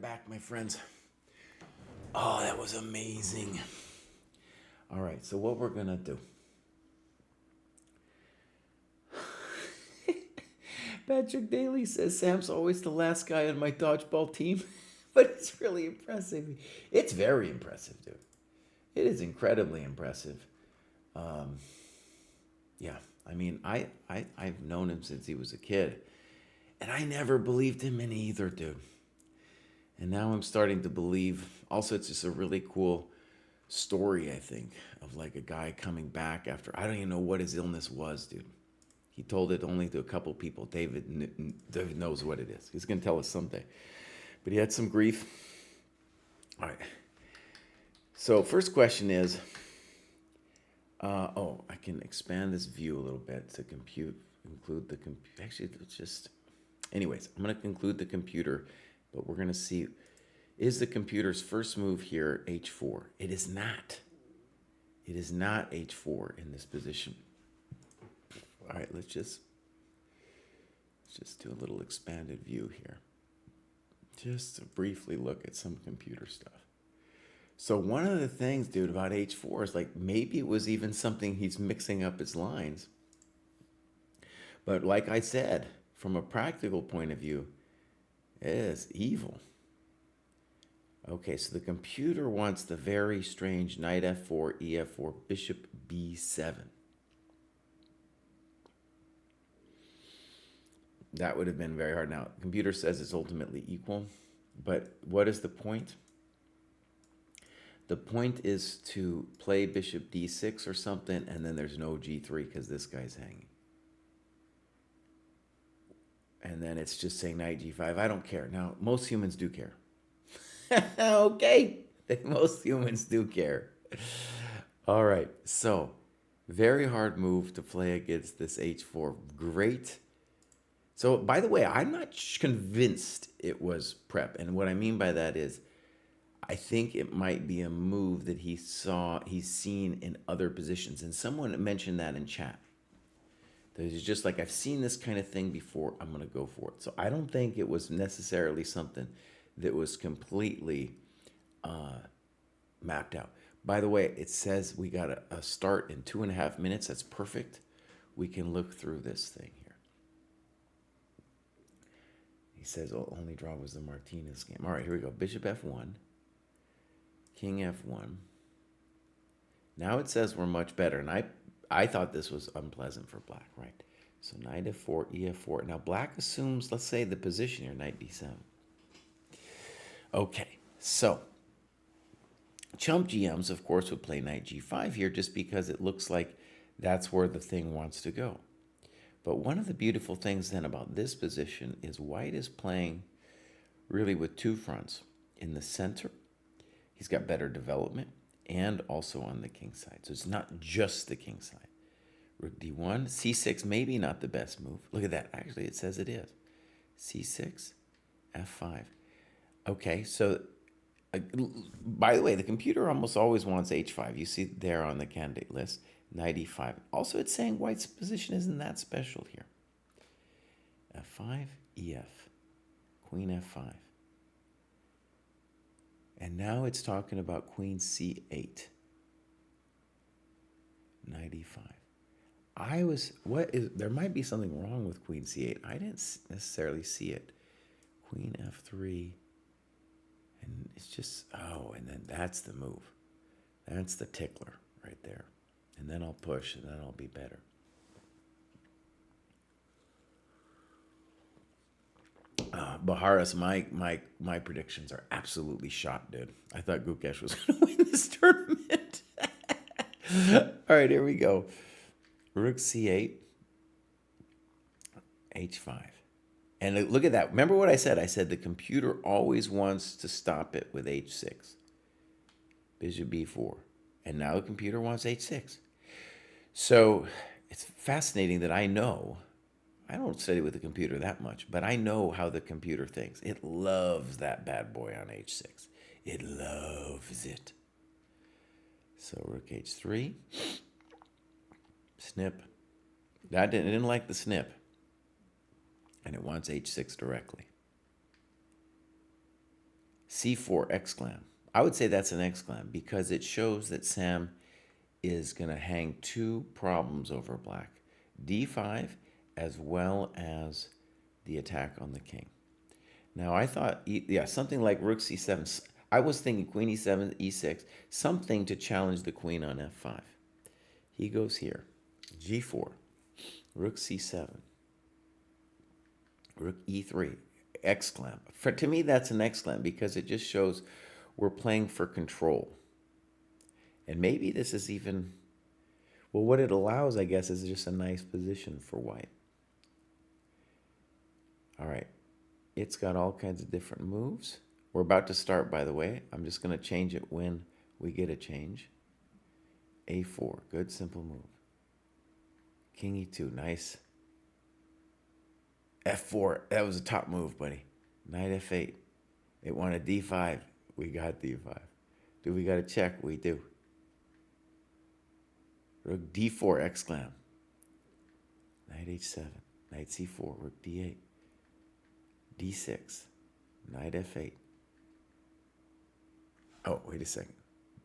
back, my friends. Oh, that was amazing. All right, so what we're going to do. Patrick Daly says Sam's always the last guy on my dodgeball team, but it's really impressive. It's very impressive, dude. It is incredibly impressive. Yeah, I mean, I've known him since he was a kid, and I never believed him in either, dude. And now I'm starting to believe. Also, it's just a really cool story, I think, of like a guy coming back after, I don't even know what his illness was, dude. He told it only to a couple people. David knows what it is. He's going to tell us someday. But he had some grief. All right. So first question is, I can expand this view a little bit to include the computer. Actually, let's just, anyways, I'm going to conclude the computer, but we're going to see, is the computer's first move here h4? It is not. It is not h4 in this position. All right, let's just do a little expanded view here. Just to briefly look at some computer stuff. So one of the things, dude, about h4 is like maybe it was even something he's mixing up his lines. But like I said, from a practical point of view, it is evil. Okay, so the computer wants the very strange knight f4, ef4, bishop b7. That would have been very hard. Now, the computer says it's ultimately equal, but what is the point? The point is to play bishop d6 or something, and then there's no g3 because this guy's hanging. And then it's just saying knight g5. I don't care. Now, most humans do care. Okay, most humans do care. All right, so very hard move to play against this h4. Great. So, by the way, I'm not convinced it was prep. And what I mean by that is I think it might be a move that he's seen in other positions. And someone mentioned that in chat. There's just like, I've seen this kind of thing before, I'm going to go for it. So I don't think it was necessarily something that was completely mapped out. By the way, it says we got a start in 2.5 minutes. That's perfect. We can look through this thing here. He says, oh, only draw was the Martinez game. All right, here we go. Bishop f1. King f1. Now it says we're much better. And I thought this was unpleasant for black, right? So knight f4, ef4. Now black assumes, let's say, the position here, knight d7. Okay, so chump GMs, of course, would play knight g5 here just because it looks like that's where the thing wants to go. But one of the beautiful things then about this position is white is playing really with two fronts. In the center, he's got better development, and also on the king side. So it's not just the king side. Rook d1, c6, maybe not the best move. Look at that. Actually, it says it is. c6, f5. Okay, so by the way, the computer almost always wants h5. You see there on the candidate list, knight e5. Also, it's saying white's position isn't that special here. f5, ef, queen f5. And now it's talking about queen c8, knight e5. There might be something wrong with queen c8. I didn't necessarily see it. Queen f3, and it's just, and then that's the move. That's the tickler right there. And then I'll push, and then I'll be better. Baharis, my predictions are absolutely shot, dude. I thought Gukesh was going to win this tournament. All right, here we go. Rook c8, h5. And look at that. Remember what I said? I said the computer always wants to stop it with h6. Bishop b4. And now the computer wants h6. So it's fascinating that I don't study with the computer that much, but I know how the computer thinks. It loves that bad boy on h6. It loves it. So rook h3. Snip. It didn't like the snip. And it wants h6 directly. C4 exclam. I would say that's an exclam because it shows that Sam is going to hang two problems over black. D5 as well as the attack on the king. Now I thought, yeah, something like rook c7. I was thinking queen e7, e6, something to challenge the queen on f5. He goes here, g4, rook c7, rook e3, exclam. To me, that's an exclam because it just shows we're playing for control. And maybe this is even, well, what it allows, I guess, is just a nice position for white. All right. It's got all kinds of different moves. We're about to start, by the way. I'm just going to change it when we get a change. A4, good, simple move. King E2, nice. F4, that was a top move, buddy. Knight F8. It wanted D5. We got D5. Do we got a check? We do. Rook D4, exclam. Knight H7. Knight C4, rook D8. D6. Knight F8. Oh, wait a second.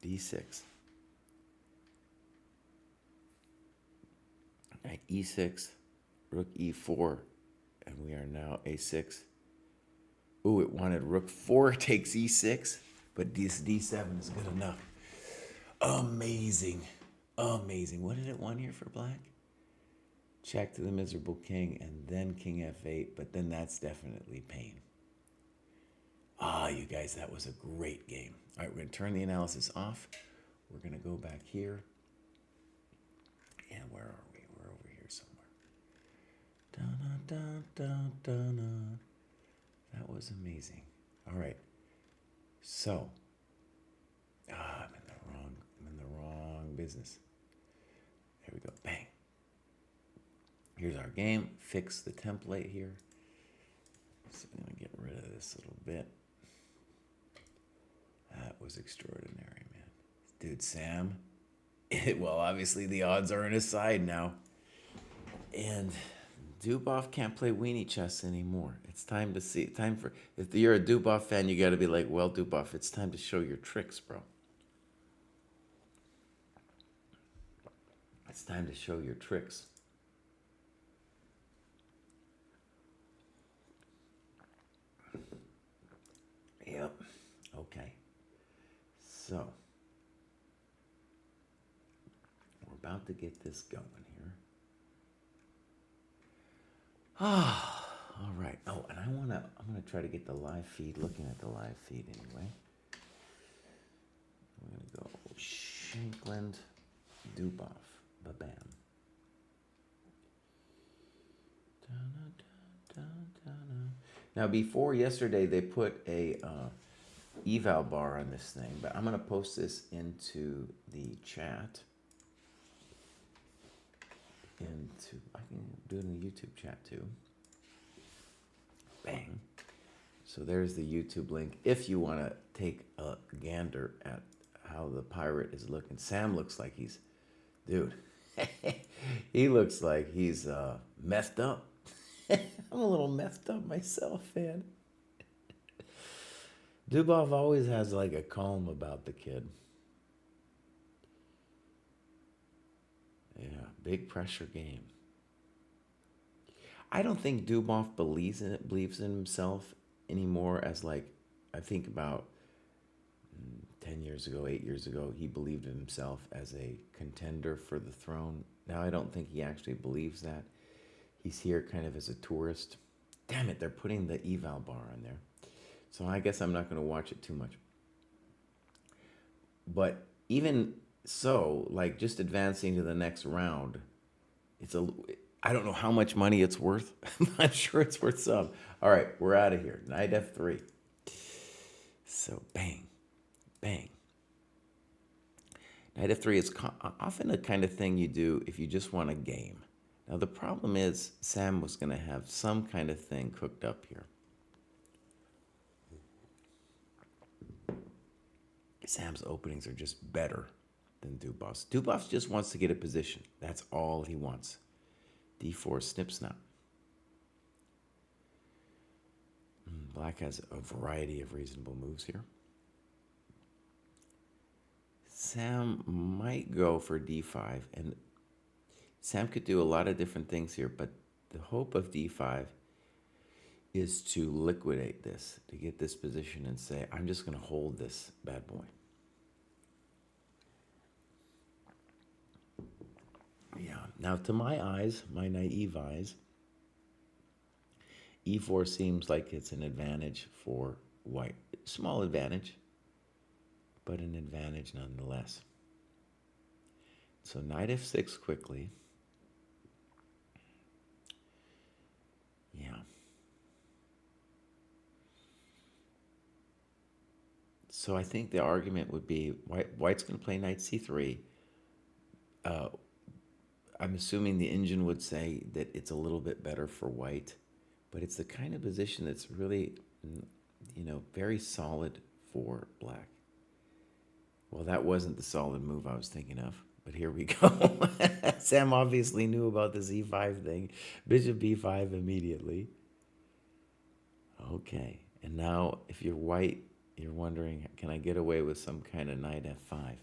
D6. Knight E6. Rook E4. And we are now A6. Ooh, it wanted rook 4 takes E6. But this D7 is good enough. Amazing. Amazing. What did it want here for black? Check to the miserable king and then king F8. But then that's definitely pain. Ah, you guys, that was a great game. All right, we're going to turn the analysis off. We're going to go back here. And where are we? We're over here somewhere. Da-na-da-da-da-da. That was amazing. All right. So, I'm in the wrong business. There we go. Bang. Here's our game. Fix the template here. So I'm going to get rid of this little bit. That was extraordinary, man. Dude, Sam. Well, obviously the odds are on his side now. And Dubov can't play weenie chess anymore. It's time to see. If you're a Dubov fan, you got to be like, well, Dubov, it's time to show your tricks, bro. It's time to show your tricks. Yep. Okay. So, we're about to get this going here. Ah, all right. Oh, and I'm gonna try to get the live feed. Looking at the live feed anyway. I'm gonna go Shankland, Dubov, Babam. Now, before yesterday, they put a eval bar on this thing, but I'm gonna post this into the chat. I can do it in the YouTube chat too. Bang. So there's the YouTube link. If you want to take a gander at how the pirate is looking. Sam looks like dude, he looks like he's messed up. I'm a little messed up myself, man. Dubov always has like a calm about the kid. Yeah, big pressure game. I don't think Dubov believes in himself anymore as like, I think about 10 years ago, 8 years ago, he believed in himself as a contender for the throne. Now I don't think he actually believes that. He's here kind of as a tourist. Damn it, they're putting the eval bar on there. So I guess I'm not going to watch it too much. But even so, like just advancing to the next round, I don't know how much money it's worth. I'm not sure it's worth some. All right, we're out of here. Knight F3. So bang, bang. Knight F3 is often the kind of thing you do if you just want a game. Now the problem is Sam was going to have some kind of thing cooked up here. Sam's openings are just better than Dubov's. Dubov just wants to get a position. That's all he wants. D4 snip snap. Black has a variety of reasonable moves here. Sam might go for d5, and Sam could do a lot of different things here, but the hope of d5 is to liquidate this, to get this position and say, I'm just going to hold this bad boy. Yeah. Now, to my eyes, my naive eyes, e4 seems like it's an advantage for white. Small advantage, but an advantage nonetheless. So knight f6 quickly. Yeah. So I think the argument would be white's going to play knight c3. I'm assuming the engine would say that it's a little bit better for white, but it's the kind of position that's really, very solid for black. Well, that wasn't the solid move I was thinking of, but here we go. Sam obviously knew about this e5 thing. Bishop b5 immediately. Okay, and now if you're white, you're wondering, can I get away with some kind of knight f5?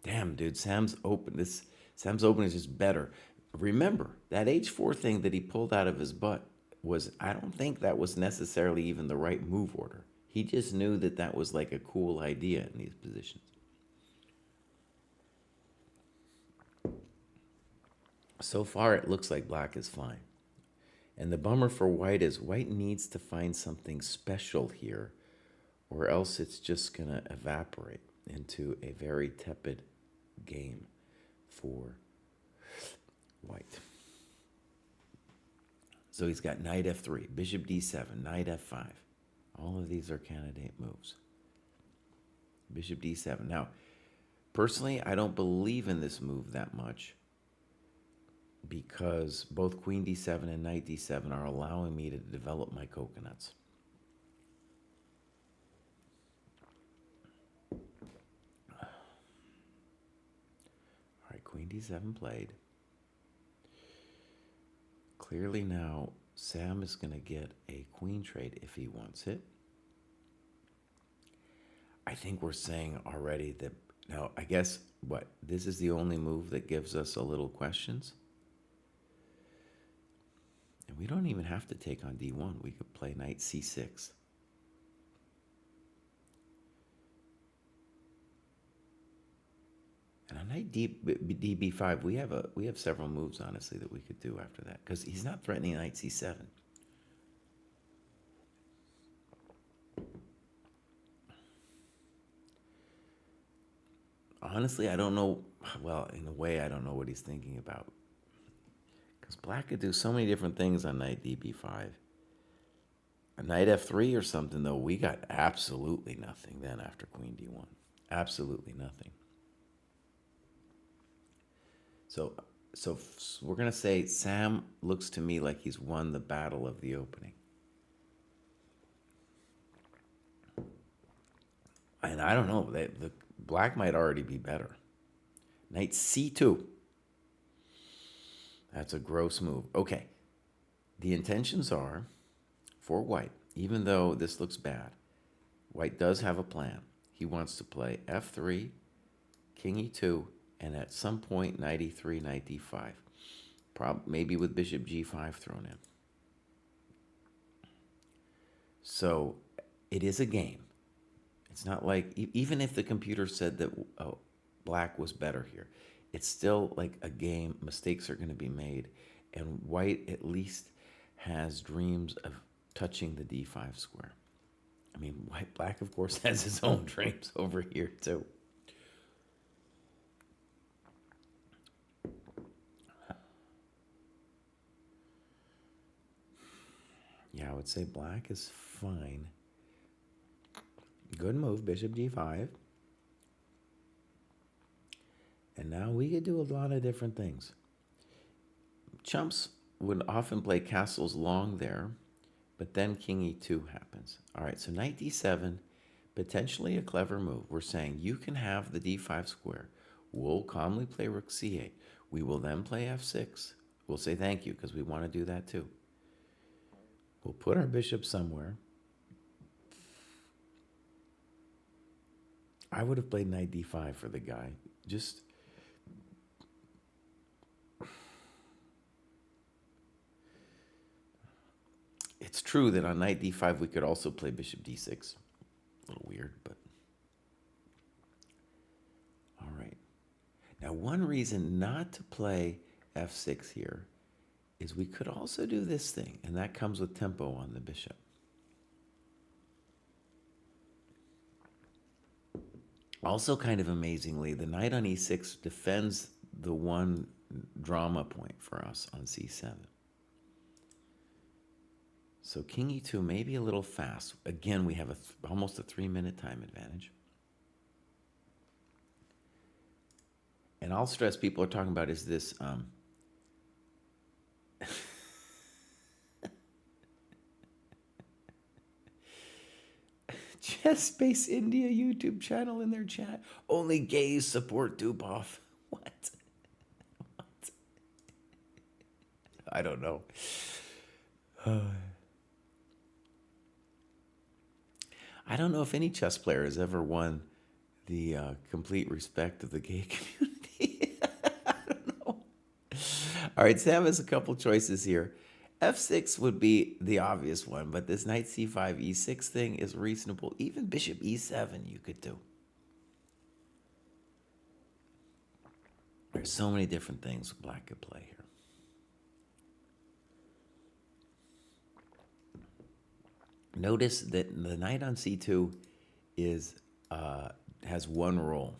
Damn, dude, Sam's open is just better. Remember, that h4 thing that he pulled out of his butt was, I don't think that was necessarily even the right move order. He just knew that that was like a cool idea in these positions. So far, it looks like black is fine. And the bummer for white is white needs to find something special here, or else it's just going to evaporate into a very tepid game for white. So he's got knight f3, bishop d7, knight f5. All of these are candidate moves. Bishop d7. Now, personally, I don't believe in this move that much because both queen d7 and knight d7 are allowing me to develop my coconuts. All right, queen d7 played. Clearly now, Sam is going to get a queen trade if he wants it. I think we're saying already that, now I guess, this is the only move that gives us a little questions? And we don't even have to take on d1. We could play knight c6. And on knight db5, we have several moves, honestly, that we could do after that, because he's not threatening knight c7. Honestly, I don't know. Well, in a way, I don't know what he's thinking about. Because black could do so many different things on knight db5. A knight f3 or something, though, we got absolutely nothing then after queen d1. Absolutely nothing. So we're going to say Sam looks to me like he's won the battle of the opening. And I don't know, the black might already be better. Knight c2. That's a gross move. Okay. The intentions are, for white, even though this looks bad, white does have a plan. He wants to play f3, king e2, and at some point, knight e3, knight d5. Maybe with bishop g5 thrown in. So it is a game. It's not like, even if the computer said that black was better here, it's still like a game. Mistakes are going to be made. And white at least has dreams of touching the d5 square. I mean, black, of course, has his own dreams over here, too. Yeah, I would say black is fine. Good move, bishop g5. And now we could do a lot of different things. Chumps would often play castles long there, but then king e2 happens. All right, so knight d7, potentially a clever move. We're saying you can have the d5 square. We'll calmly play rook c8. We will then play f6. We'll say thank you because we want to do that too. We'll put our bishop somewhere. I would have played knight d5 for the guy. Just it's true that on knight d5 we could also play bishop d6. A little weird, but all right. Now, one reason not to play f6 here is we could also do this thing, and that comes with tempo on the bishop. Also, kind of amazingly, the knight on e6 defends the one drama point for us on c7. So king e2 may be a little fast. Again, we have almost a 3-minute time advantage. And I'll stress, people are talking about, is this Chess Space India YouTube channel in their chat. Only gays support Dubov. What? What? I don't know. I don't know if any chess player has ever won the complete respect of the gay community. I don't know. All right, Sam has a couple choices here. f6 would be the obvious one, but this knight c5, e6 thing is reasonable. Even bishop e7 you could do. There's so many different things black could play here. Notice that the knight on c2 is has one role,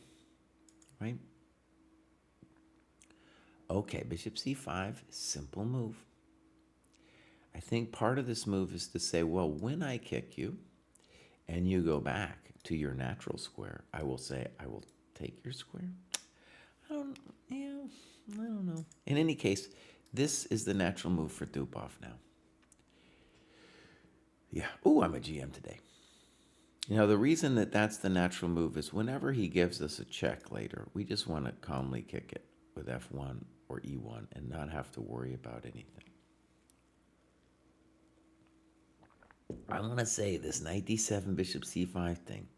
right? Okay, bishop c5, simple move. I think part of this move is to say, well, when I kick you and you go back to your natural square, I will say, I will take your square. I don't know. In any case, this is the natural move for Dubov now. Yeah. Oh, I'm a GM today. You know, the reason that that's the natural move is whenever he gives us a check later, we just want to calmly kick it with f1 or e1 and not have to worry about anything. I want to say this knight d7, bishop c5 thing,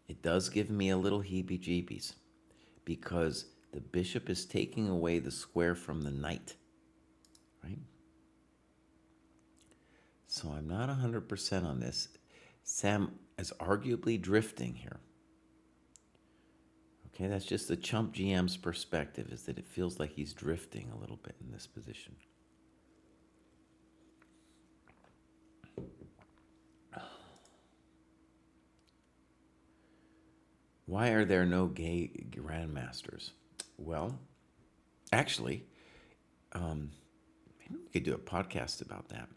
it does give me a little heebie-jeebies because the bishop is taking away the square from the knight, right? So I'm not 100% on this. Sam is arguably drifting here. Okay, that's just the chump GM's perspective, is that it feels like he's drifting a little bit in this position. Why are there no gay grandmasters? Well, actually, maybe we could do a podcast about that.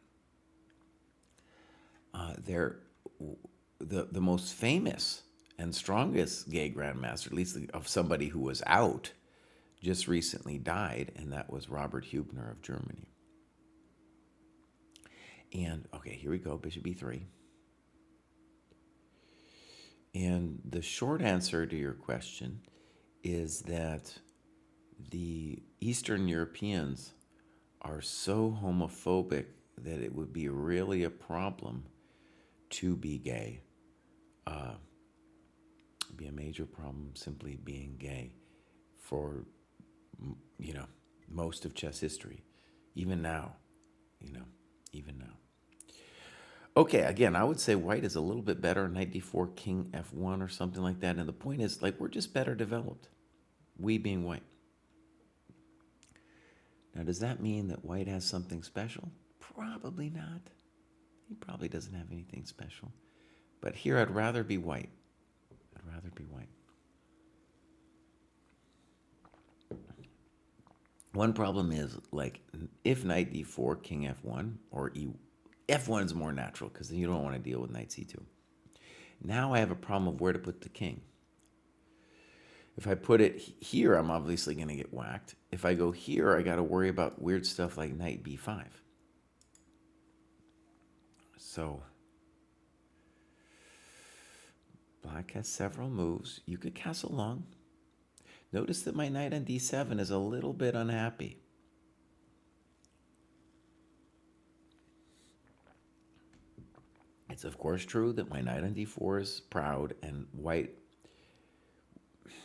The most famous and strongest gay grandmaster, at least of somebody who was out, just recently died, and that was Robert Hubner of Germany. And, okay, here we go, bishop e3. And the short answer to your question is that the Eastern Europeans are so homophobic that it would be really a problem to be gay. Be a major problem simply being gay for, most of chess history. Even now, even now. Okay, again, I would say white is a little bit better, knight d4, king f1 or something like that. And the point is, we're just better developed, we being white. Now, does that mean that white has something special? Probably not. He probably doesn't have anything special. But here, I'd rather be white. I'd rather be white. One problem is, if knight d4, king f1, or f1 is more natural because then you don't want to deal with knight c2. Now I have a problem of where to put the king. If I put it here, I'm obviously going to get whacked. If I go here, I got to worry about weird stuff like knight b5. So black has several moves. You could castle long. Notice that my knight on d7 is a little bit unhappy. It's of course true that my knight on d4 is proud, and white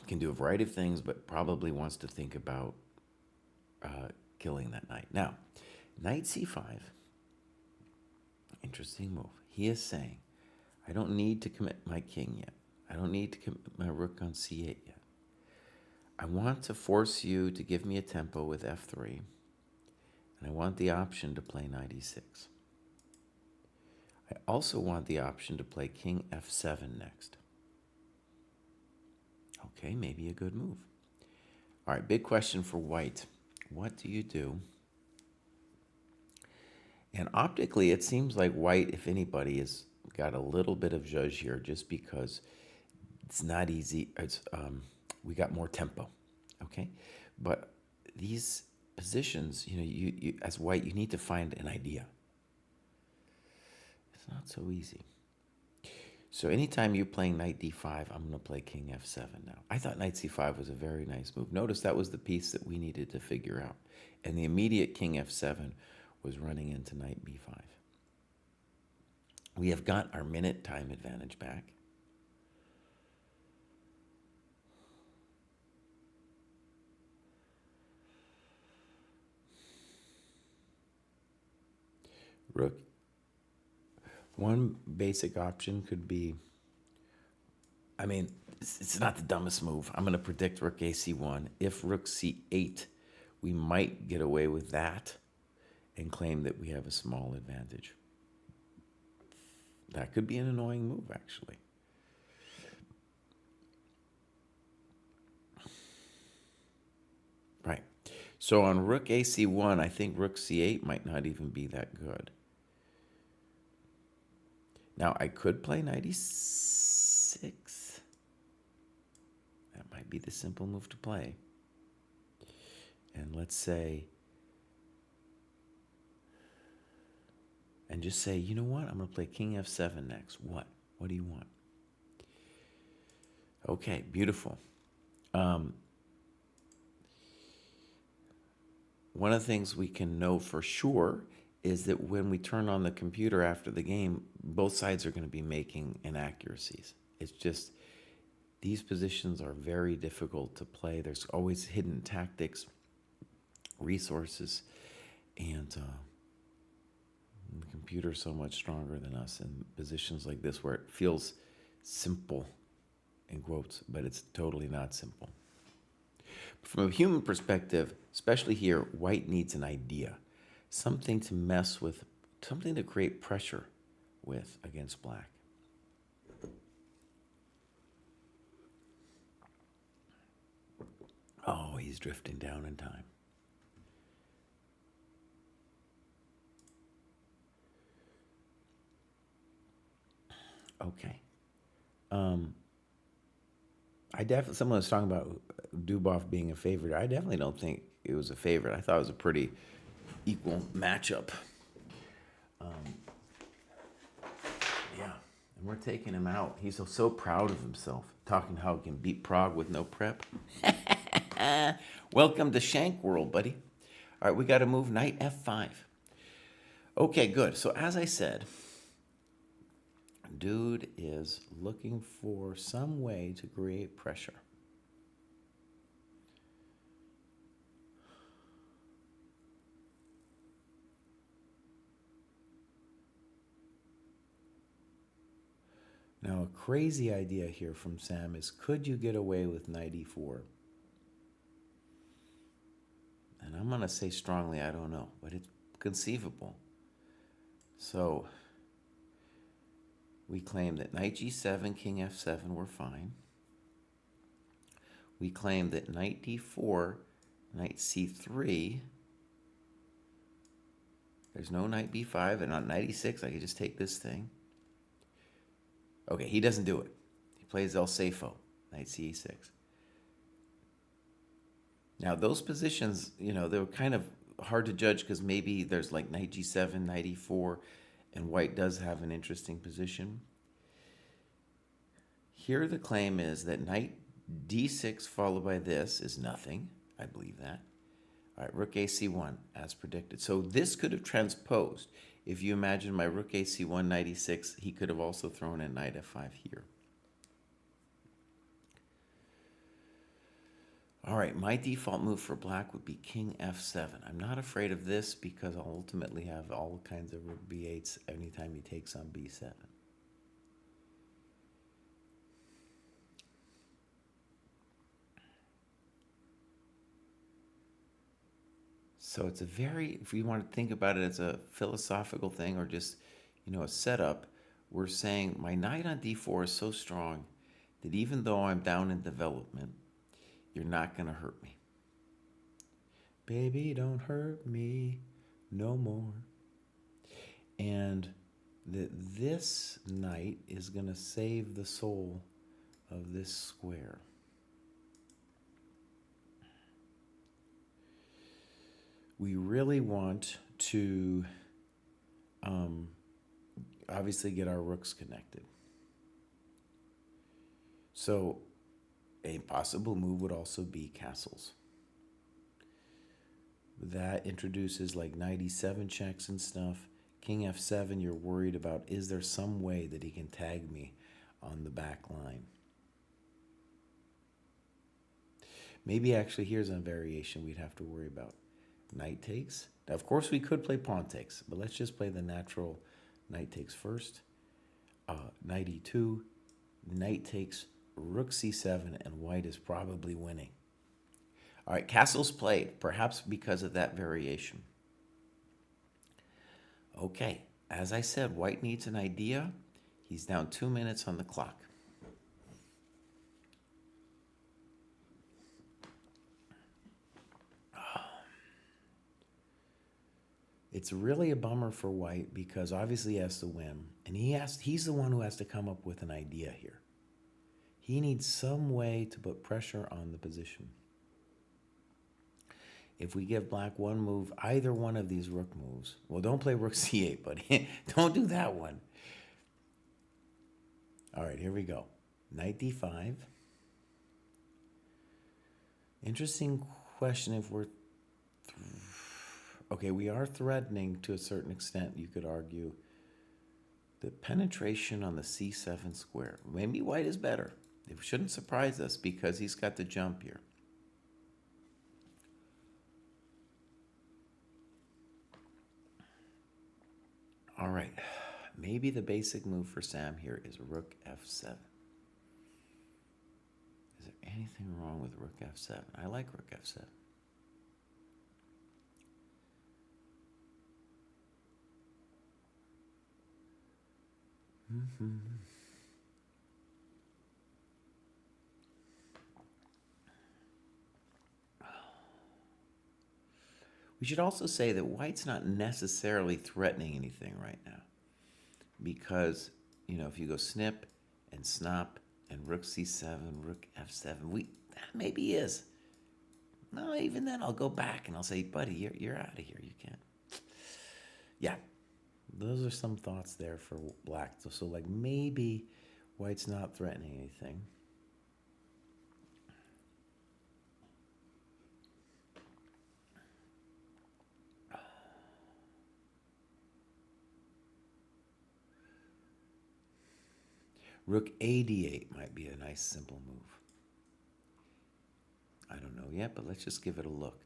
can do a variety of things, but probably wants to think about killing that knight. Now, knight c5, interesting move. He is saying, I don't need to commit my king yet. I don't need to commit my rook on c8 yet. I want to force you to give me a tempo with f3, and I want the option to play knight e6. I also want the option to play king f7 next. Okay, maybe a good move. All right, big question for white. What do you do? And optically, it seems like white, if anybody, has got a little bit of zhuzh here, just because it's not easy. We got more tempo, okay? But these positions, you as white, you need to find an idea. It's not so easy. So anytime you're playing knight d5, I'm going to play king f7 now. I thought knight c5 was a very nice move. Notice that was the piece that we needed to figure out. And the immediate king f7 was running into knight b5. We have got our minute time advantage back. Rook. One basic option could be, it's not the dumbest move. I'm going to predict rook ac1. If rook c8, we might get away with that and claim that we have a small advantage. That could be an annoying move, actually. Right. So on rook ac1, I think rook c8 might not even be that good. Now, I could play knight e6. That might be the simple move to play. And let's say, and just say, you know what? I'm going to play king f7 next. What? What do you want? Okay, beautiful. One of the things we can know for sure is that when we turn on the computer after the game, both sides are going to be making inaccuracies. It's just, these positions are very difficult to play. There's always hidden tactics, resources, and the computer's so much stronger than us in positions like this where it feels simple, in quotes, but it's totally not simple. From a human perspective, especially here, white needs an idea. Something to mess with, something to create pressure with against black. Oh, he's drifting down in time. Okay. Someone was talking about Dubov being a favorite. I definitely don't think it was a favorite. I thought it was a pretty equal matchup. Yeah, and we're taking him out. He's so proud of himself, talking how he can beat Prague with no prep. Welcome to Shank World, buddy. All right, we got to move knight f5. Okay, good. So as I said, dude is looking for some way to create pressure. Now, a crazy idea here from Sam is, could you get away with knight e4? And I'm going to say strongly, I don't know, but it's conceivable. So we claim that knight g7, king f7 were fine. We claim that knight d4, knight c3, there's no knight b5, and on knight e6, I could just take this thing. Okay, he doesn't do it. He plays El Safo, knight c6. Now, those positions, they were kind of hard to judge because maybe there's like knight g7, knight e4, and white does have an interesting position. Here the claim is that knight d6 followed by this is nothing. I believe that. All right, rook ac1 as predicted. So this could have transposed. if you imagine my rook AC1 knight e6, he could have also thrown in knight f5 here. All right, my default move for black would be king f7. I'm not afraid of this because I'll ultimately have all kinds of rook b8s anytime he takes on b7. So it's a very, if you want to think about it as a philosophical thing or just, a setup, we're saying my knight on d4 is so strong that even though I'm down in development, you're not going to hurt me. Baby, don't hurt me no more. And that this knight is going to save the soul of this square. We really want to obviously get our rooks connected. So a possible move would also be castles. That introduces like knight e7 checks and stuff. King f7, you're worried about, is there some way that he can tag me on the back line? Maybe actually here's a variation we'd have to worry about. Knight takes. Now, of course, we could play pawn takes, but let's just play the natural knight takes first. Knight e2, knight takes, rook c7, and white is probably winning. All right, castle's played, perhaps because of that variation. Okay, as I said, white needs an idea. He's down 2 minutes on the clock. It's really a bummer for white because obviously he has to win, and he's the one who has to come up with an idea here. He needs some way to put pressure on the position. If we give black one move, either one of these rook moves, well, don't play rook c8, buddy. Don't do that one. All right, here we go. Knight d5. Interesting question if we're... Okay, we are threatening to a certain extent, you could argue. The penetration on the c7 square. Maybe white is better. It shouldn't surprise us because he's got the jump here. All right, maybe the basic move for Sam here is rook f7. Is there anything wrong with rook f7? I like rook f7. We should also say that white's not necessarily threatening anything right now because, if you go snip and snop and rook c7, rook f7, that maybe is. No, even then I'll go back and I'll say, buddy, you're out of here. You can't. Yeah, those are some thoughts there for black. So like maybe white's not threatening anything. Rook a d8 might be a nice simple move. I don't know yet, but let's just give it a look.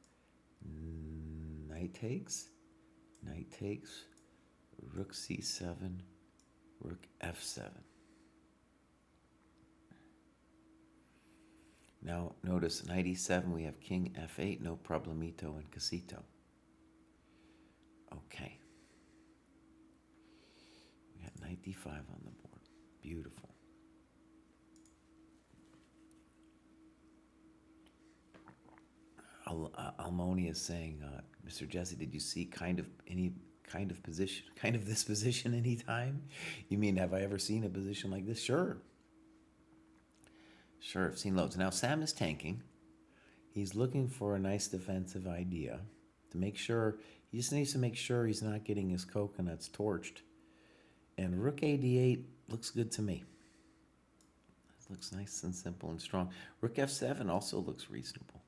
Knight takes, rook c7, rook f7. Now notice knight e7, we have king f8, no problemito and casito. Okay. We got knight d5 on the board. Beautiful. Almoni is saying, Mr. Jesse, did you see any kind of this position anytime? You mean, have I ever seen a position like this? Sure, I've seen loads. Now Sam is tanking. He's looking for a nice defensive idea to make sure. He just needs to make sure he's not getting his coconuts torched. And rook a d8 looks good to me. It looks nice and simple and strong. Rook f7 also looks reasonable.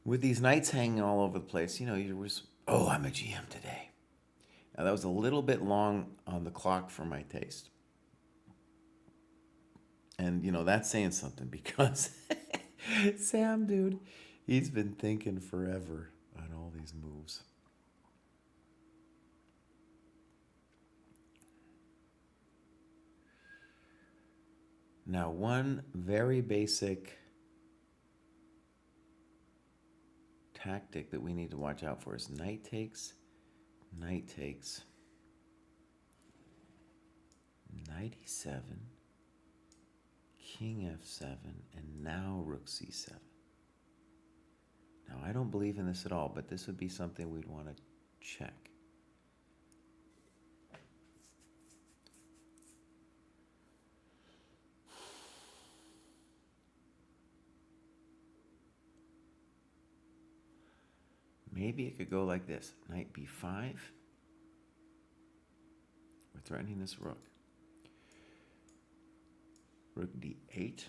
with these knights hanging all over the place, you know, you was, oh, I'm a GM today. Now, that was a little bit long on the clock for my taste. And, you know, that's saying something because Sam, dude, he's been thinking forever on all these moves. Now, one very basic tactic that we need to watch out for is knight takes, knight takes, knight e7, king f7, and now rook c7. Now, I don't believe in this at all, but this would be something we'd want to check. Maybe it could go like this. Knight b5. We're threatening this rook. Rook d8.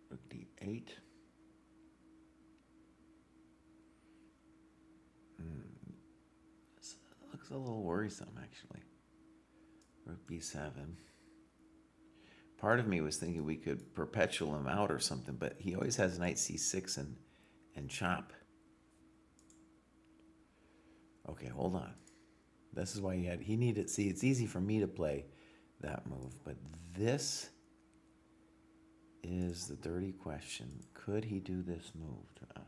Rook d8. This looks a little worrisome, actually. Rook b7. Part of me was thinking we could perpetual him out or something, but he always has knight c6 and chop. Okay, hold on. This is why he needed, see, it's easy for me to play that move, but this is the dirty question. Could he do this move to us?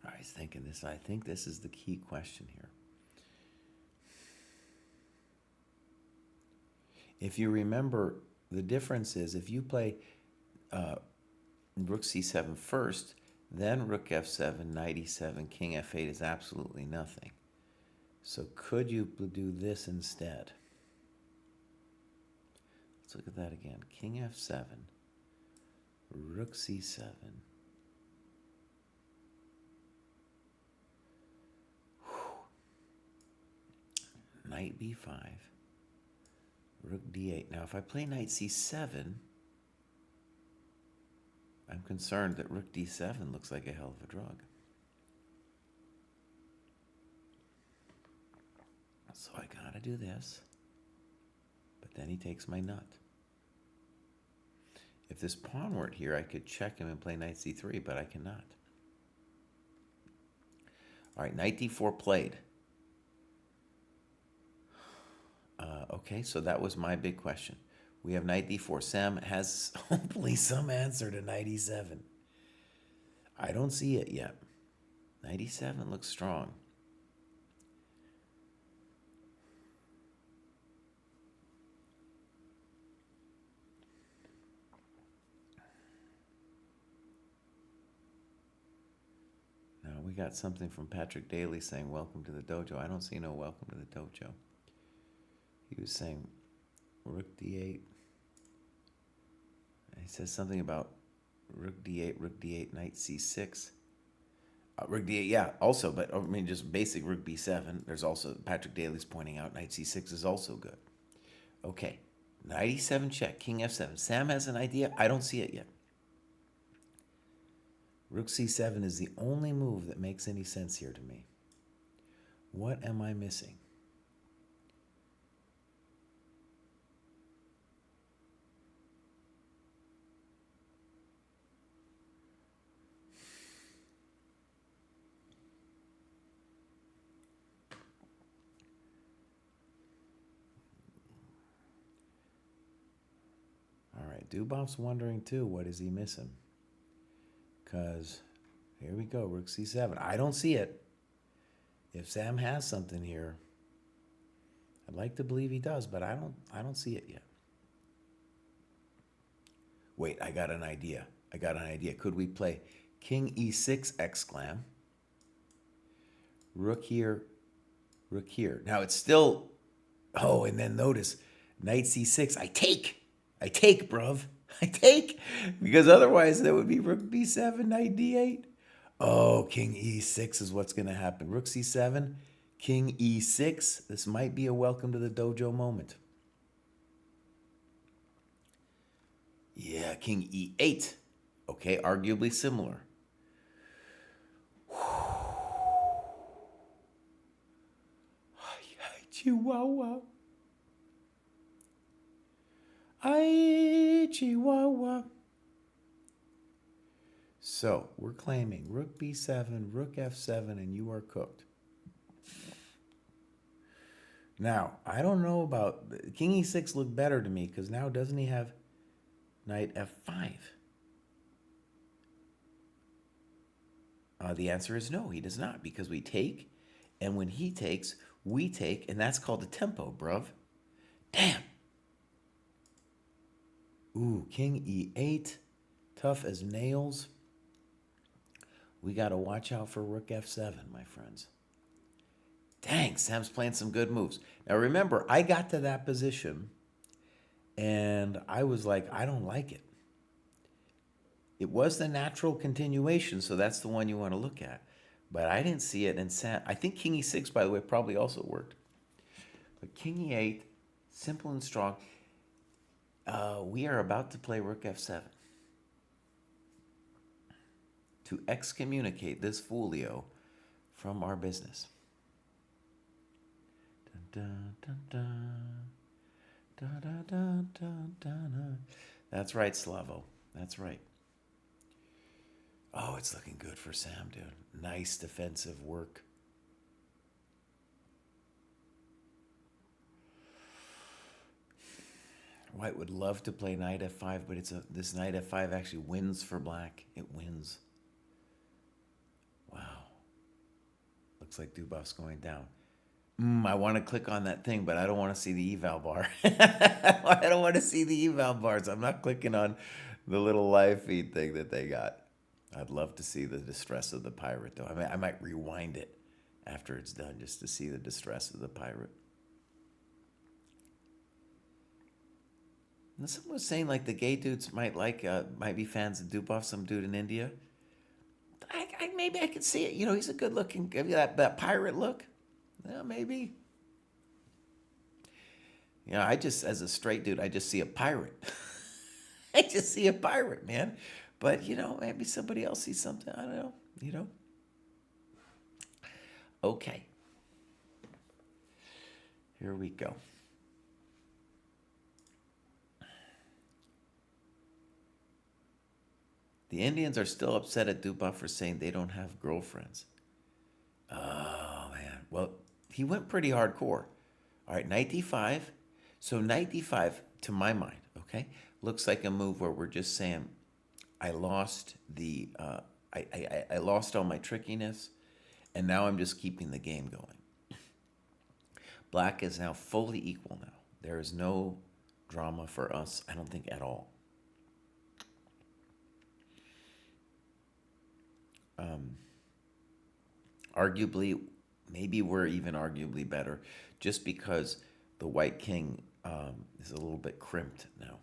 I was thinking this. I think this is the key question here. If you remember, the difference is if you play rook c7 first, then rook f7, knight e7, king f8 is absolutely nothing. So could you do this instead? Let's look at that again. King f7, rook c7. Knight b5, rook d8. Now, if I play knight c7, I'm concerned that rook d7 looks like a hell of a drug. So I gotta do this, but then he takes my nut. If this pawn weren't here, I could check him and play knight c3, but I cannot. All right, knight d4 played. Okay, so that was my big question. We have knight d4. Sam has hopefully some answer to knight e7. I don't see it yet. Knight e7 looks strong. Now we got something from Patrick Daly saying, welcome to the dojo. I don't see no welcome to the dojo. He was saying rook d8. He says something about rook d8, knight c6. Rook d8, yeah, also, but I mean, just basic rook b7. There's also, Patrick Daly's pointing out, knight c6 is also good. Okay, knight e7 check, king f7. Sam has an idea. I don't see it yet. Rook c7 is the only move that makes any sense here to me. What am I missing? Dubov's wondering too, what is he missing? Because here we go, rook c7. I don't see it. If Sam has something here, I'd like to believe he does, but I don't see it yet. Wait, I got an idea. Could we play king e6 exclam? Rook here, rook here. Now it's still, oh, and then notice, knight c6. I take, bruv. I take, because otherwise that would be rook b7, knight d8. Oh, king e6 is what's going to happen. Rook c7, king e6. This might be a welcome to the dojo moment. Yeah, king e8. Okay, arguably similar. Chihuahua. Ay, Chihuahua. So we're claiming rook b7, rook f7, and you are cooked. Now, I don't know about king e6 looked better to me because now doesn't he have knight f5? The answer is no, he does not, because we take, and when he takes, we take, and that's called the tempo, bruv. Damn. Ooh, king e8, tough as nails. We got to watch out for rook f7, my friends. Dang, Sam's playing some good moves. Now remember, I got to that position, and I was like, I don't like it. It was the natural continuation, so that's the one you want to look at. But I didn't see it, and Sam, I think king e6, by the way, probably also worked. But king e8, simple and strong. We are about to play rook f7 to excommunicate this folio from our business. Dun, dun, dun, dun, dun, dun, dun, dun. That's right, Slavo. That's right. Oh, it's looking good for Sam, dude. Nice defensive work. White would love to play knight f5, but this knight f5 actually wins for black. It wins. Wow. Looks like Dubov's going down. I want to click on that thing, but I don't want to see the eval bar. I don't want to see the eval bars. I'm not clicking on the little live feed thing that they got. I'd love to see the distress of the pirate, though. I might rewind it after it's done just to see the distress of the pirate. And someone was saying like the gay dudes might be fans of Dubov, some dude in India. Maybe I could see it. You know, he's a good looking. Give you that pirate look. Yeah, maybe. You know, as a straight dude, I just see a pirate. I just see a pirate, man. But, you know, maybe somebody else sees something. I don't know, you know. Okay. Here we go. The Indians are still upset at Dubov for saying they don't have girlfriends. Oh, man. Well, he went pretty hardcore. All right, knight d5. So knight d5, to my mind, okay, looks like a move where we're just saying, I lost the, I lost all my trickiness, and now I'm just keeping the game going. Black is now fully equal now. There is no drama for us, I don't think, at all. Arguably, maybe we're even arguably better just because the white king is a little bit crimped now.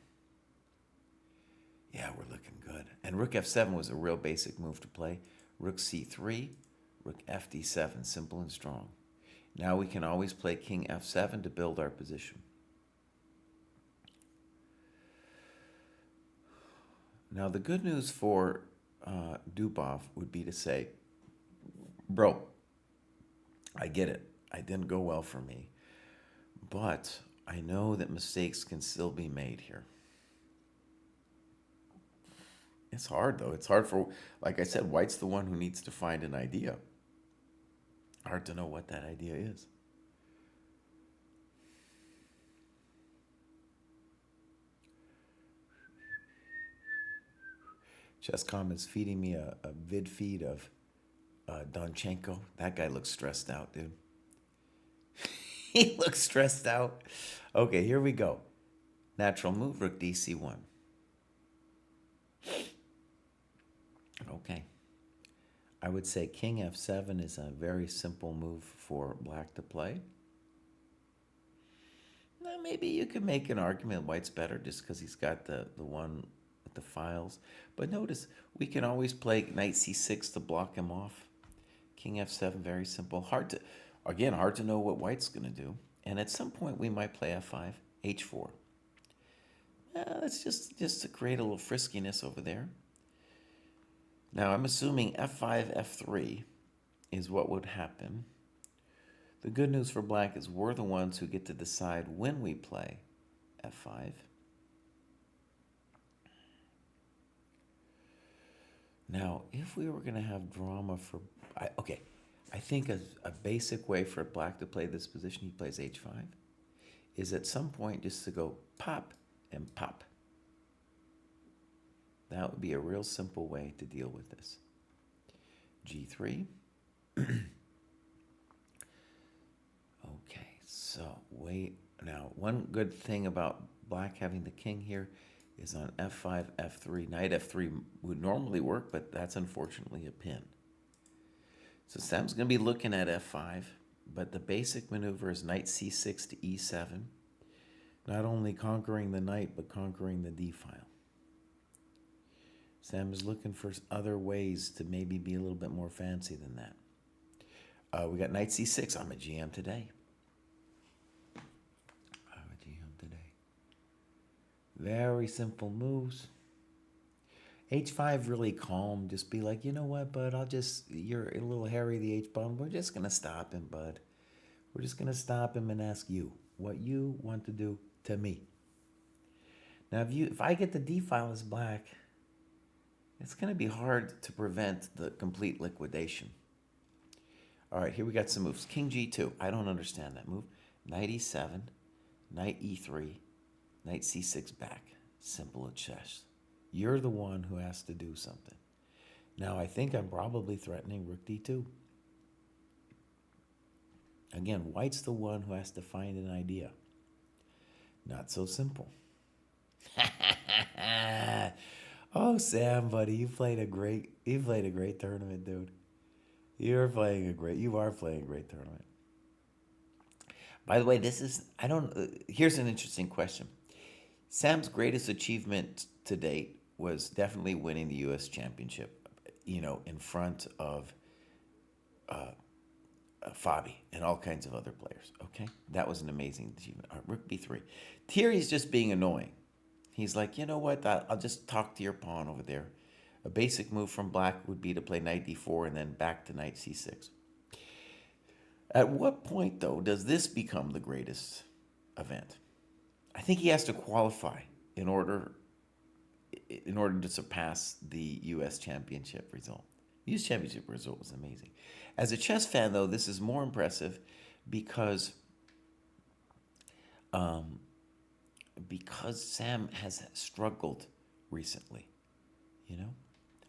Yeah, we're looking good. And rook f7 was a real basic move to play. Rook c3, rook fd7, simple and strong. Now we can always play king f7 to build our position. Now the good news for Dubov would be to say, bro, I get it. I didn't go well for me. But I know that mistakes can still be made here. It's hard, though. It's hard for, like I said, White's the one who needs to find an idea. Hard to know what that idea is. Chesscom is feeding me a vid feed of Donchenko. That guy looks stressed out, dude. He looks stressed out. Okay, here we go. Natural move, rook dc1. Okay. I would say king f7 is a very simple move for black to play. Now, maybe you could make an argument White's better just because he's got the the files. But notice, we can always play knight c6 to block him off. King f7, very simple. Hard to know what white's going to do. And at some point, we might play f5, h4. That's just to create a little friskiness over there. Now, I'm assuming f5, f3 is what would happen. The good news for black is we're the ones who get to decide when we play f5. Now, if we were going to have drama for... I think a basic way for black to play this position, he plays h5, is at some point just to go pop and pop. That would be a real simple way to deal with this. g3. Okay, so wait. Now, one good thing about black having the king here is on f5, f3. Knight f3 would normally work, but that's unfortunately a pin. So Sam's going to be looking at f5, but the basic maneuver is knight c6 to e7. Not only conquering the knight, but conquering the d file. Sam is looking for other ways to maybe be a little bit more fancy than that. We got knight c6. I'm a GM today. Very simple moves. h5 really calm. Just be like, you know what, bud, you're a little hairy, the h-pawn. We're just going to stop him, bud. We're just going to stop him and ask you what you want to do to me. Now, if I get the d file as black, it's going to be hard to prevent the complete liquidation. All right, here we got some moves. King g2. I don't understand that move. Knight e7, knight e3, knight c6 back. Simple as chess. You're the one who has to do something. Now, I think I'm probably threatening rook d2. Again, white's the one who has to find an idea. Not so simple. Oh, Sam, buddy, you played a great tournament, dude. You are playing a great tournament. By the way, here's an interesting question. Sam's greatest achievement to date was definitely winning the U.S. Championship, in front of FIDE and all kinds of other players, okay? That was an amazing achievement. All right, rook b3. Here he's just being annoying. He's like, you know what, I'll just talk to your pawn over there. A basic move from black would be to play knight d4 and then back to knight c6. At what point, though, does this become the greatest event? I think he has to qualify in order to surpass the U.S. Championship result. The U.S. Championship result was amazing. As a chess fan, though, this is more impressive because Sam has struggled recently,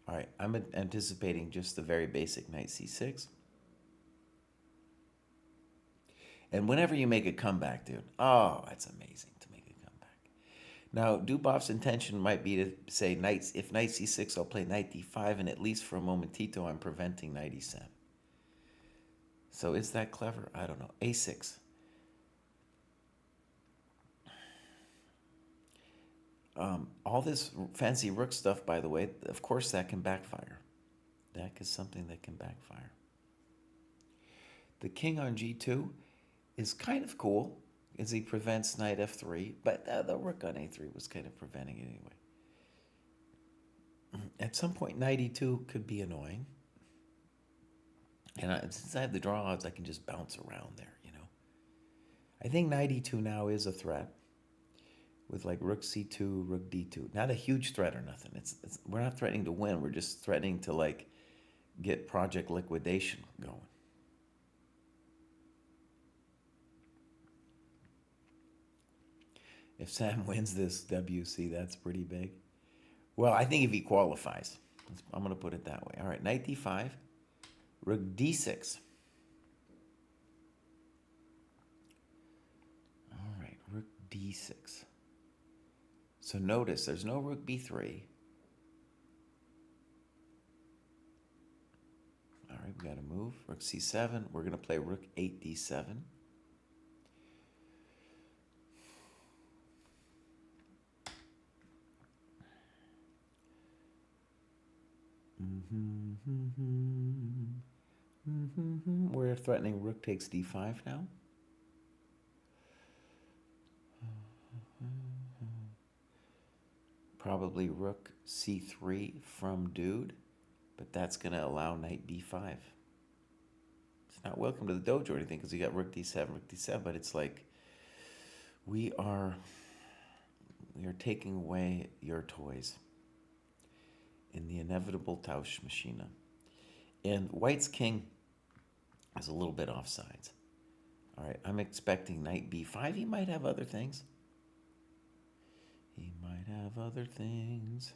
All right, I'm anticipating just the very basic knight c6. And whenever you make a comeback, dude, oh, it's amazing to make a comeback. Now, Dubov's intention might be to say, if knight c6, I'll play knight d5, and at least for a momentito, I'm preventing knight e7. So is that clever? I don't know. a6. All this fancy rook stuff, by the way, of course that can backfire. That is something that can backfire. The king on g2 is kind of cool, as he prevents knight f3, but the rook on a3 was kind of preventing it anyway. At some point, knight e2 could be annoying. And since I have the draw odds, I can just bounce around there, I think knight e2 now is a threat, with like rook c2, rook d2. Not a huge threat or nothing. We're not threatening to win. We're just threatening to get project liquidation going. If Sam wins this WC, that's pretty big. Well, I think if he qualifies, I'm going to put it that way. All right, knight d5, rook d6. All right, rook d6. So notice there's no rook b3. All right, we got to move. Rook c7. We're going to play rook 8 d7. We're threatening rook takes d5 now. Probably rook c3 from dude, but that's going to allow knight b5. It's not welcome to the dojo or anything because you got rook d7, but it's like we are taking away your toys in the inevitable Tausch Machina. And white's king is a little bit offsides. All right, I'm expecting knight b5. He might have other things. He might have other things.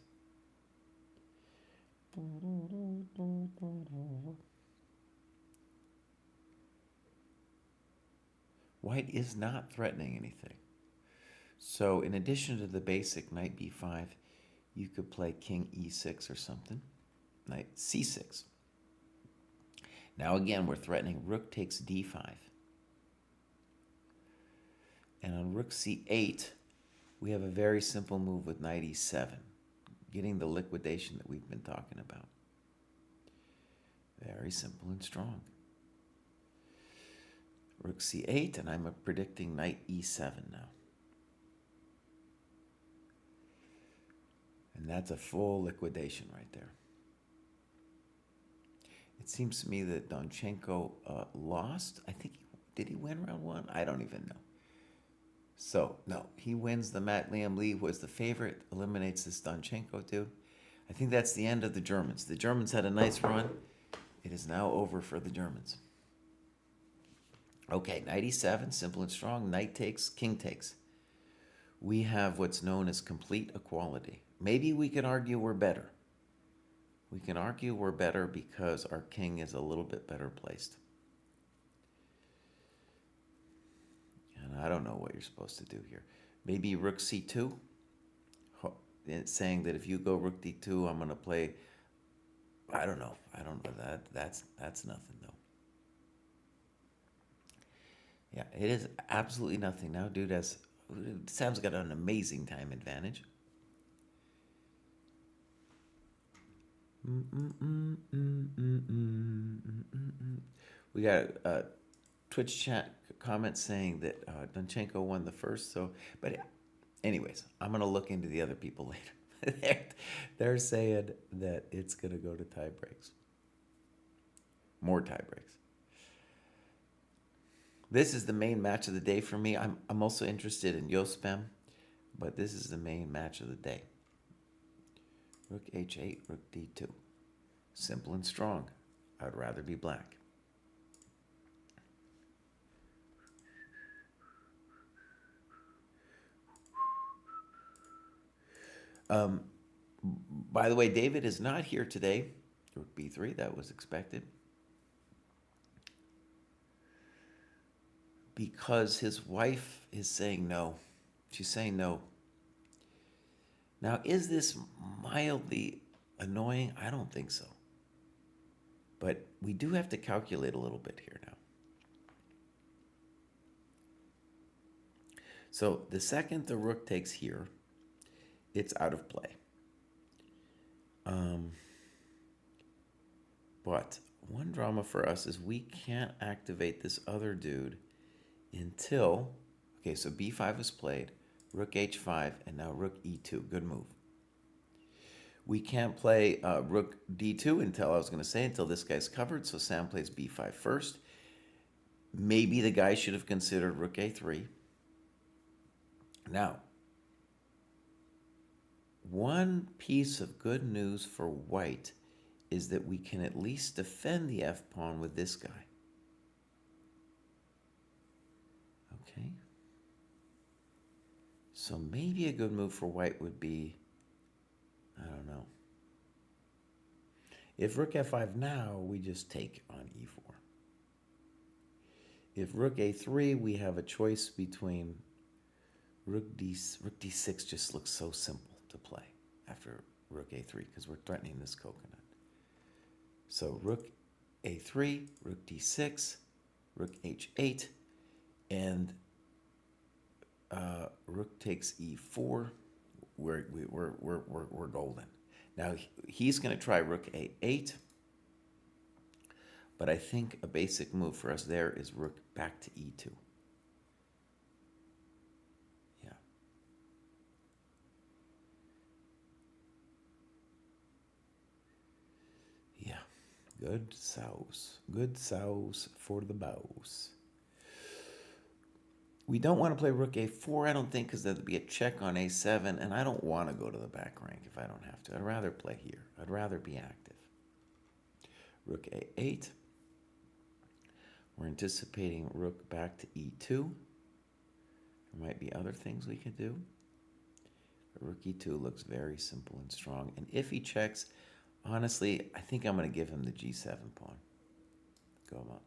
White is not threatening anything. So in addition to the basic knight b5, you could play king e6 or something. Knight c6. Now again, we're threatening rook takes d5. And on rook c8, we have a very simple move with knight e7, getting the liquidation that we've been talking about. Very simple and strong. Rook c8, and I'm predicting knight e7 now. And that's a full liquidation right there. It seems to me that Donchenko lost. I think, did he win round one? I don't even know. So, no, he wins the match. Liam Lee was the favorite, eliminates this Donchenko dude. I think that's the end of the Germans. The Germans had a nice run. It is now over for the Germans. Okay, knight e7, simple and strong. Knight takes, king takes. We have what's known as complete equality. Maybe we can argue we're better. We can argue we're better because our king is a little bit better placed. And I don't know what you're supposed to do here. Maybe rook c2. It's saying that if you go rook d2, I'm going to play. I don't know. That's nothing though. Yeah, it is absolutely nothing now. Sam's got an amazing time advantage. We got a Twitch chat comment saying that Donchenko won the first. But anyways, I'm gonna look into the other people later. They're saying that it's gonna go to tie breaks. More tie breaks. This is the main match of the day for me. I'm also interested in Yospem, but this is the main match of the day. Rook h8, rook d2. Simple and strong. I'd rather be black. By the way, David is not here today. Rook b3, that was expected. Because his wife is saying no. She's saying no. Now, is this mildly annoying? I don't think so. But we do have to calculate a little bit here now. So the second the rook takes here, it's out of play. But one drama for us is we can't activate this other dude until, okay, so b5 is played, rook h5, and now rook e2. Good move. We can't play rook d2 until this guy's covered, so Sam plays b5 first. Maybe the guy should have considered rook a3. Now, one piece of good news for white is that we can at least defend the f-pawn with this guy. Okay. So maybe a good move for white would be, I don't know. If rook f5 now, we just take on e4. If rook a3, we have a choice between rook d6 just looks so simple to play after rook a3 because we're threatening this coconut. So rook a3, rook d6, rook h8, and rook takes e4. We're golden. Now, he's going to try rook a8. But I think a basic move for us there is rook back to e2. Yeah. Yeah. Good sauce. Good sauce for the bows. We don't want to play rook a4, I don't think, because there'd be a check on a7, and I don't want to go to the back rank if I don't have to. I'd rather play here. I'd rather be active. Rook a8. We're anticipating rook back to e2. There might be other things we could do. But rook e2 looks very simple and strong. And if he checks, honestly, I think I'm going to give him the g7 pawn. Go him up.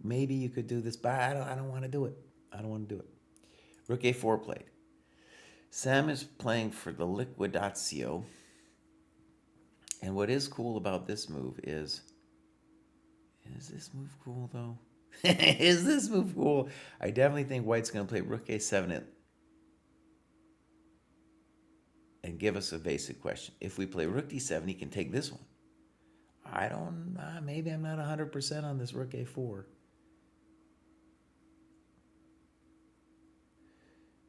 Maybe you could do this, but I don't want to do it. I don't want to do it. Rook a4 played. Sam is playing for the liquidatio. And what is cool about this move is this move cool, though? Is this move cool? I definitely think White's going to play rook a7 and give us a basic question. If we play rook d7, he can take this one. I don't, maybe I'm not 100% on this rook a4.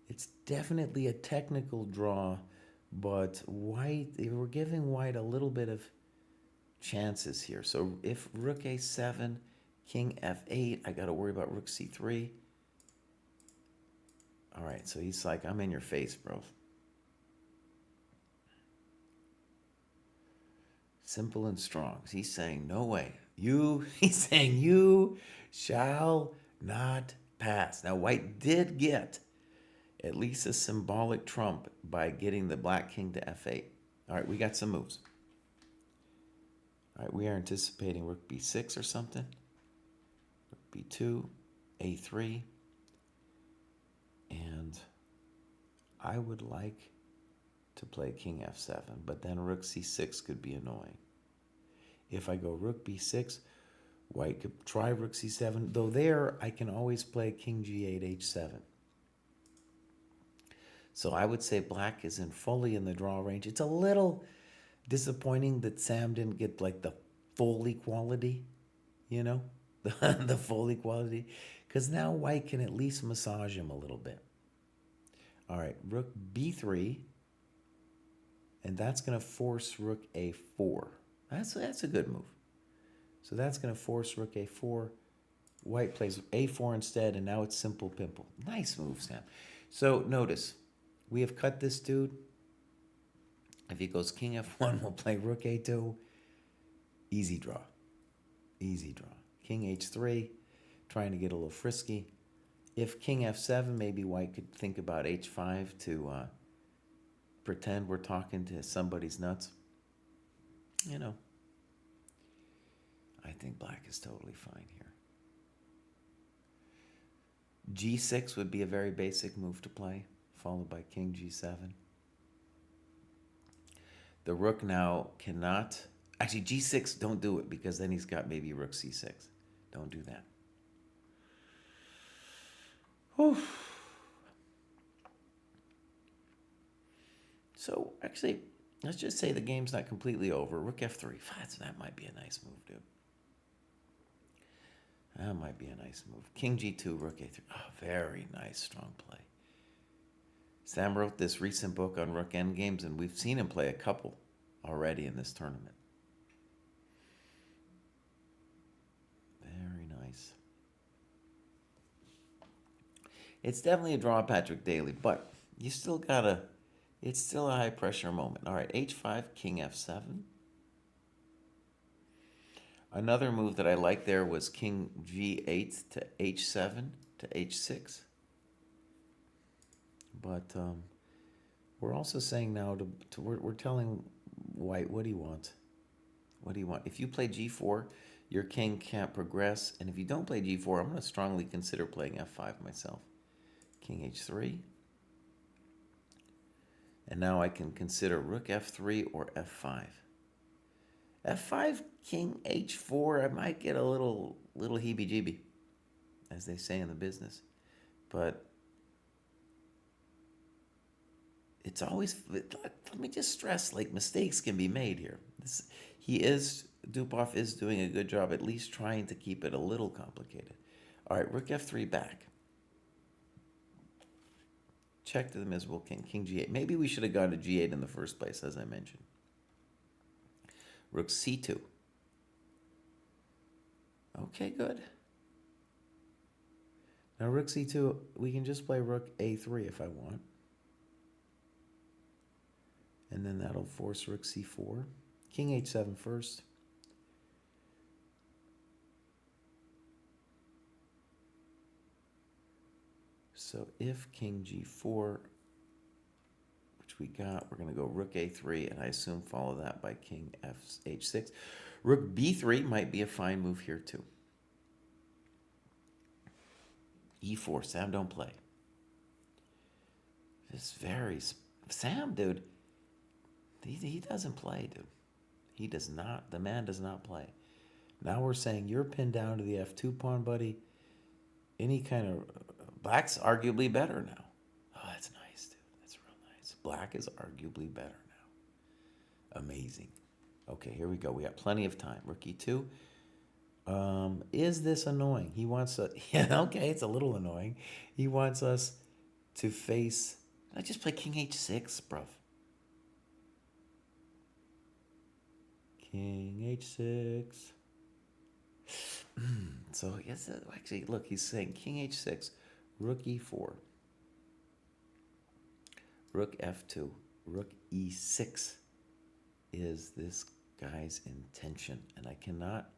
It's definitely a technical draw, but White, we're giving White a little bit of chances here. So if rook a7, king f8, I got to worry about rook c3. All right, so he's like, I'm in your face, bro. Simple and strong. He's saying, no way. He's saying, you shall not pass. Now, White did get at least a symbolic trump by getting the black king to f8. All right, we got some moves. All right, we are anticipating rook b6 or something. Rook b2, a3. And I would like to play king f7, but then rook c6 could be annoying. If I go rook b6, White could try rook c7, though there I can always play king g8, h7. So I would say black is fully in the draw range. It's a little disappointing that Sam didn't get like the full equality, you know, the full equality, because now White can at least massage him a little bit. All right, rook b3, and that's going to force rook a4. That's a good move. So that's going to force rook a4. White plays a4 instead, and now it's simple pimple. Nice move, Sam. So notice, we have cut this dude. If he goes king f1, we'll play rook a2. Easy draw. Easy draw. King h3, trying to get a little frisky. If king f7, maybe White could think about h5 to pretend we're talking to somebody's nuts. You know, I think black is totally fine here. g6 would be a very basic move to play, followed by king g7. The rook now cannot... Actually, g6, don't do it, because then he's got maybe rook c6. Don't do that. Whew. So, actually, let's just say the game's not completely over. Rook f3. That might be a nice move, dude. That might be a nice move. King g2, rook a3. Oh, very nice, strong play. Sam wrote this recent book on rook endgames, and we've seen him play a couple already in this tournament. Very nice. It's definitely a draw, Patrick Daly, but you still gotta... It's still a high-pressure moment. All right, h5, king f7. Another move that I liked there was king g8 to h7 to h6. But we're also saying now, we're telling White, what do you want? What do you want? If you play g4, your king can't progress. And if you don't play g4, I'm going to strongly consider playing f5 myself. King h3. And now I can consider rook f3 or f5. f5, king h4, I might get a little heebie-jeebie, as they say in the business. But it's always, let me just stress, like mistakes can be made here. Dubov is doing a good job at least trying to keep it a little complicated. All right, rook f3 back. Check to the miserable king, king g8. Maybe we should have gone to g8 in the first place, as I mentioned. Rook c2. Okay, good. Now rook c2, we can just play rook a3 if I want. And then that'll force rook c4. King h7 first. So if king g4, which we got, we're going to go rook a3, and I assume follow that by king h6. Rook b3 might be a fine move here too. e4, Sam, don't play. This very... Sam, dude, he doesn't play, dude. He does not. The man does not play. Now we're saying you're pinned down to the f2 pawn, buddy. Any kind of... Black's arguably better now. Oh, that's nice, dude. That's real nice. Black is arguably better now. Amazing. Okay, here we go. We got plenty of time. Rook e2. Is this annoying? He wants to... Yeah, okay, it's a little annoying. He wants us to face... I just play king h6, bruv. King h6. So, yes, actually, look, he's saying king h6, rook e4, rook f2, rook e6 is this guy's intention. And I cannot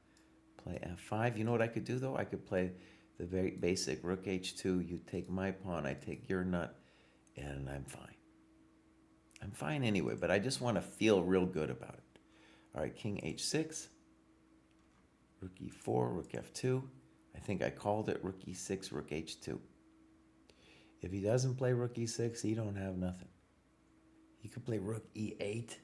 play f5. You know what I could do, though? I could play the very basic rook h2. You take my pawn, I take your nut, and I'm fine. I'm fine anyway, but I just want to feel real good about it. All right, king h6, rook e4, rook f2. I think I called it rook e6, rook h2. If he doesn't play rook e6, he don't have nothing. He could play rook e8,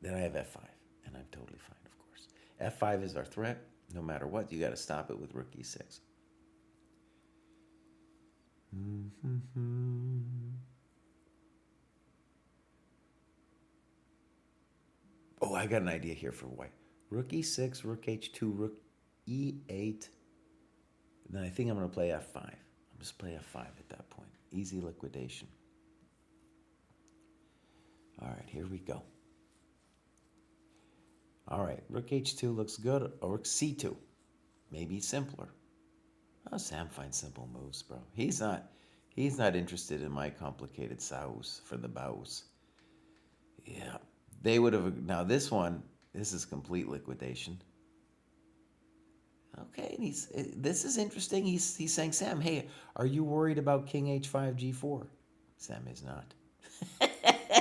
then I have f5, and I'm totally fine, of course. f5 is our threat. No matter what, you got to stop it with rook e6. Oh, I got an idea here for white. Rook e6, rook h2, rook e8. And then I think I'm going to play f5. I'll just play f5 at that point. Easy liquidation. All right, here we go. All right, rook h2 looks good. Or rook c2. Maybe simpler. Oh, Sam finds simple moves, bro. He's not interested in my complicated saus for the bows. Yeah. They would have... Now this one, this is complete liquidation. Okay, and this is interesting. He's saying, Sam, hey, are you worried about king h5, g4? Sam is not.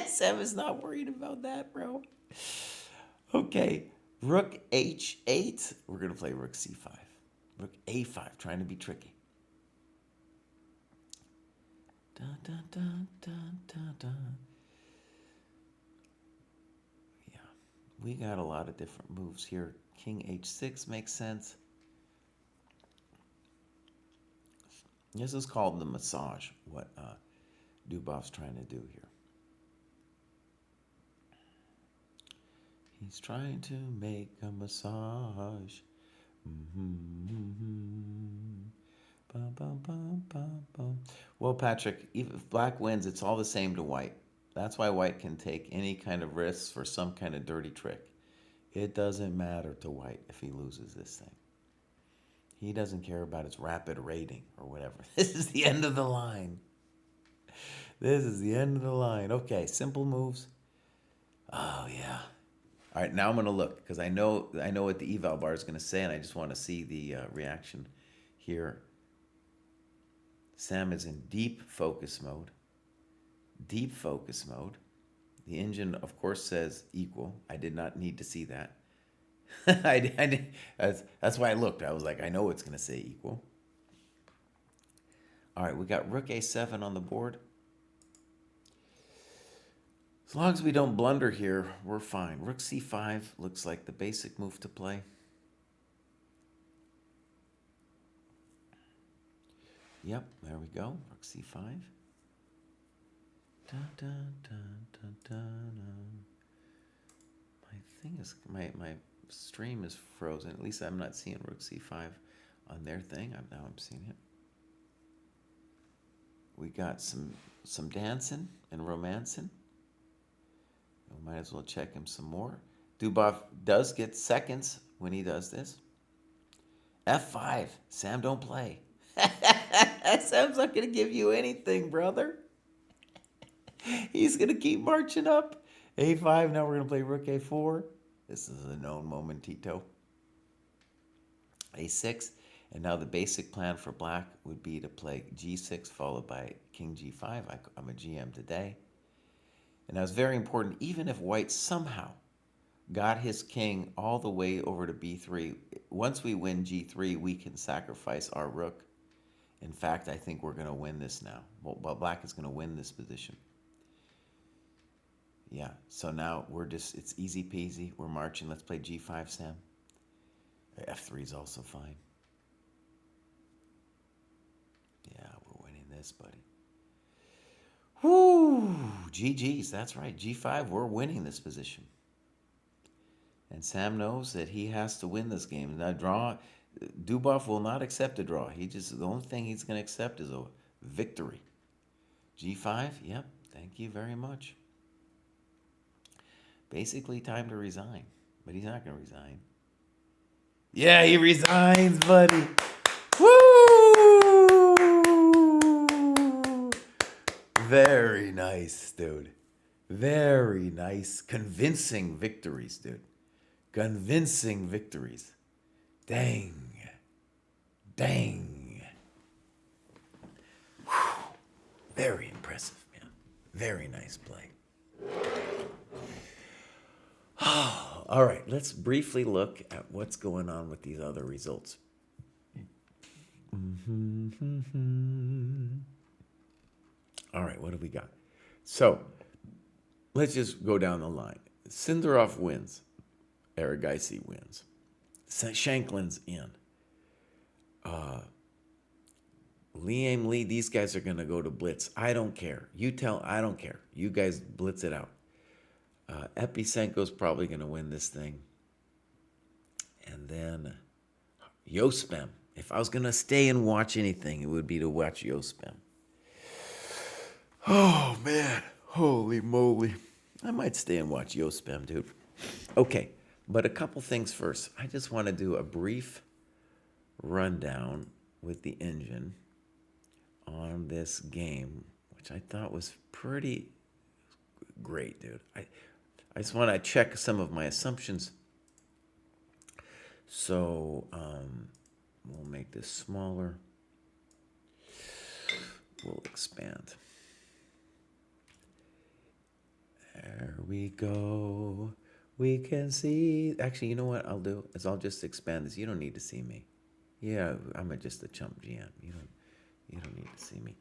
Sam is not worried about that, bro. Okay, rook h8. We're going to play rook c5. Rook a5, trying to be tricky. Dun, dun, dun, dun, dun, dun. Yeah, we got a lot of different moves here. King h6 makes sense. This is called the massage, what Dubov's trying to do here. He's trying to make a massage. Bum, bum, bum, bum, bum. Well, Patrick, even if black wins, it's all the same to white. That's why white can take any kind of risks for some kind of dirty trick. It doesn't matter to white if he loses this thing. He doesn't care about its rapid rating or whatever. This is the end of the line. This is the end of the line. Okay, simple moves. Oh, yeah. All right, now I'm going to look because I know what the eval bar is going to say, and I just want to see the reaction here. Sam is in deep focus mode. Deep focus mode. The engine, of course, says equal. I did not need to see that. That's why I looked. I was like, I know it's going to say equal. All right, we got rook a7 on the board. As long as we don't blunder here, we're fine. Rook c5 looks like the basic move to play. Yep, there we go. Rook c5. Dun, dun, dun, dun, dun, dun. My thing is, my stream is frozen. At least I'm not seeing Rook C5 on their thing. Now I'm seeing it. We got some dancing and romancing. We might as well check him some more. Dubov does get seconds when he does this. F5. Sam, don't play. Sam's not going to give you anything, brother. He's going to keep marching up. A5. Now we're going to play Rook A4. This is a known momentito. A6. And now the basic plan for black would be to play G6 followed by King G5. I'm a GM today. And that was very important. Even if white somehow got his king all the way over to B3, once we win G3, we can sacrifice our rook. In fact, I think we're going to win this now. Well, black is going to win this position. Yeah, so now it's easy peasy. We're marching. Let's play G5, Sam. F3 is also fine. Yeah, we're winning this, buddy. Whoo! GG's, that's right. G5, we're winning this position. And Sam knows that he has to win this game. Now, Dubov will not accept a draw. The only thing he's going to accept is a victory. G5, yep, thank you very much. Basically, time to resign. But he's not going to resign. Yeah, he resigns, buddy. Woo! Very nice, dude. Very nice. Convincing victories, dude. Convincing victories. Dang. Dang. Whew. Very impressive, man. Very nice play. All right, let's briefly look at what's going on with these other results. All right, what have we got? So, let's just go down the line. Sindarov wins. Aragaisi wins. Shanklin's in. Liam Lee, these guys are going to go to blitz. I don't care. I don't care. You guys blitz it out. Episenko's probably going to win this thing. And then Yospem. If I was going to stay and watch anything, it would be to watch Yospem. Oh, man. Holy moly. I might stay and watch Yospem, dude. Okay, but a couple things first. I just want to do a brief rundown with the engine on this game, which I thought was pretty great, dude. I just want to check some of my assumptions. So we'll make this smaller. We'll expand. There we go. We can see. Actually, you know what I'll do is I'll just expand this. You don't need to see me. Yeah, I'm just a chump GM. You don't need to see me.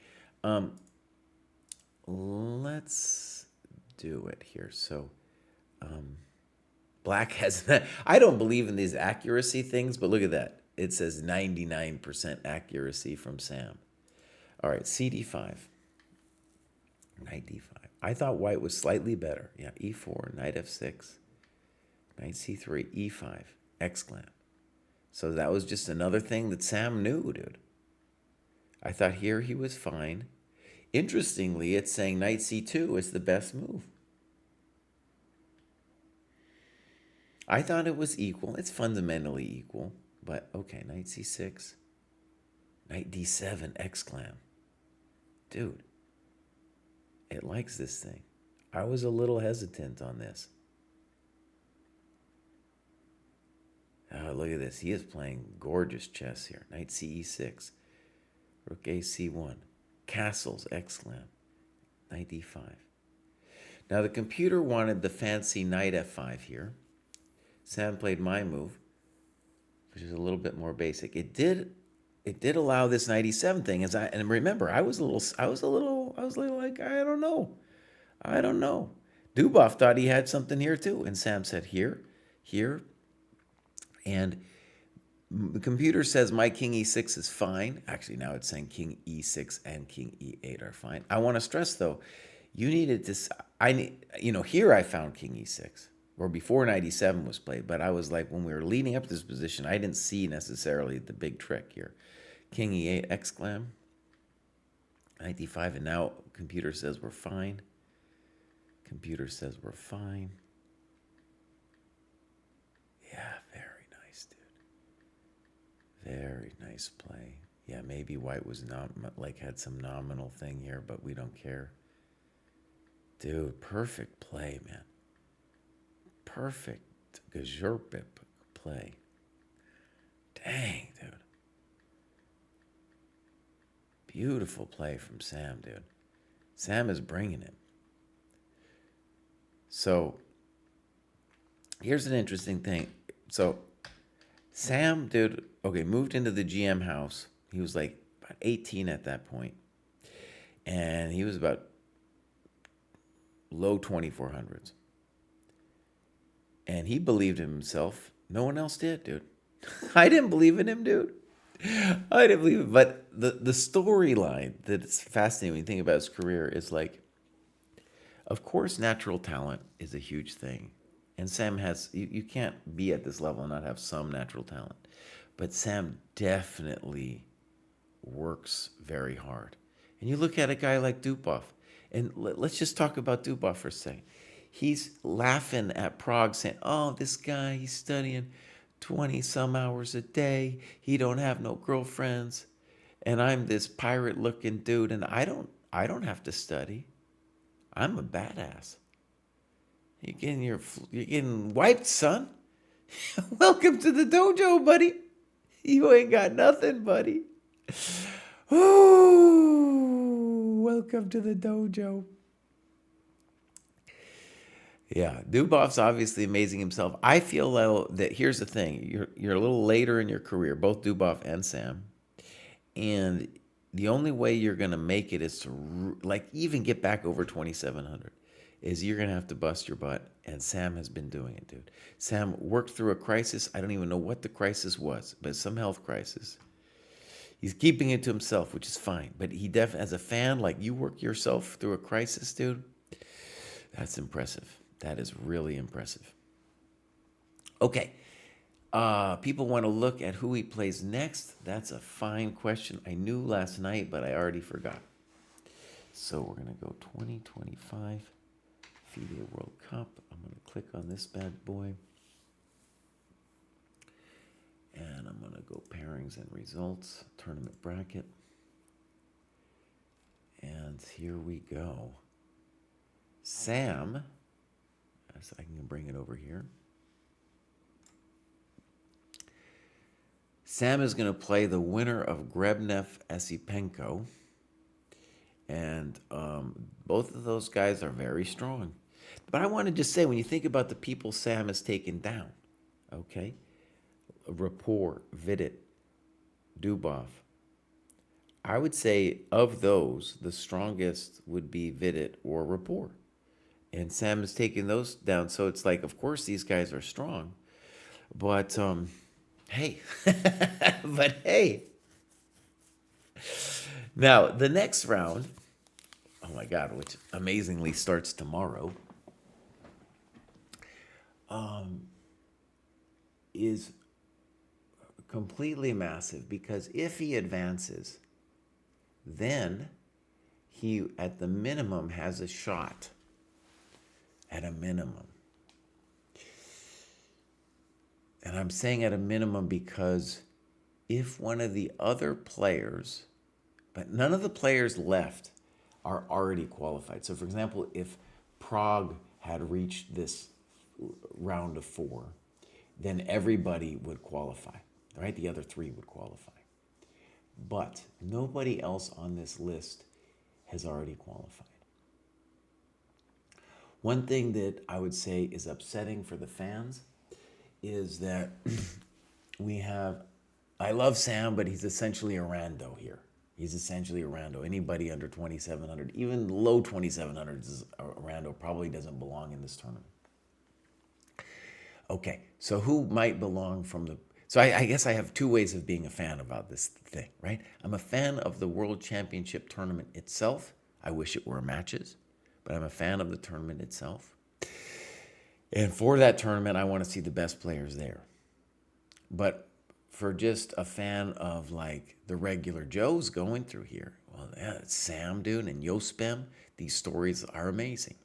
Let's do it here. So. Black has, I don't believe in these accuracy things, but look at that. It says 99% accuracy from Sam. All right, CD5. Knight D5. I thought white was slightly better. Yeah, E4, knight F6, knight C3, E5, exclamation. So that was just another thing that Sam knew, dude. I thought here he was fine. Interestingly, it's saying knight C2 is the best move. I thought it was equal. It's fundamentally equal, but okay, knight C6, knight D7, exclam. Dude, it likes this thing. I was a little hesitant on this. Oh, look at this. He is playing gorgeous chess here. Knight CE6, rook A C1, castles, exclam, knight D5. Now the computer wanted the fancy knight F5 here. Sam played my move, which is a little bit more basic. It did allow this knight e7 thing. And remember, I was a little like, I don't know. Dubov thought he had something here too, and Sam said here, and the computer says my king e6 is fine. Actually, now it's saying king e6 and king e8 are fine. I want to stress though, You needed to. I need. Here I found King E6, or before knight E7 was played. But I was like, when we were leading up to this position, I didn't see necessarily the big trick here. King E8 exclam. Knight D5, and now computer says we're fine. Computer says we're fine. Yeah, very nice, dude. Very nice play. Yeah, maybe white was not had some nominal thing here, but we don't care. Dude, perfect play, man. Perfect Gazurpip play. Dang, dude. Beautiful play from Sam, dude. Sam is bringing it. So, here's an interesting thing. So, Sam, dude, okay, moved into the GM house. He was like about 18 at that point. And he was about low 2400s. And he believed in himself. No one else did, dude. I didn't believe in him, dude. I didn't believe it. But the storyline that's fascinating when you think about his career is like, of course, natural talent is a huge thing. And Sam has, you can't be at this level and not have some natural talent. But Sam definitely works very hard. And you look at a guy like Dubov, and let's just talk about Dubov for a second. He's laughing at Prague saying, oh, this guy, he's studying 20 some hours a day. He don't have no girlfriends. And I'm this pirate looking dude, and I don't have to study. I'm a badass. You're getting wiped, son. Welcome to the dojo, buddy. You ain't got nothing, buddy. Ooh, welcome to the dojo. Yeah, Dubov's obviously amazing himself. I feel though that here's the thing: you're a little later in your career, both Dubov and Sam, and the only way you're gonna make it is to even get back over 2,700. Is you're gonna have to bust your butt, and Sam has been doing it, dude. Sam worked through a crisis. I don't even know what the crisis was, but some health crisis. He's keeping it to himself, which is fine. But he as a fan, like you work yourself through a crisis, dude. That's impressive. That is really impressive. Okay. People want to look at who he plays next. That's a fine question. I knew last night, but I already forgot. So we're going to go 2025 FIDE World Cup. I'm going to click on this bad boy. And I'm going to go pairings and results, tournament bracket. And here we go. Sam, so I can bring it over here. Sam is going to play the winner of Grebnev-Esipenko. And both of those guys are very strong. But I want to just say, when you think about the people Sam has taken down, okay? Rapport, Vidit, Dubov. I would say of those, the strongest would be Vidit or Rapport. And Sam has taken those down. So it's like, of course, these guys are strong. But, hey. But, hey. Now, the next round, oh my God, which amazingly starts tomorrow, is completely massive, because if he advances, then he, at the minimum, has a shot. At a minimum. And I'm saying at a minimum because if one of the other players, but none of the players left are already qualified. So for example, if Prague had reached this round of 4, then everybody would qualify, right? The other 3 would qualify. But nobody else on this list has already qualified. One thing that I would say is upsetting for the fans is that we have, I love Sam, but he's essentially a rando here. He's essentially a rando. Anybody under 2,700, even low 2,700s is a rando, probably doesn't belong in this tournament. Okay, so who might belong from the... So I guess I have 2 ways of being a fan about this thing, right? I'm a fan of the World Championship tournament itself. I wish it were matches. but I'm a fan of the tournament itself. And for that tournament, I want to see the best players there. But for just a fan of like the regular Joes going through here, well, yeah, it's Sam, dude, and Yospem. These stories are amazing.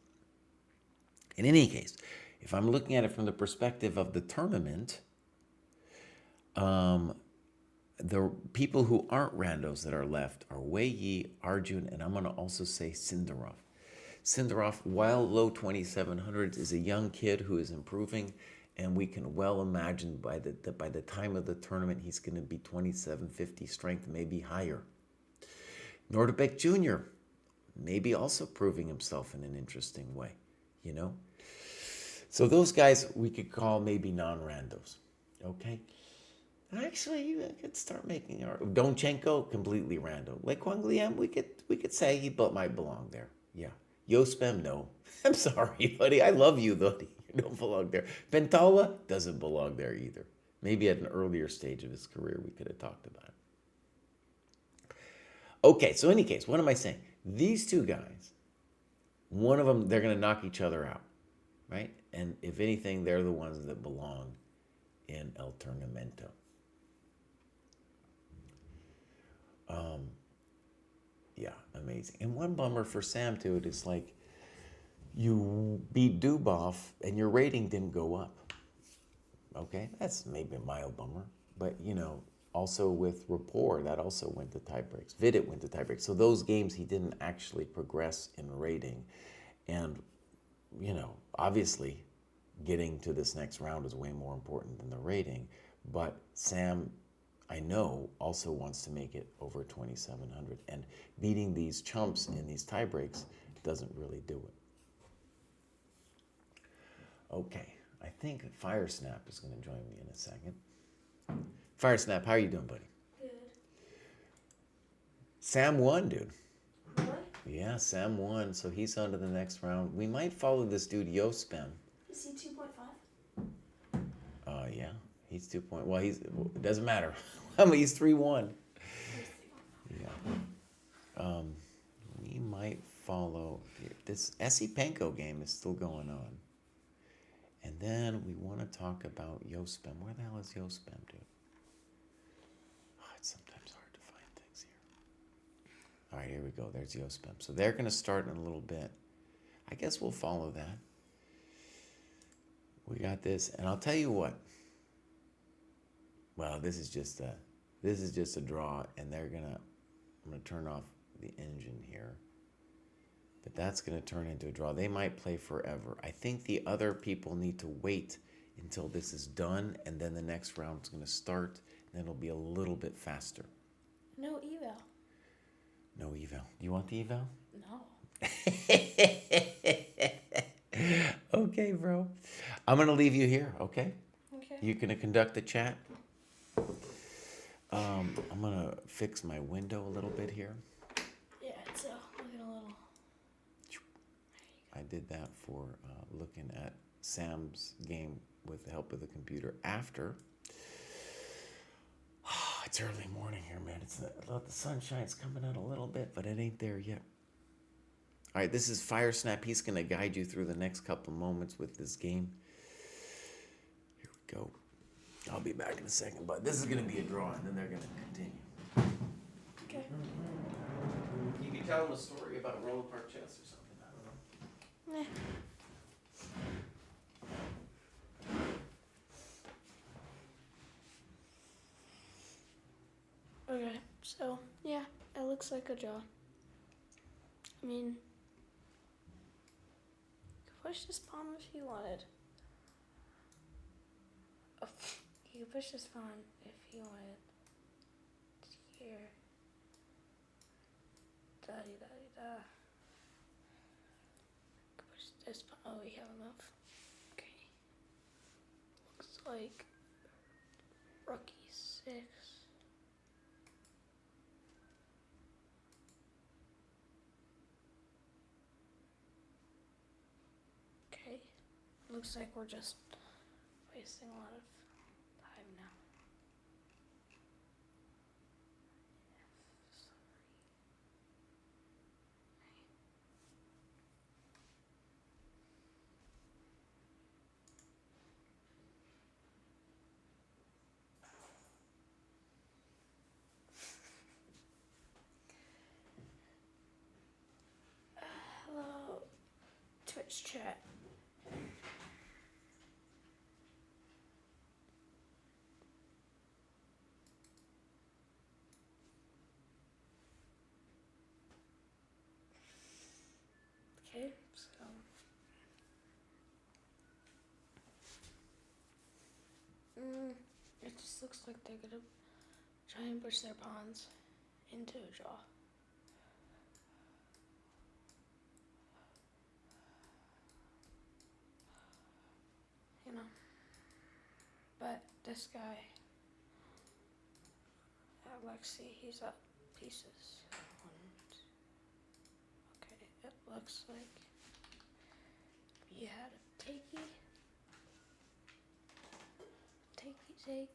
In any case, if I'm looking at it from the perspective of the tournament, the people who aren't randos that are left are Wei Yi, Arjun, and I'm going to also say Sindarov. Sindarov, while low 2700s, is a young kid who is improving, and we can well imagine by the time of the tournament, he's going to be 2750 strength, maybe higher. Nordbeck Jr., maybe also proving himself in an interesting way, you know? So those guys we could call maybe non-randos, okay? Actually, you could start making our Donchenko completely random. Like Kwang Liam, we could say he might belong there. Yeah. Yospem, no. I'm sorry, buddy. I love you, though. You don't belong there. Bentala doesn't belong there either. Maybe at an earlier stage of his career, we could have talked about it. Okay, so in any case, what am I saying? These two guys, one of them, they're going to knock each other out, right? And if anything, they're the ones that belong in El Tournamento. Yeah, amazing. And one bummer for Sam, too, it is like you beat Dubov and your rating didn't go up. Okay, that's maybe a mild bummer. But, you know, also with Rapport, that also went to tiebreaks. Vidit went to tiebreaks. So those games, he didn't actually progress in rating. And, you know, obviously, getting to this next round is way more important than the rating. But Sam, I know, also wants to make it over 2,700. And beating these chumps in these tiebreaks doesn't really do it. Okay, I think Firesnap is going to join me in a second. Firesnap, how are you doing, buddy? Good. Sam won, dude. What? Yeah, Sam won, so he's on to the next round. We might follow this dude, Yospem. Is he 2.5? Yeah, he's 2 point. Well, it doesn't matter. I mean, he's 3-1. Yeah. We might follow this Essie Penko game is still going on. And then we want to talk about Yospem. Where the hell is Yospem, dude? Oh, it's sometimes hard to find things here. All right, here we go. There's Yospem. So they're going to start in a little bit. I guess we'll follow that. We got this, and I'll tell you what. Well, this is just a draw, and I'm gonna turn off the engine here. But that's gonna turn into a draw. They might play forever. I think the other people need to wait until this is done, and then the next round's gonna start, and then it'll be a little bit faster. No eval. No eval. You want the eval? No. Okay, bro. I'm gonna leave you here, okay? Okay. You're gonna conduct the chat. I'm gonna fix my window a little bit here. Yeah, it's looking a little. I did that for looking at Sam's game with the help of the computer after. It's early morning here, man. The sunshine's coming out a little bit, but it ain't there yet. All right, this is Firesnap. He's going to guide you through the next couple moments with this game. Here we go. I'll be back in a second, but this is going to be a draw, and then they're going to continue. Okay. You can tell them a story about roller park chess or something. I don't know. Okay, so, yeah, it looks like a draw. I mean, you could push this pawn if you wanted. Oh, you could push this pawn if you wanted. Here. Da-di-da-di-da. Could push this pawn. Oh, we have enough. Okay. Looks like rook e6. Okay. Looks like we're just wasting a lot of time now. Twitch chat. Okay, so it just looks like they're gonna try and push their pawns into a draw. You know, but this guy, Alexei, he's up pieces. Okay, it looks like you had a takey, take.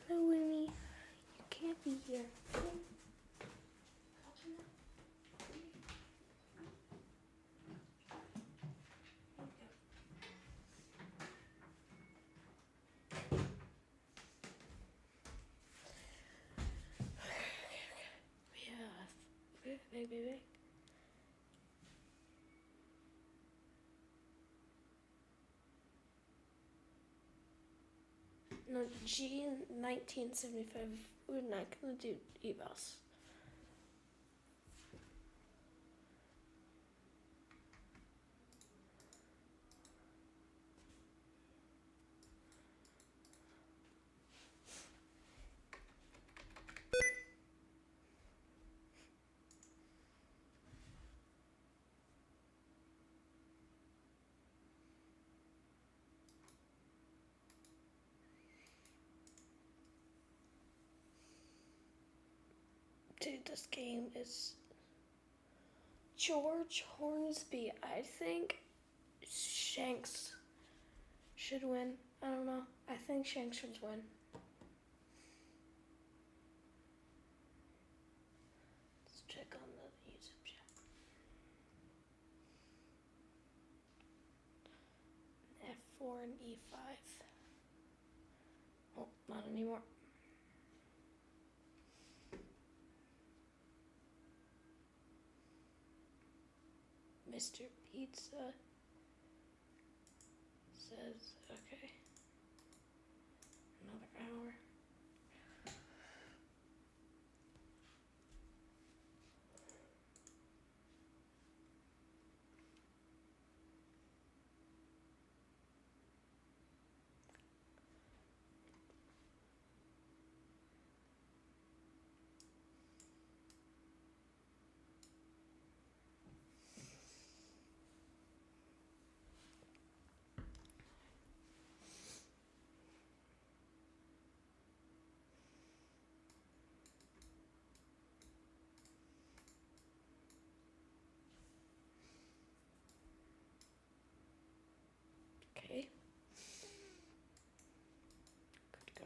Hello, Winnie. You can't be here. Yeah, big. No, G 1975. We're not gonna do evals. Dude, this game is George Hornsby. I think Shanks should win. I don't know. I think Shanks should win. Let's check on the YouTube chat. F4 and E5. Oh, not anymore. Mr. Pizza says, okay, another hour. Okay. Good go.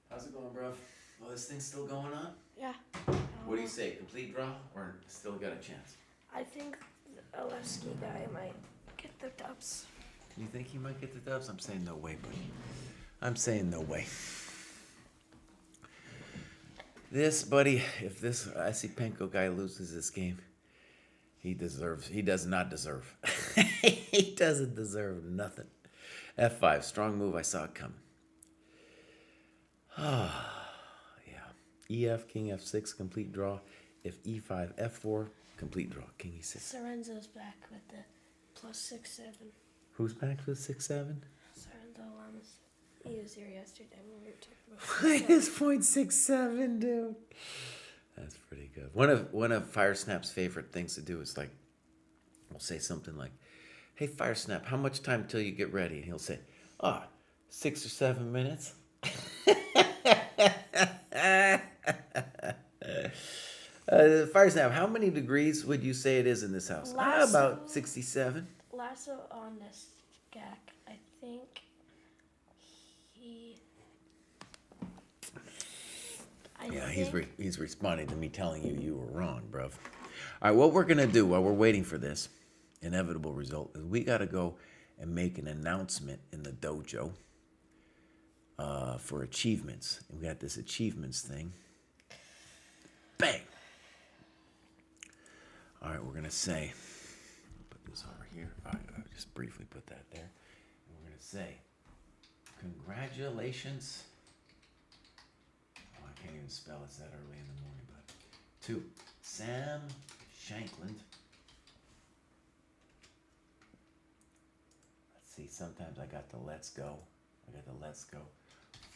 How's it going, bruv? Oh, this thing's still going on? Yeah. What do you say? Complete draw or still got a chance? I think the Alevsky guy might get the dubs. You think he might get the dubs? I'm saying no way, buddy. I'm saying no way. This, buddy, if this Isipenko guy loses this game, he does not deserve. He doesn't deserve nothing. F5, strong move, I saw it coming. Ah, yeah. EF, King F6, complete draw. If E5, F4, complete draw. King E6. Sorenzo's back with the +6-7. Who's back with 6-7? Sorenzo Lamas. He was here yesterday when we were talking about Minus 0.67, dude. That's pretty good. One of Firesnap's favorite things to do is like, we'll say something like, "Hey Firesnap, how much time till you get ready?" And he'll say, 6 or 7 minutes. Firesnap, how many degrees would you say it is in this house? About 67. Lasso on this gack, I Yeah, think. he's responding to me telling you were wrong, bruv. All right, what we're gonna do while we're waiting for this inevitable result is we gotta go and make an announcement in the dojo for achievements. And we got this achievements thing. Bang! All right, we're gonna say, put this over here. All right, I'll just briefly put that there. And we're gonna say, congratulations. Oh, I can't even spell it that early in the morning, but to Sam Shankland. Let's see, sometimes I got the let's go.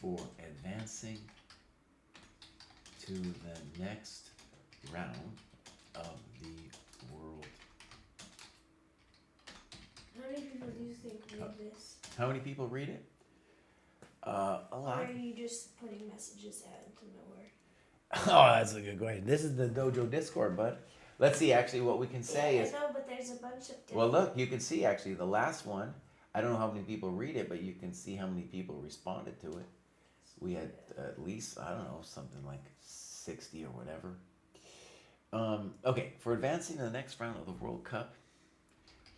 For advancing to the next round of the world. How many people do you think read this? How many people read it? A lot. Or are you just putting messages out into nowhere? Oh, that's a good question. This is the Dojo Discord, bud. Let's see actually what we can say is. I know, but there's a bunch of different. Well, look, you can see actually the last one. I don't know how many people read it, but you can see how many people responded to it. We had at least, I don't know, something like 60 or whatever. Okay, for advancing to the next round of the World Cup,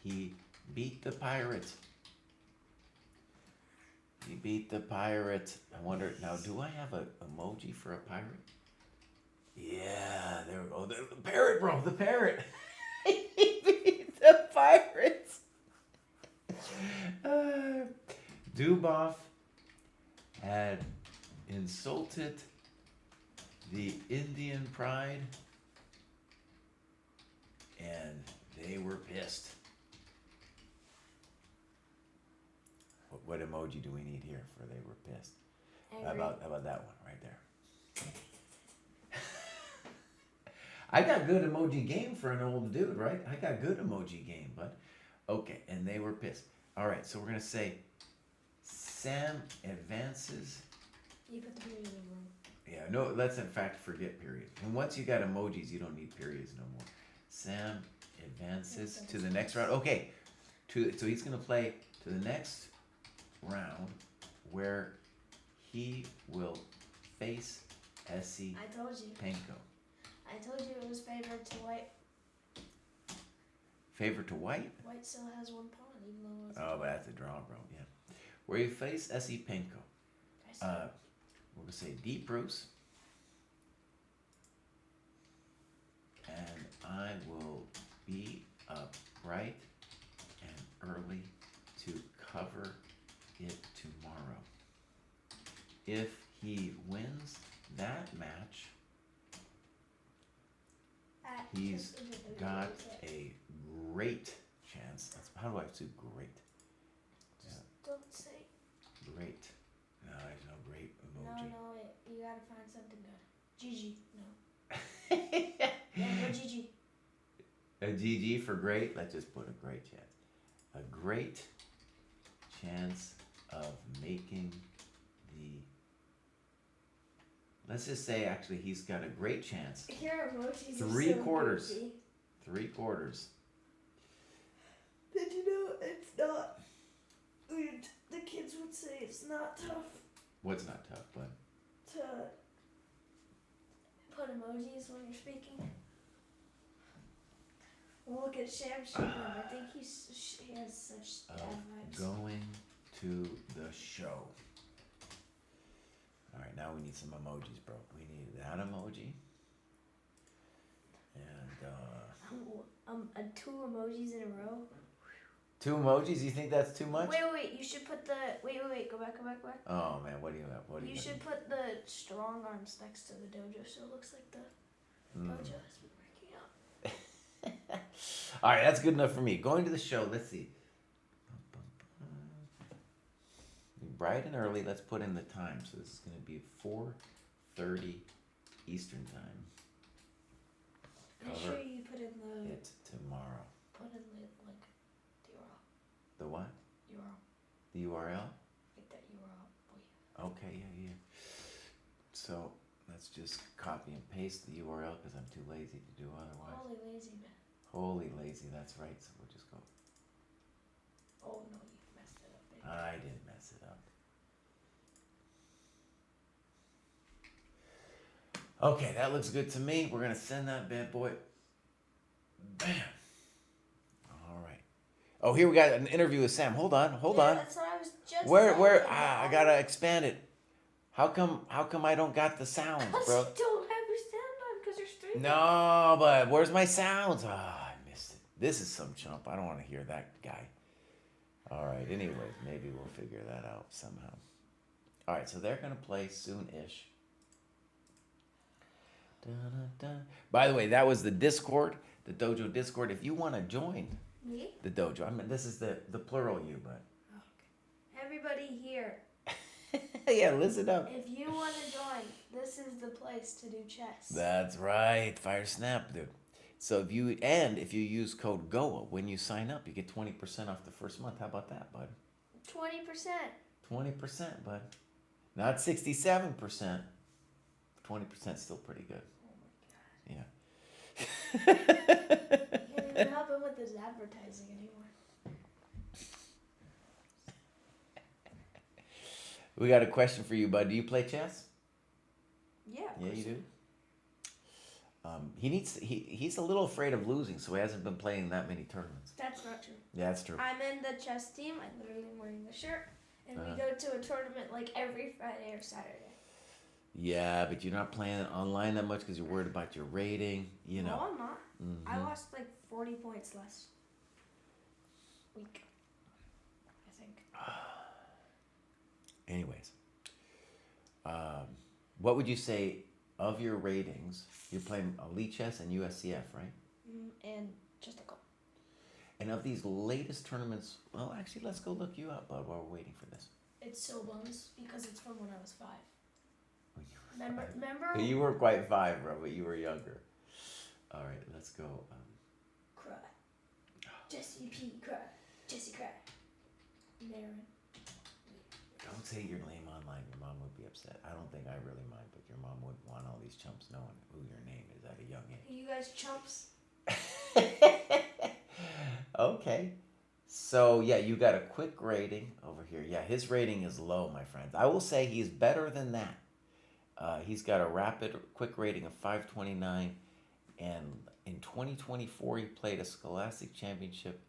he beat the pirate. I wonder, now, do I have an emoji for a pirate? Yeah, there we go. The parrot, bro, the parrot. He beat the pirates. Dubov had insulted the Indian pride, and they were pissed. What emoji do we need here for they were pissed? How about that one right there? I got good emoji game for an old dude, right? I got good emoji game, but okay, and they were pissed. All right, so we're gonna say Sam advances. You put the period in wrong. Yeah, no, let's in fact forget period. And once you got emojis, you don't need periods no more. Sam advances to the next round. Okay, so he's gonna play to the next round where he will face Essie I told you. Penko. I told you it was favored to white. Favor to white? White still has one pawn, even though it's Oh, but that's a draw, bro. Yeah. Where you face Essie Penko. We're gonna say D Pruess. And I will be up bright and early to cover it tomorrow. If he wins that match, he's got a great chance. How do I say great? Just don't say. Great. No, there's no great emoji. No, you gotta find something good. GG, no. Yeah, no GG. A GG for great? Let's just put a great chance. A great chance of making the... Let's just say, actually, he's got a great chance. Your emojis Three are so quarters. goofy. 3/4. Did you know it's not... The kids would say it's not tough What's not tough, bud? to put emojis when you're speaking. Well, look at Sam Shankland. I think he has such bad vibes. Going to the show. All right, now we need some emojis, bro. We need that emoji. And, 2 emojis in a row. 2 emojis? You think that's too much? Wait. You should put the... Wait. Go back. Oh, man, what do you have? You should put the strong arms next to the dojo so it looks like the dojo has been working out. All right, that's good enough for me. Going to the show, let's see. Bright and early, let's put in the time. So this is going to be 4:30 Eastern time. Make sure you put in the... It tomorrow. Put in the link. The URL. The what? URL. The URL? Make that URL for you. Okay, yeah. So let's just copy and paste the URL because I'm too lazy to do otherwise. Holy lazy man. Holy lazy, that's right. So we'll just go. Oh no, you messed it up, baby. I didn't mess it up. Okay, that looks good to me. We're gonna send that bad boy. Bam. All right. Oh, here we got an interview with Sam. Hold on, hold Yeah, on. that's what I was just Where, saying. where? I gotta expand it. How come I don't got the sounds, Because bro? you don't have your sound on because you're streaming. No, but where's my sounds? Ah, I missed it. This is some chump. I don't want to hear that guy. All right. Anyways, maybe we'll figure that out somehow. All right. So they're gonna play soon-ish. Dun. By the way, that was the Discord, the Dojo Discord. If you want to join Me? the Dojo, I mean, this is the plural you, but Okay. Everybody here, yeah, listen up. if you want to join, this is the place to do chess. That's right, Fire Snap, dude. So if you use code GOA when you sign up, you get 20% off the first month. How about that, bud? 20%. 20%, bud. Not 67%. 20% still pretty good. Oh Yeah. my god. Can't even help him with his advertising anymore. We got a question for you, bud. Do you play chess? Yeah. Yeah, you do. He's a little afraid of losing, so he hasn't been playing that many tournaments. That's not true. Yeah, that's true. I'm in the chess team. I'm literally wearing the shirt, and we Uh-huh. go to a tournament like every Friday or Saturday. Yeah, but you're not playing online that much because you're worried about your rating. You know. No, I'm not. I Mhm. lost like 40 points last week, I think. Anyways, what would you say of your ratings? You're playing Elite Chess and USCF, right? And just a couple. And of these latest tournaments, well, actually, let's go look you up, bud, while we're waiting for this. It's so bonus because it's from when I was 5. When you were five. Remember? You were quite 5, bro, but you were younger. All right, let's go. Kraai. Jesse P. Kraai. Jesse Kraai. Marin. Don't say your name online. Your mom would be upset. I don't think I really mind, but your mom would want all these chumps knowing who your name is at a young age. You guys chumps. Okay. So, yeah, you got a quick rating over here. Yeah, his rating is low, my friends. I will say he's better than that. He's got a rapid, quick rating of 529. And in 2024, he played a Scholastic Championship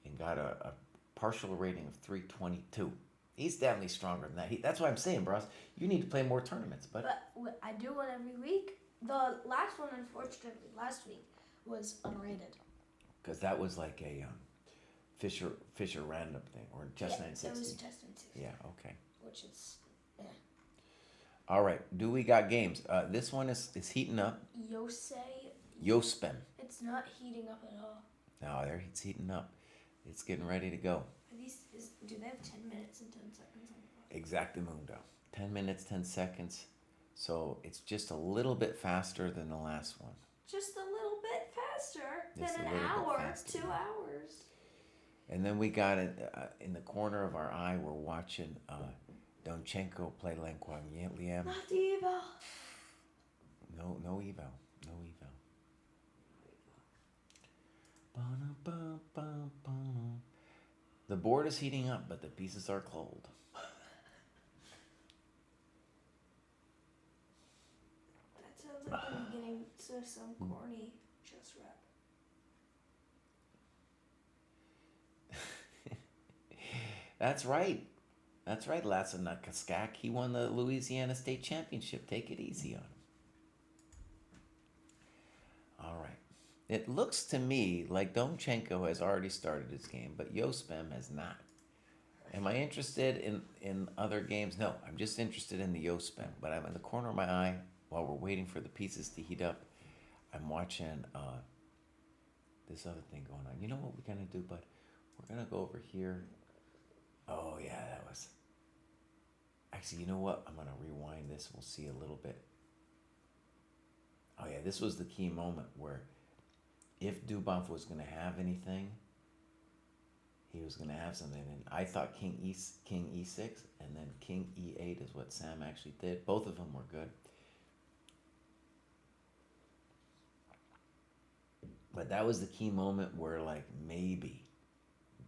and got a partial rating of 322. He's definitely stronger than that. That's what I'm saying, bros. You need to play more tournaments, but I do one every week. The last one, unfortunately, last week was unrated. because that was like a Fisher random thing or Chess 960. It was Chess 960. Yeah, okay. Which is, All right. Do we got games? This one is heating up. Yospem. It's not heating up at all. No, it's heating up. It's getting ready to go. Do they have 10 minutes and 10 seconds on the clock? Exactamundo. 10 minutes, 10 seconds. So it's just a little bit faster than the last one. Just a little bit faster Just than a an little bit hour, faster. 2 hours. And then we got it in the corner of our eye. We're watching Donchenko play Len Kuang Liam. Not the eval. No eval. No eval. The board is heating up, but the pieces are cold. That sounds like the beginning to some corny chess rap. That's right. That's right, Lasanakaskak. He won the Louisiana State Championship. Take it easy on him. All right. It looks to me like Domchenko has already started his game, but Yospem has not. Am I interested in other games? No, I'm just interested in the Yospem. But I'm in the corner of my eye while we're waiting for the pieces to heat up. I'm watching this other thing going on. You know what we're going to do, bud? We're going to go over here. Oh, yeah, that was... Actually, you know what? I'm going to rewind this. We'll see a little bit. Oh, yeah, this was the key moment where if Dubov was going to have anything, he was going to have something. And I thought King E6 and then King E8 is what Sam actually did. Both of them were good. But that was the key moment where, like, maybe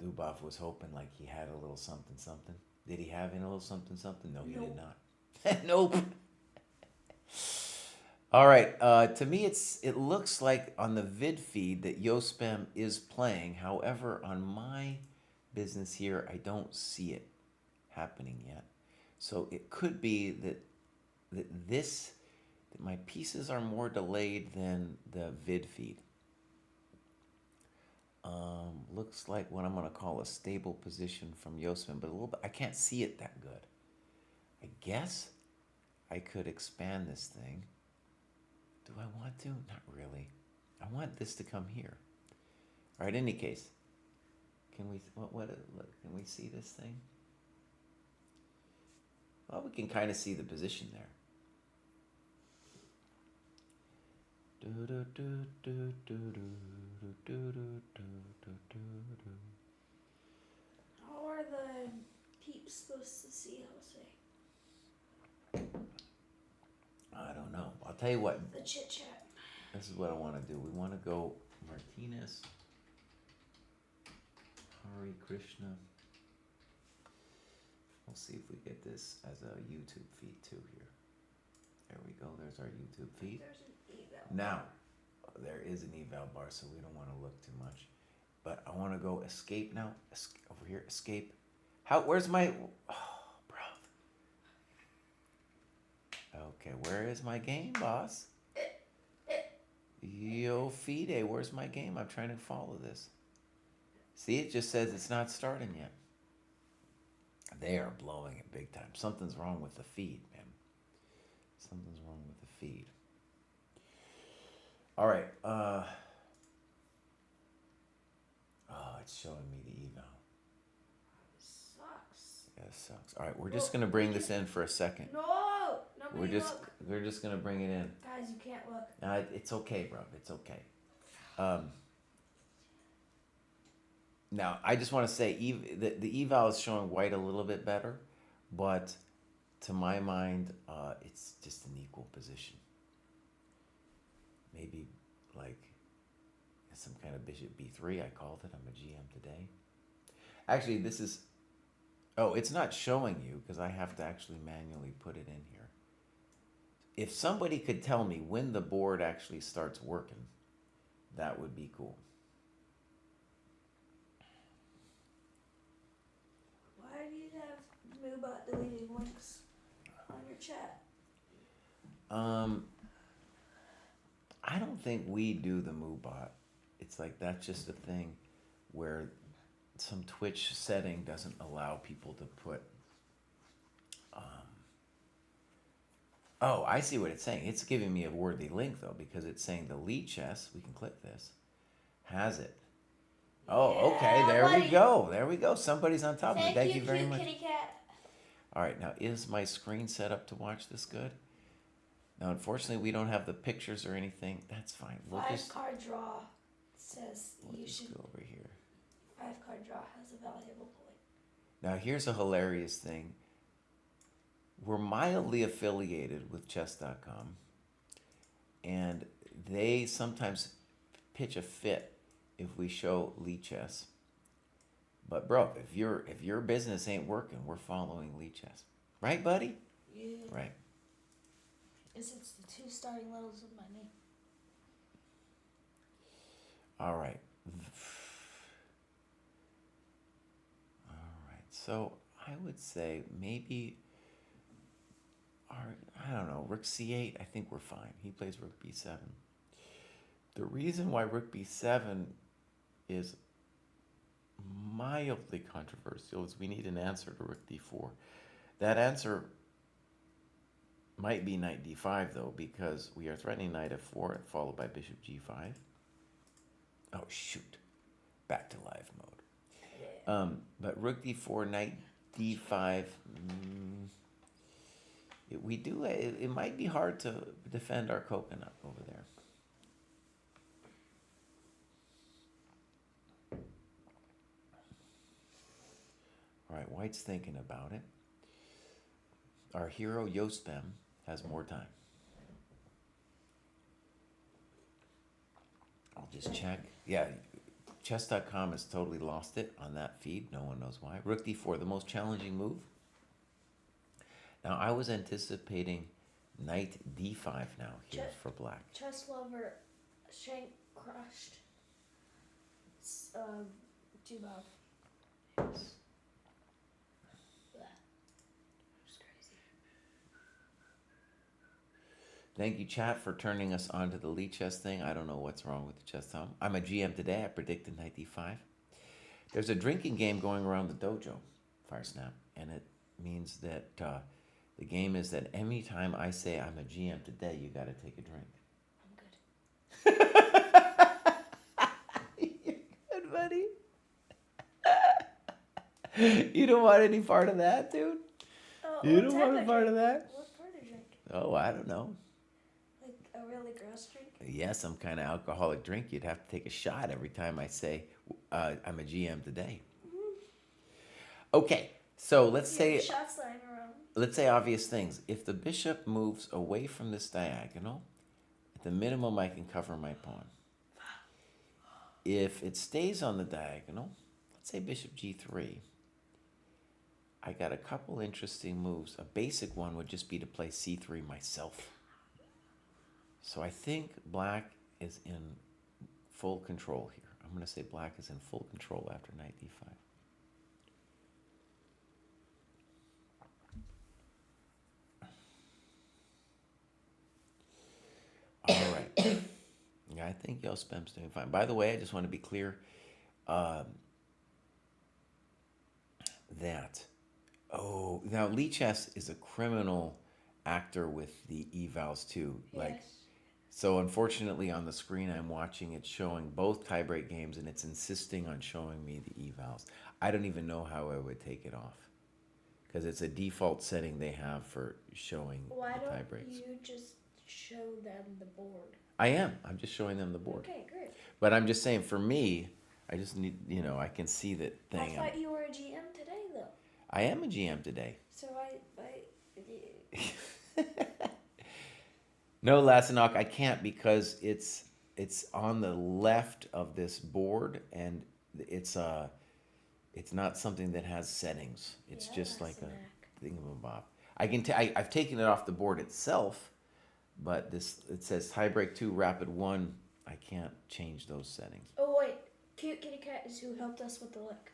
Dubov was hoping, like, he had a little something, something. Did he have a little something, something? No, he did not. Nope. All right. To me, it looks like on the vid feed that Yospam is playing. However, on my business here, I don't see it happening yet. So it could be that my pieces are more delayed than the vid feed. Looks like what I'm gonna call a stable position from Yospam, but a little bit I can't see it that good. I guess I could expand this thing. Do I want to? Not really. I want this to come here. All right. In any case, can we? Look, can we see this thing? Well, we can kind of see the position there. How are the peeps supposed to see Jose? I don't know. I'll tell you what. The chit chat. This is what I want to do. We want to go Martinez, Hari Krishna. We'll see if we get this as a YouTube feed too here. There we go. There's our YouTube feed. There's an eval. Now, there is an eval bar, so we don't want to look too much. But I want to go escape now. Over here, escape. Where's my... Oh, bro. Okay, where is my game, boss? Yo, FIDE, where's my game? I'm trying to follow this. See, it just says it's not starting yet. They are blowing it big time. Something's wrong with the feed, man. Something's wrong with the feed. All right. Oh, it's showing me the eval. Sucks. Yeah, it sucks. All right, we're just gonna bring this in for a second. No, nobody look. We're just gonna bring it in. Guys, you can't look. It's okay, bro. It's okay. Now, I just want to say the eval is showing white a little bit better, but to my mind, it's just an equal position. Maybe like some kind of bishop b3. I called it. I'm a GM today. Actually, this is... Oh, it's not showing you because I have to actually manually put it in here. If somebody could tell me when the board actually starts working, that would be cool. Why do you have Moobot deleting links on your chat? I don't think we do the MooBot. It's like that's just a thing where some Twitch setting doesn't allow people to put... Oh, I see what it's saying. It's giving me a worthy link, though, because it's saying the lead chess, we can click this, has it. Oh, okay, Yeah, there we buddy. go. There we go. Somebody's on top of it. Thank you very cute much. kitty cat. All right, now, is my screen set up to watch this good? Now, unfortunately, we don't have the pictures or anything. That's fine. We'll just Card draw says you should. go over here. 5-card draw has a valuable point. Now, here's a hilarious thing. We're mildly affiliated with chess.com, and they sometimes pitch a fit if we show Lee Chess. But bro, if your business ain't working, we're following Lee Chess. Right, buddy? Yeah. Right. It's the 2 starting levels of my name. All right. All right. So I would say maybe I don't know, Rook C8, I think we're fine. He plays Rook B7. The reason why Rook B7 is mildly controversial is we need an answer to Rook D4. That answer might be Knight D5, though, because we are threatening Knight F4, followed by Bishop G5. Oh, shoot. Back to live mode. But Rook D4, Knight D5... It might be hard to defend our coconut over there. All right, White's thinking about it. Our hero Yospem has more time. I'll just check. Yeah, chess.com has totally lost it on that feed. No one knows why. Rook D4, the most challenging move. Now, I was anticipating Knight d5 now here for black. Chess lover Shank crushed. Too bad. Yes. It's crazy. Thank you, chat, for turning us on to the Lee chess thing. I don't know what's wrong with the chess Tom. I'm a GM today. I predicted knight d5. There's a drinking game going around the dojo, Firesnap, and it means that the game is that anytime I say I'm a GM today, you got to take a drink. I'm good. You're good, buddy. You don't want any part of that, dude? You don't want a part of that? What part of drink? Oh, I don't know. Like a really gross drink? Yeah, some kind of alcoholic drink. You'd have to take a shot every time I say I'm a GM today. Okay, so let's say Shots lying around. let's say obvious things. If the bishop moves away from this diagonal, at the minimum I can cover my pawn. If it stays on the diagonal, let's say bishop g3, I got a couple interesting moves. A basic one would just be to play c3 myself. So I think black is in full control here. I'm going to say black is in full control after knight d5. All right. Yeah, I think Yospem's doing fine. By the way, I just want to be clear that, now Lee Chess is a criminal actor with the evals too. Like, so unfortunately on the screen I'm watching, it's showing both tiebreak games and it's insisting on showing me the evals. I don't even know how I would take it off because it's a default setting they have for showing the tiebreaks. Why don't you just show them the board? I'm just showing them the board. Okay, great. But I'm just saying, for me, I just need, I can see that thing. I thought you were a GM today, though. I am a GM today. So No, Lasanok, I can't because it's on the left of this board, and it's not something that has settings. It's just like a thingamabob. I've taken it off the board itself, but it says tiebreak 2, rapid 1. I can't change those settings. Oh wait, Cute Kitty Cat is who helped us with the link.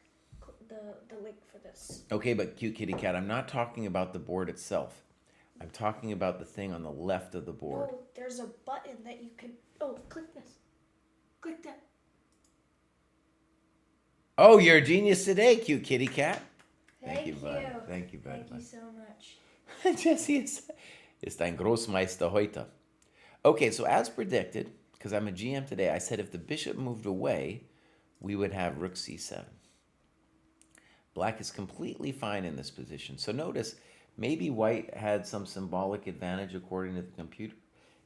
The link for this. Okay, but Cute Kitty Cat, I'm not talking about the board itself. I'm talking about the thing on the left of the board. No, there's a button that you can. Oh, click this. Click that. Oh, you're a genius today, Cute Kitty Cat. Thank you, bud. Thank you, bud. Thank you so much. Jesse ist ein Großmeister heute. Okay, so as predicted, because I'm a GM today, I said if the bishop moved away, we would have rook c7. Black is completely fine in this position. So notice, maybe white had some symbolic advantage according to the computer.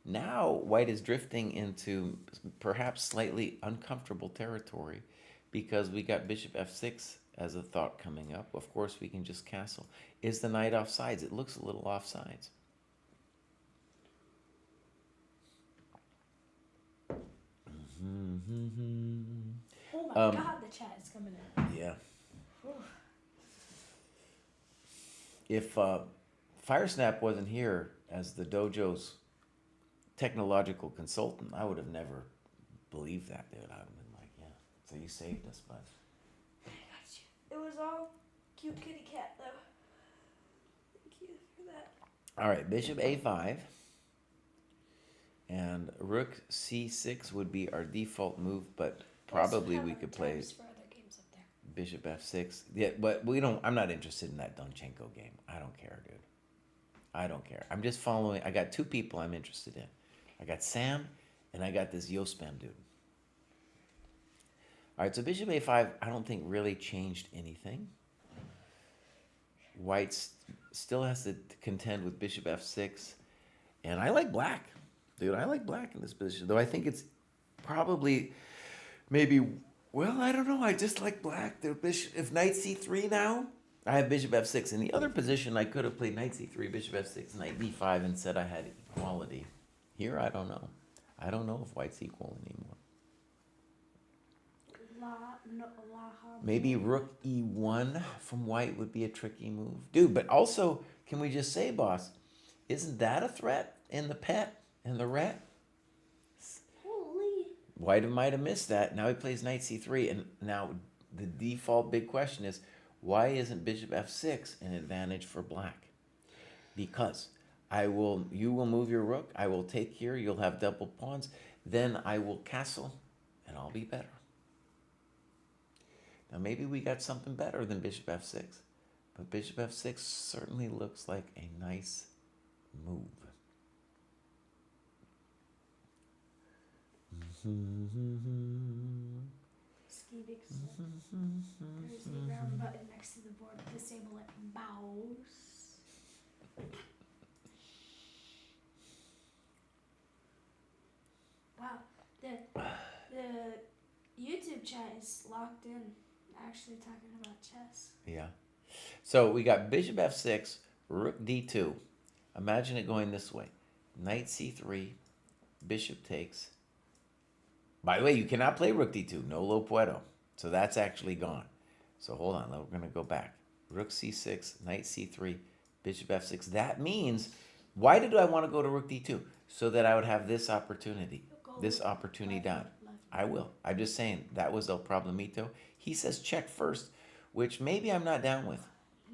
Now white is drifting into perhaps slightly uncomfortable territory because we got bishop f6 as a thought coming up. Of course, we can just castle. Is the knight off sides? It looks a little off sides. Oh my God, the chat is coming in. Yeah. If Firesnap wasn't here as the dojo's technological consultant, I would have never believed that, dude. I would have been like, yeah. So you saved us, bud. I got you. It was all Cute Kitty Cat, though. Thank you for that. All right, bishop a5. And rook c6 would be our default move, but probably we could play for other games up there. bishop f6. Yeah, but we don't. I'm not interested in that Donchenko game. I don't care, dude. I don't care. I'm just following. I got two people I'm interested in. I got Sam, and I got this Yospem dude. All right, so bishop a5, I don't think really changed anything. White still has to contend with bishop f6, and I like black. Dude, I like black in this position, though I think it's probably maybe, well, I don't know. I just like black. The bishop, if knight c3 now, I have bishop f6. In the other position, I could have played knight c3, bishop f6, knight b5, and said I had equality. Here, I don't know. I don't know if white's equal anymore. Maybe rook e1 from white would be a tricky move. Dude, but also, can we just say, boss, Isn't that a threat in the pet and the rat? Holy. White might have missed that. Now he plays knight c3, and now the default big question is, why isn't bishop f6 an advantage for black? Because you will move your rook, I will take here, you'll have double pawns, then I will castle, and I'll be better. Now maybe we got something better than bishop f6, but bishop f6 certainly looks like a nice move. Skivix. There's a round button next to the board. Disable it. Mouse. Wow. The YouTube chat is locked in. Actually talking about chess. Yeah. So we got bishop f6, rook d2. Imagine it going this way. Knight c3, bishop takes. By the way, you cannot play rook d2. No lo puedo. So that's actually gone. So hold on. We're going to go back. Rook c6, knight c3, bishop f6. That means, why did I want to go to rook d2? So that I would have this opportunity. This opportunity down. I will. I'm just saying, that was el problemito. He says check first, which maybe I'm not down with.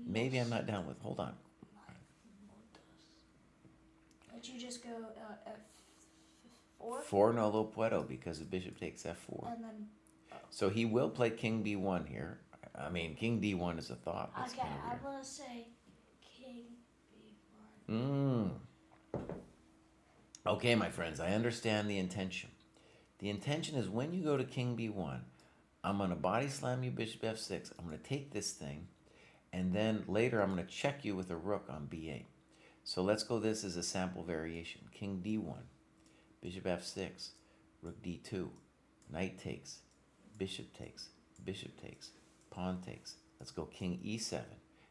Maybe I'm not down with. Hold on. Did you just go F4? 4 no lo puedo because the bishop takes f4. And then... So he will play king b1 here. I mean, king d1 is a thought. That's okay, kind of I'm going to say king b1. Okay, my friends, I understand the intention. The intention is when you go to king b1, I'm going to body slam you bishop f6. I'm going to take this thing, and then later I'm going to check you with a rook on b8. So let's go this as a sample variation. King d1, bishop f6, rook d2, knight takes, bishop takes, pawn takes. Let's go king e7.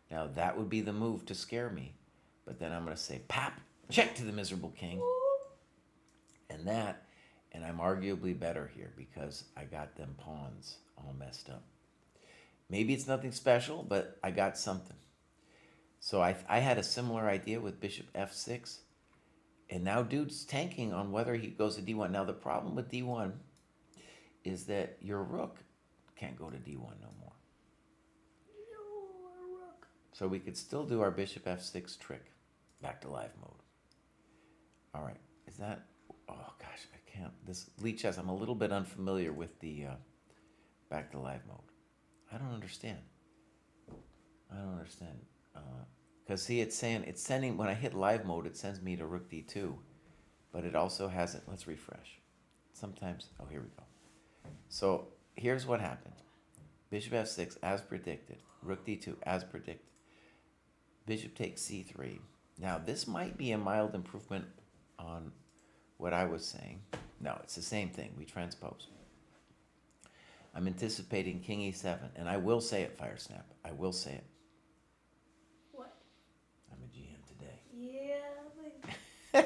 Now that would be the move to scare me, but then I'm going to say, pap, check to the miserable king. And I'm arguably better here because I got them pawns all messed up. Maybe it's nothing special, but I got something. So I had a similar idea with bishop f6, and now dude's tanking on whether he goes to d1. Now the problem with d1 is that your rook can't go to d1 no more. Your rook. So we could still do our bishop f6 trick. Back to live mode. All right, is that... Oh gosh, I can't. This Lead Chess, I'm a little bit unfamiliar with the back to live mode. I don't understand. Because see, it's sending, when I hit live mode, it sends me to rook d2, but it also has it. Let's refresh. Sometimes, oh, here we go. So here's what happened. Bishop f6 as predicted, rook d2 as predicted. Bishop takes c3. Now this might be a mild improvement on what I was saying. No, it's the same thing. We transpose. I'm anticipating king e7, and I will say it, Firesnap. I will say it. What? I'm a GM today. Yeah.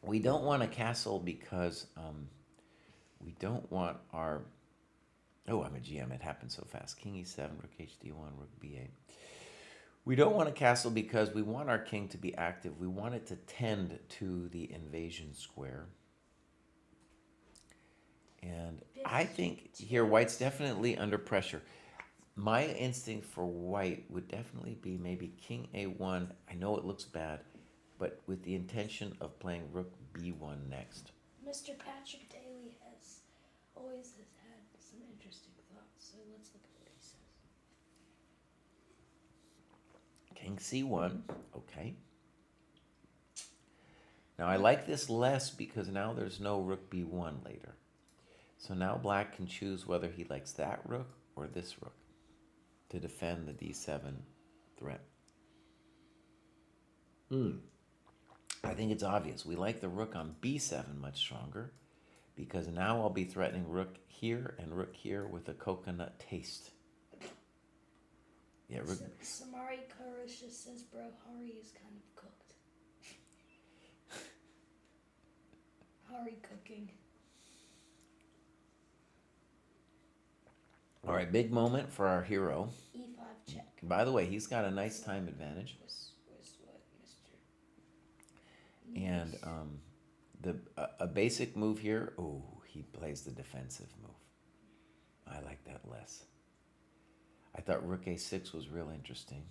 We don't want a castle because we don't want our... Oh, I'm a GM. It happened so fast. King e7, rook hd1, rook b8. We don't want a castle because we want our king to be active. We want it to tend to the invasion square. And I think here white's definitely under pressure. My instinct for white would definitely be maybe king a1. I know it looks bad, but with the intention of playing rook b1 next. Mr. Patrick Daly always has had some interesting thoughts, so let's look at what he says. King c1, okay. Now I like this less because now there's no rook b1 later. So now black can choose whether he likes that rook or this rook to defend the d7 threat. I think it's obvious. We like the rook on b7 much stronger because now I'll be threatening rook here and rook here with a coconut taste. Yeah, rook. Samari Karisha says, bro, Hari is kind of cooked. Hari cooking. All right, big moment for our hero. E5 check. By the way, he's got a nice time advantage. Was what, Mister? And a basic move here. Oh, he plays the defensive move. I like that less. I thought Rook A6 was real interesting.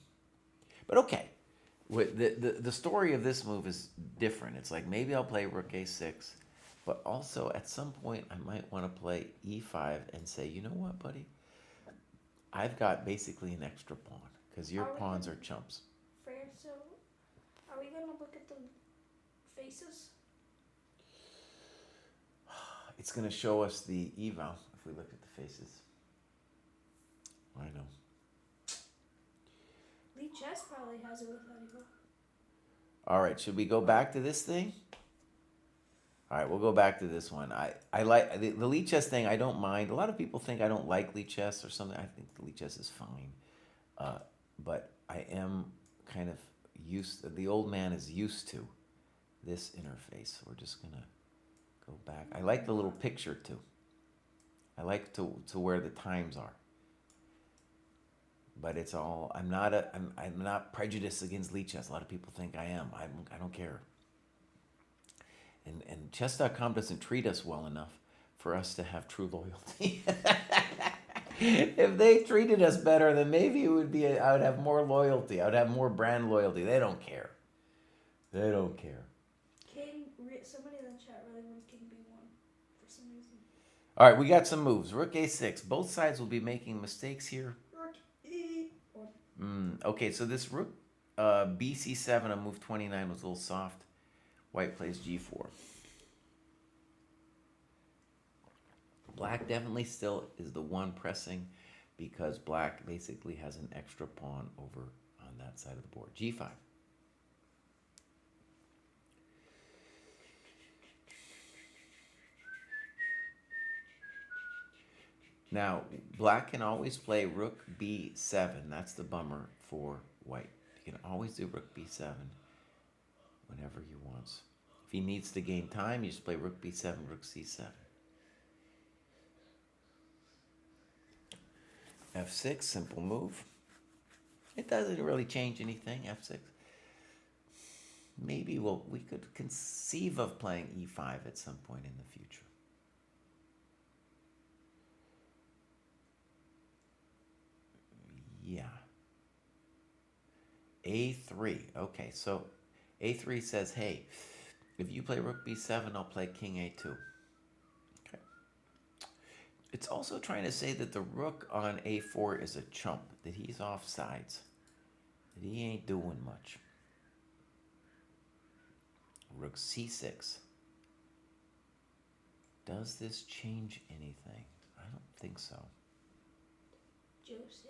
But okay, the story of this move is different. It's like maybe I'll play Rook A6, but also at some point I might want to play E5 and say, you know what, buddy? I've got basically an extra pawn because your pawns are chumps. So, are we gonna look at the faces? It's going to show us the eval if we look at the faces. I know. Lee Chess probably has it without eval. All right, should we go back to this thing? All right, we'll go back to this one. I like the Lee Chess thing. I don't mind. A lot of people think I don't like Lee Chess or something. I think the Lee Chess is fine, but I am kind of used. The old man is used to this interface. We're just gonna go back. I like the little picture too. I like to where the times are. But it's all. I'm not prejudiced against Lee Chess. A lot of people think I am. I don't care. And chess.com doesn't treat us well enough for us to have true loyalty. If they treated us better, then maybe it would be. I would have more loyalty. I would have more brand loyalty. They don't care. They don't care. Somebody in the chat really wants King B1 for some reason. All right, we got some moves. Rook A6. Both sides will be making mistakes here. Rook E1. Okay, so this Rook BC7 on move 29 was a little soft. White plays G4. Black definitely still is the one pressing because black basically has an extra pawn over on that side of the board. G5. Now, black can always play Rook B7. That's the bummer for white. You can always do Rook B7 whenever he wants. If he needs to gain time, you just play Rook B7, Rook C7. F6, simple move. It doesn't really change anything, F6. Maybe we could conceive of playing E5 at some point in the future. Yeah. A3. Okay, so A3 says, hey, if you play Rook B7, I'll play King A2. Okay. It's also trying to say that the Rook on A4 is a chump, that he's off sides, that he ain't doing much. Rook C6. Does this change anything? I don't think so. Jose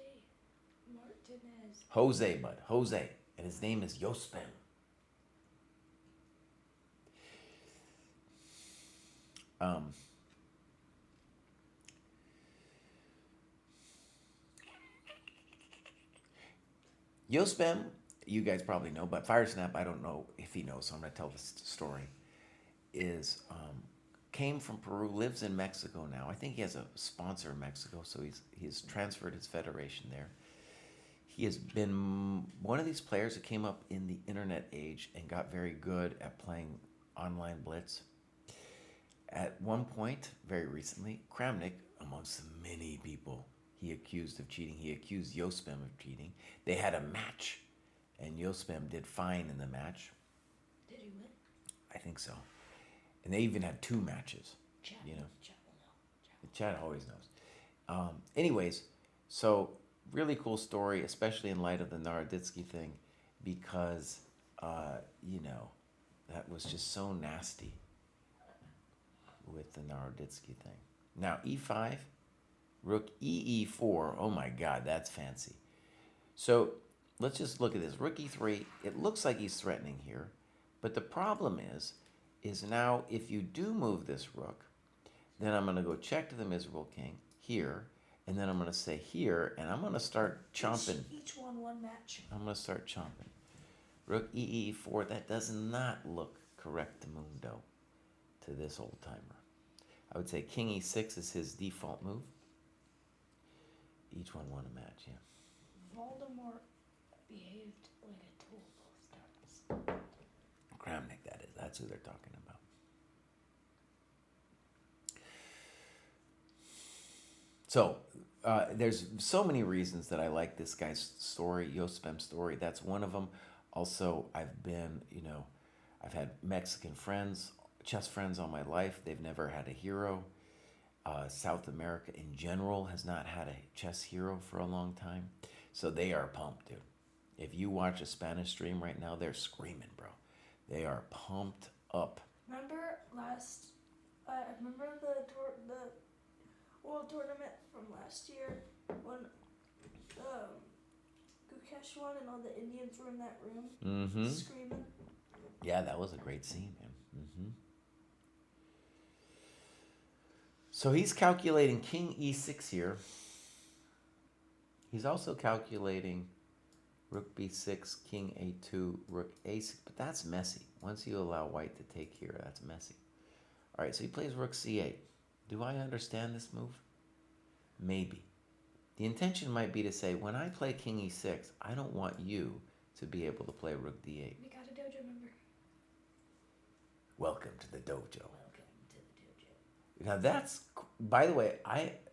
Martinez. Jose, bud. Jose. And his name is Yospem. Yospem, you guys probably know, but Firesnap, I don't know if he knows, so I'm going to tell this story, is came from Peru, lives in Mexico now. I think he has a sponsor in Mexico, so he's transferred his federation there. He has been one of these players that came up in the internet age and got very good at playing online blitz. At one point, very recently, Kramnik, amongst the many people he accused of cheating, he accused Yospem of cheating. They had a match, and Yospem did fine in the match. Did he win? I think so. And they even had 2 matches. Chat, you know, Chat will know. the chat always knows. Anyways, so really cool story, especially in light of the Naroditsky thing, because you know, that was just so nasty with the Naroditsky thing. Now E5, Rook EE4. Oh my God, that's fancy. So let's just look at this. Rook E3. It looks like he's threatening here, but the problem is now if you do move this rook, then I'm going to go check to the miserable king here, and then I'm going to say here, and I'm going to start chomping. Each one match. I'm going to start chomping. Rook EE4. That does not look correct to Mundo, to this old timer. I would say King E6 is his default move. Each one won a match, yeah. Voldemort behaved like a tool both times. Kramnik, that is. That's who they're talking about. So, there's so many reasons that I like this guy's story, Yospem's story. That's one of them. Also, I've had Mexican friends, chess friends all my life. They've never had a hero. South America in general has not had a chess hero for a long time. So they are pumped, dude. If you watch a Spanish stream right now, they're screaming, bro. They are pumped up. Remember the world tournament from last year when Gukesh won and all the Indians were in that room screaming? Yeah, that was a great scene, man. So he's calculating king e6 here. He's also calculating rook b6, king a2, rook a6, but that's messy. Once you allow white to take here, that's messy. All right, so he plays rook c8. Do I understand this move? Maybe. The intention might be to say, when I play king e6, I don't want you to be able to play rook d8. We got a dojo member. Welcome to the dojo. Welcome to the dojo. Now that's, by the way,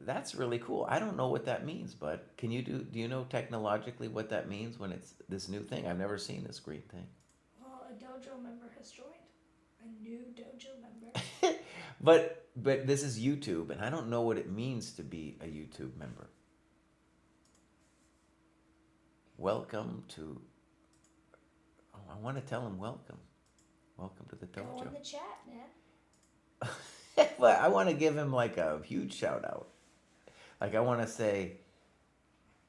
that's really cool. I don't know what that means, but do you know technologically what that means when it's this new thing? I've never seen this green thing. Well, a dojo member has joined. A new dojo member. But this is YouTube, and I don't know what it means to be a YouTube member. Welcome to. Oh, I want to tell him welcome. Welcome to the dojo. Go in the chat, man. But I want to give him like a huge shout out. Like I want to say.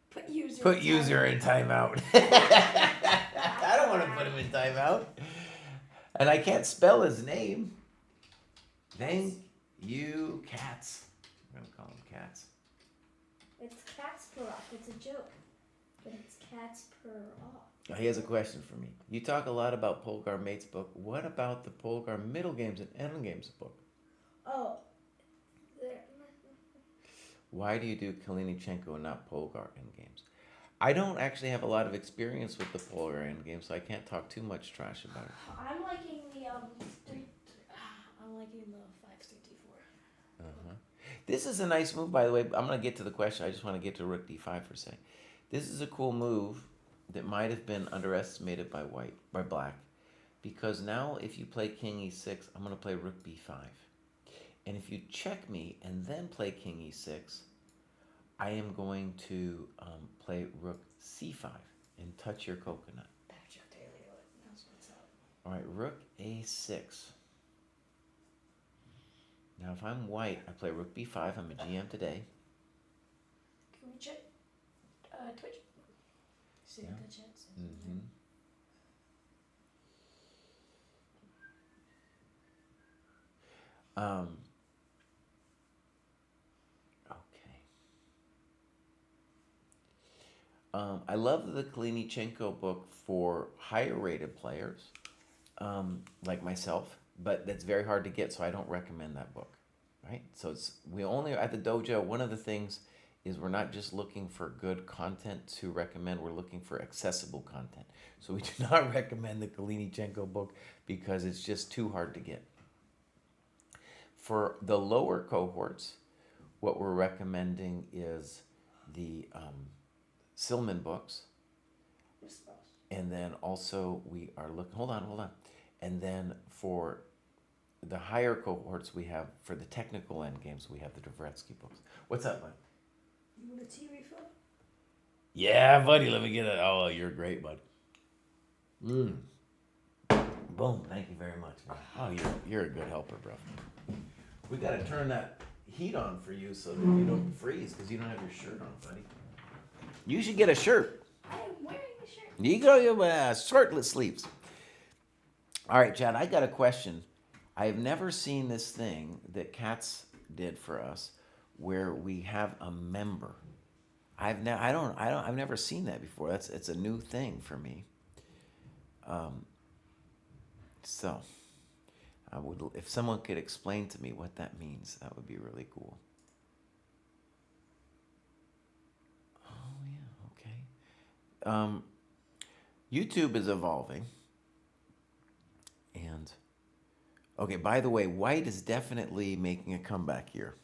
Put user in timeout. I don't want to put him in timeout. And I can't spell his name. Thank you, Cats. I'm going to call him Cats. It's Cats per off. It's a joke. But it's Cats per off. Oh, he has a question for me. You talk a lot about Polgar Mate's book. What about the Polgar Middle Games and End Games book? Oh. Why do you do Kalinichenko and not Polgar End Games? I don't actually have a lot of experience with the Polgar End Games, so I can't talk too much trash about it. I'm liking the 564. This is a nice move, by the way. I'm going to get to the question. I just want to get to rook d5 for a second. This is a cool move that might have been underestimated by black, because now if you play king e6, I'm going to play rook b5. And if you check me and then play king e6, I am going to play rook c5 and touch your coconut. All right, rook a6. Now, if I'm white, I play rook b5. I'm a GM today. Can we check Twitch? See the chat. I love the Kalinichenko book for higher rated players, like myself, but that's very hard to get, so I don't recommend that book, right? So we only, at the dojo, one of the things is we're not just looking for good content to recommend, we're looking for accessible content. So we do not recommend the Kalinichenko book because it's just too hard to get. For the lower cohorts, what we're recommending is the Silman books. And then also we are looking, hold on. And then for the higher cohorts we have, for the technical end games, we have the Dvoretsky books. What's up, bud? You want a tea refill? Yeah, buddy, let me get it. Oh, you're great, bud. Boom, thank you very much, man. Oh, you're a good helper, bro. We got to turn that heat on for you so that you don't freeze because you don't have your shirt on, buddy. You should get a shirt. I am wearing a shirt. You go, shirtless sleeves. All right, Chad, I got a question. I've never seen this thing that Katz did for us where we have a member. I've never seen that before. It's a new thing for me. So I would, if someone could explain to me what that means, that would be really cool. Oh yeah, okay. YouTube is evolving. And, okay, by the way, white is definitely making a comeback here.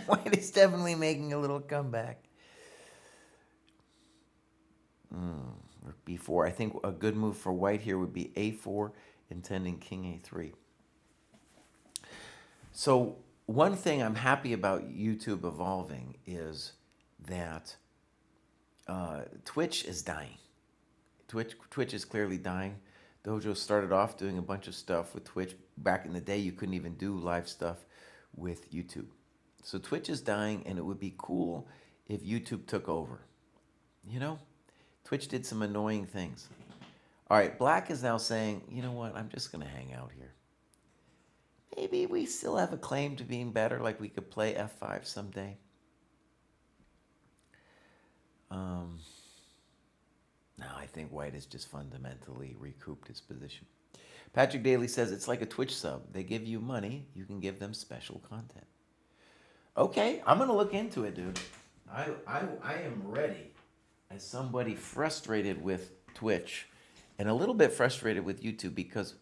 White is definitely making a little comeback. Rook b4. I think a good move for white here would be a4, intending king a3. So one thing I'm happy about YouTube evolving is that Twitch is dying. Twitch is clearly dying. Dojo started off doing a bunch of stuff with Twitch. Back in the day, you couldn't even do live stuff with YouTube. So Twitch is dying, and it would be cool if YouTube took over. You know, Twitch did some annoying things. All right, Black is now saying, you know what, I'm just going to hang out here. Maybe we still have a claim to being better, like we could play f5 someday. No, I think white has just fundamentally recouped his position. Patrick Daly says it's like a Twitch sub. They give you money, you can give them special content. Okay, I'm going to look into it, dude. I am ready as somebody frustrated with Twitch and a little bit frustrated with YouTube because,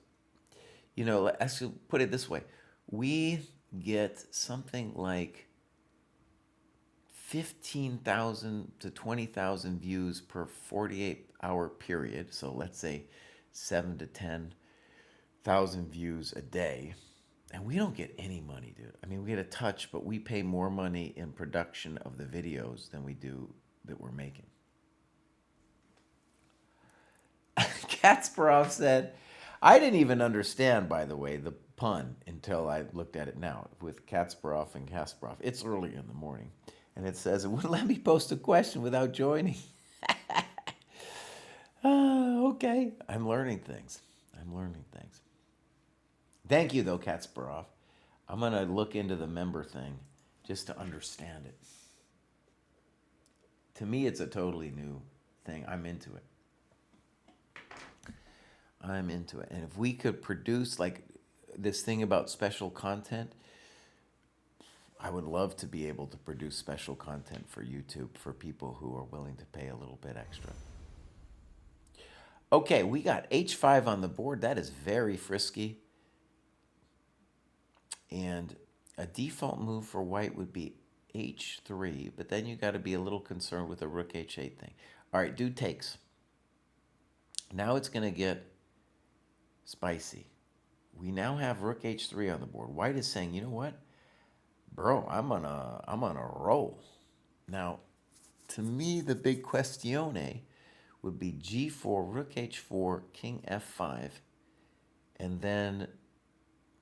you know, let's put it this way. We get something like 15,000 to 20,000 views per 48-hour period. So let's say 7 to 10,000 views a day. And we don't get any money, dude. I mean, we get a touch, but we pay more money in production of the videos than we do that we're making. Kasparov said, I didn't even understand, by the way, the pun until I looked at it now with Kasparov and Kasparov. It's early in the morning. And it says, it wouldn't let me post a question without joining. Okay. I'm learning things. Thank you, though, Kasparov. I'm going to look into the member thing just to understand it. To me, it's a totally new thing. I'm into it. And if we could produce like this thing about special content, I would love to be able to produce special content for YouTube for people who are willing to pay a little bit extra. Okay, we got h5 on the board. That is very frisky. And a default move for white would be h3, but then you got to be a little concerned with the rook h8 thing. All right, dude takes. Now it's going to get spicy. We now have rook h3 on the board. White is saying, you know what? Bro, I'm on a roll. Now, to me, the big questione would be g4, rook h4, king f5, and then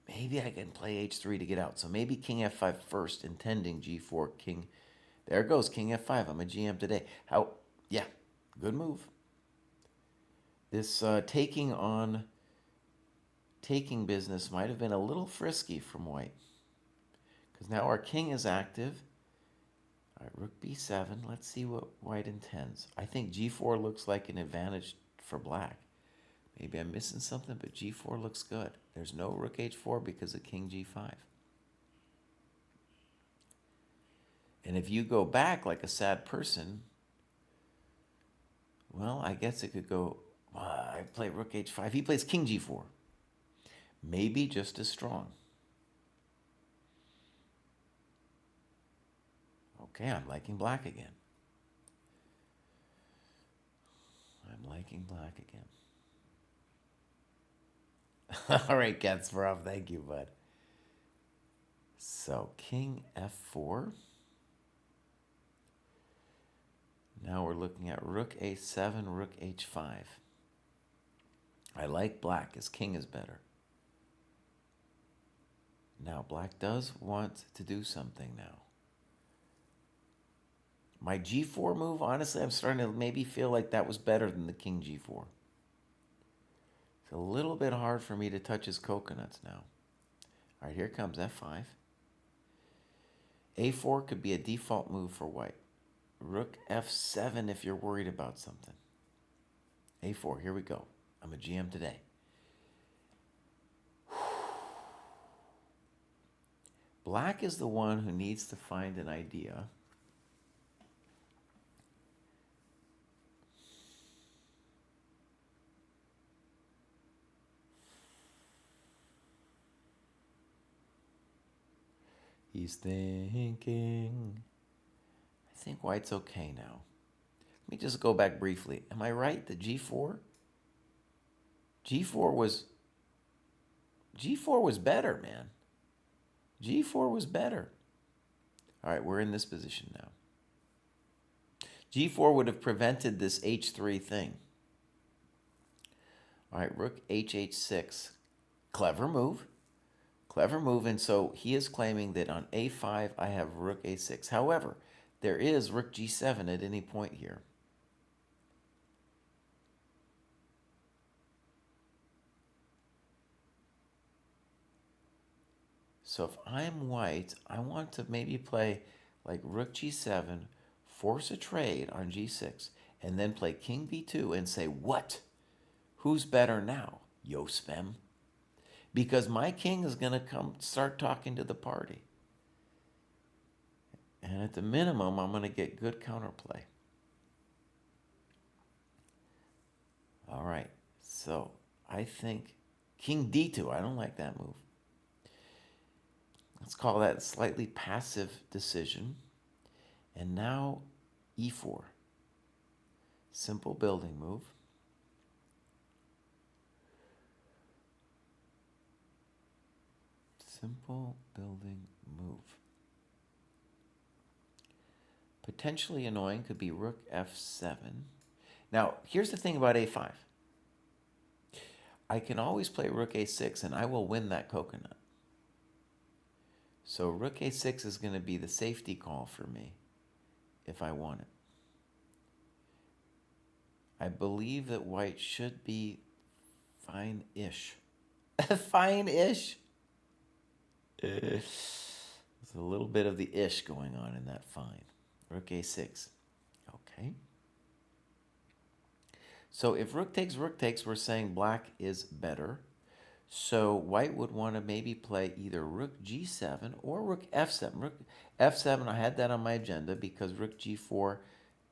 maybe I can play h3 to get out. So maybe king f5 first, intending g4, king. There goes king f5. I'm a GM today. Yeah, good move. This taking business might have been a little frisky from white. Because now our king is active. All right, rook b7. Let's see what white intends. I think g4 looks like an advantage for black. Maybe I'm missing something, but g4 looks good. There's no rook h4 because of king g5. And if you go back like a sad person, well, I guess it could go, I play rook h5. He plays king g4. Maybe just as strong. Okay, I'm liking black again. All right, Kasparov, thank you, bud. So, king f4. Now we're looking at rook a7, rook h5. I like black. His king is better. Now, black does want to do something now. My g4 move, honestly, I'm starting to maybe feel like that was better than the king g4. It's a little bit hard for me to touch his coconuts now. All right, here comes f5. a4 could be a default move for white. Rook f7 if you're worried about something. a4, here we go. I'm a GM today. Black is the one who needs to find an idea. He's thinking. I think white's okay now. Let me just go back briefly. Am I right that G4? G4 was better, man. G4 was better. All right, we're in this position now. G4 would have prevented this H3 thing. All right, rook H6. Clever move. Clever move, and so he is claiming that on A5 I have rook A6. However, there is rook G7 at any point here. So if I'm white, I want to maybe play like rook G7, force a trade on G6, and then play king B2 and say, what? Who's better now? Yo spem. Because my king is going to come start talking to the party. And at the minimum, I'm going to get good counterplay. All right, so I think king D2, I don't like that move. Let's call that a slightly passive decision. And now E4. Simple building move. Simple building move. Potentially annoying could be rook F7. Now, here's the thing about A5. I can always play rook A6 and I will win that coconut. So rook A6 is going to be the safety call for me if I want it. I believe that white should be fine-ish. Fine-ish. There's a little bit of the ish going on in that fine. Rook A6. Okay. So if rook takes, we're saying black is better. So white would want to maybe play either rook G7 or rook F7. Rook F7, I had that on my agenda because rook G4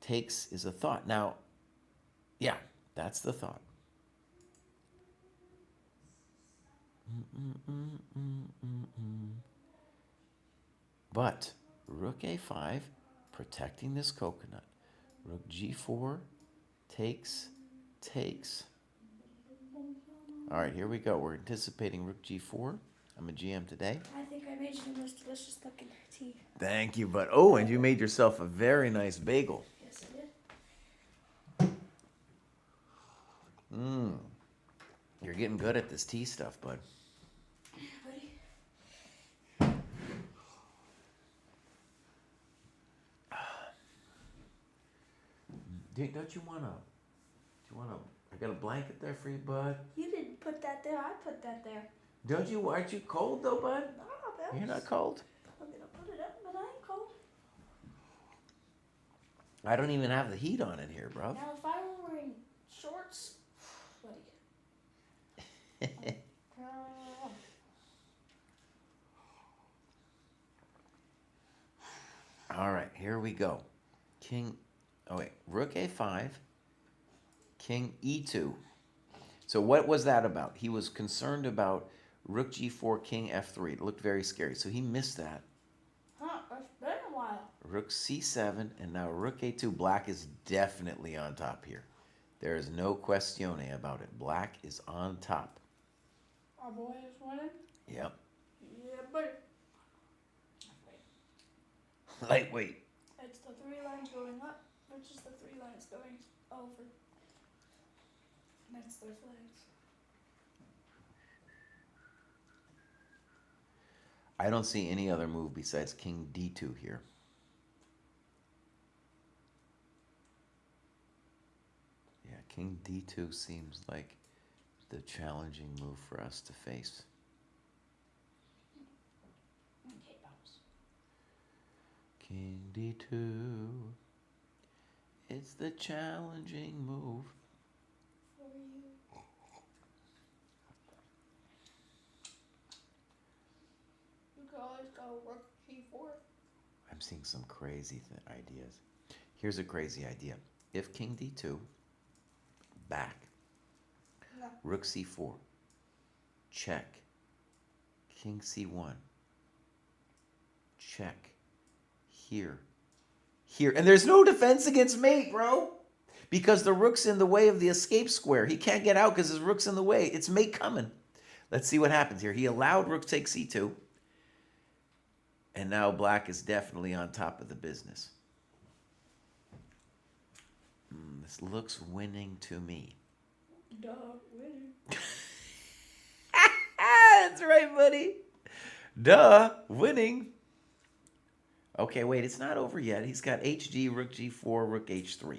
takes is a thought. Now, yeah, that's the thought. But rook A5, protecting this coconut. Rook G4, takes. All right, here we go. We're anticipating rook G4. I'm a GM today. I think I made you the most delicious looking tea. Thank you, bud. Oh, and you made yourself a very nice bagel. Yes, I did. You're getting good at this tea stuff, bud. Buddy. Don't you wanna? I got a blanket there for you, bud. You didn't put that there. I put that there. Don't you? Aren't you cold though, bud? No, You're not cold. I'm gonna put it up, but I ain't cold. I don't even have the heat on in here, bro. Now, if I were wearing shorts, buddy. All right, here we go. Rook A5, King E2. So what was that about? He was concerned about rook G4, King F3. It looked very scary, so he missed that. Huh, it's been a while. Rook C7, and now rook A2. Black is definitely on top here. There is no questione about it. Black is on top. Our boy is winning? Yep. Yeah, buddy. Lightweight. It's the three lines going up, which is the three lines going over. That's their flags. I don't see any other move besides King D2 here. Yeah, King D2 seems like the challenging move for us to face. Okay, bounce. King D2. It's the challenging move. For you. You could always go rook G4. I'm seeing some crazy ideas. Here's a crazy idea. If King D2, back, Yeah. rook C4, check, King C1, check. Here. Here. And there's no defense against mate, bro. Because the rook's in the way of the escape square. He can't get out because his rook's in the way. It's mate coming. Let's see what happens here. He allowed rook takes c2. And now black is definitely on top of the business. This looks winning to me. Duh, winning. That's right, buddy. Duh, winning. Okay, wait, it's not over yet. He's got HG, rook g4, rook h3.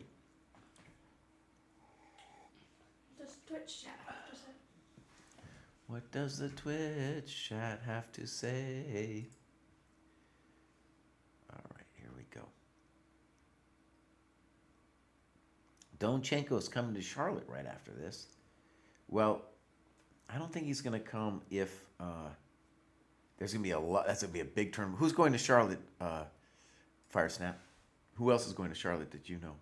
Does Twitch chat have to say? What does the Twitch chat have to say? All right, here we go. Donchenko's coming to Charlotte right after this. Well, I don't think he's going to come if there's going to be a lot. That's going to be a big tournament. Who's going to Charlotte, Firesnap? Who else is going to Charlotte that you know?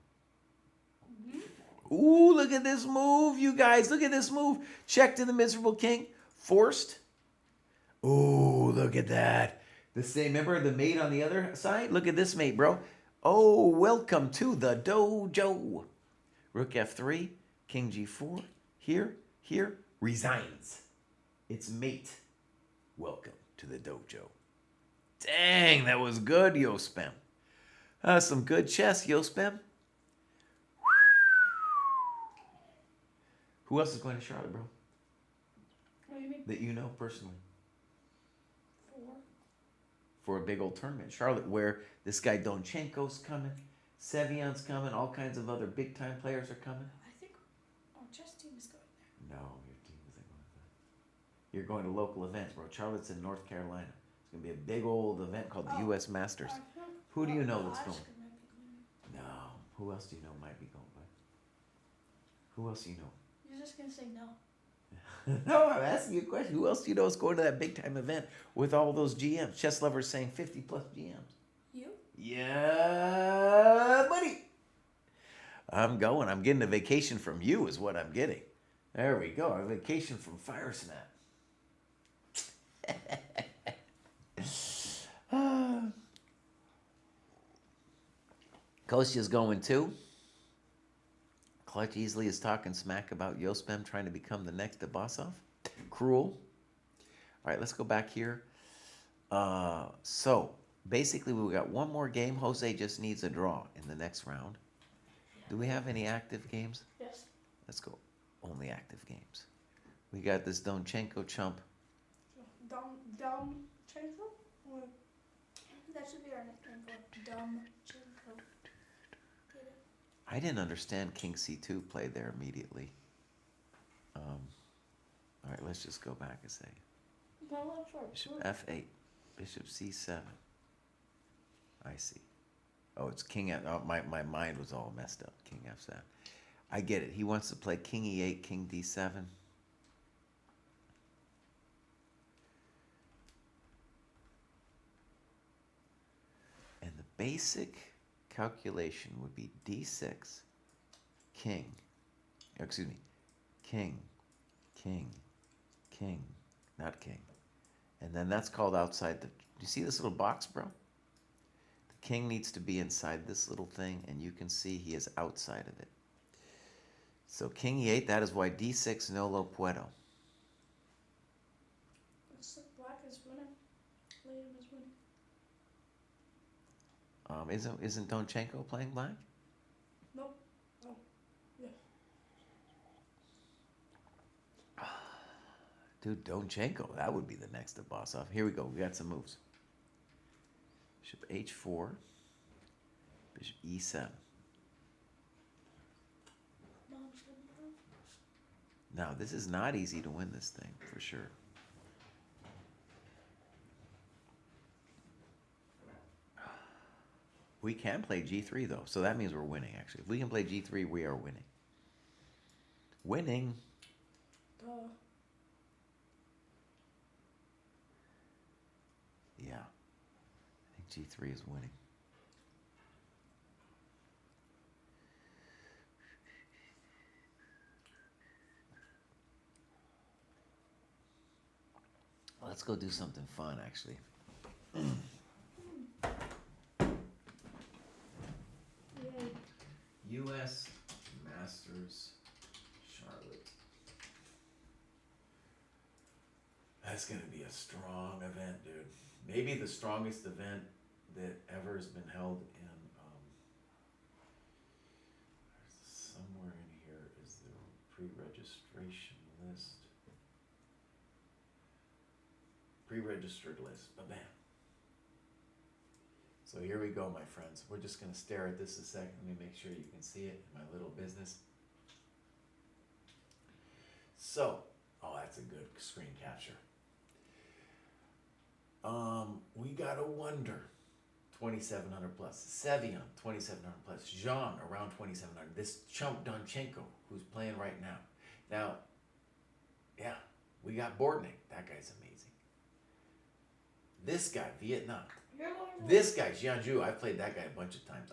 Mm-hmm. Ooh, look at this move, you guys. Look at this move. Check to the miserable king. Forced. Ooh, look at that. The same, remember the mate on the other side? Look at this mate, bro. Oh, welcome to the dojo. Rook f3, king g4. Here, resigns. It's mate. Welcome to the dojo. Dang, that was good, Yospem. Some good chess, Yospem. Who else is going to Charlotte, bro? What do you mean? That you know personally. 4. For a big old tournament. Charlotte, where this guy Donchenko's coming, Sevion's coming, all kinds of other big-time players are coming. I think our chess team is going there. No, your team isn't going there. You're going to local events, bro. Charlotte's in North Carolina. It's going to be a big old event called the U.S. Masters. Who do you know that's going? No. Who else do you know might be going, bud? Who else do you know? You're just going to say no. No, I'm asking you a question. Who else do you know is going to that big-time event with all those GMs? Chess lovers saying 50-plus GMs. You? Yeah, buddy. I'm going. I'm getting a vacation from you is what I'm getting. There we go. A vacation from Firesnap. Kostya's going too. Clutch easily is talking smack about Yospem trying to become the next Abasov. Cruel. All right, let's go back here. So, basically, we got one more game. Jose just needs a draw in the next round. Do we have any active games? Yes. Let's go. Only active games. We got this Donchenko chump. Dumb-Chenko? That should be our nickname for Dumb-Chenko. I didn't understand King C2 played there immediately. All right, let's just go back a second. Bishop F8. Bishop C7. I see. Oh, it's King F. Oh, my mind was all messed up. King F7. I get it. He wants to play King E8, King D7. And the basic calculation would be D6, King. Excuse me. King, not King. And then that's called outside the... Do you see this little box, bro? The king needs to be inside this little thing, and you can see he is outside of it. So King E8, that is why D6 no lo puedo. Looks like black is winning. William is winning. Isn't Donchenko playing black? Nope. Oh, yeah. Dude, Donchenko, that would be the next Abasov. Here we go. We got some moves. Bishop H4. Bishop E7. Now, this is not easy to win this thing, for sure. We can play G3, though, so that means we're winning, actually. If we can play G3, we are winning. Winning. Yeah. I think G3 is winning. Let's go do something fun, actually. U.S. Masters Charlotte. That's going to be a strong event, dude. Maybe the strongest event that ever has been held in, somewhere in here is the pre-registration list. Pre-registered list, bam. So here we go, my friends. We're just gonna stare at this a second. Let me make sure you can see it in my little business. So, oh, that's a good screen capture. We got a Wonder, 2,700 plus. Sevian, 2,700 plus. Zhang, around 2,700. This chump Donchenko, who's playing right now. Now, yeah, we got Bortnik. That guy's amazing. This guy, Vietnam. This guy, Jianzhu, I've played that guy a bunch of times.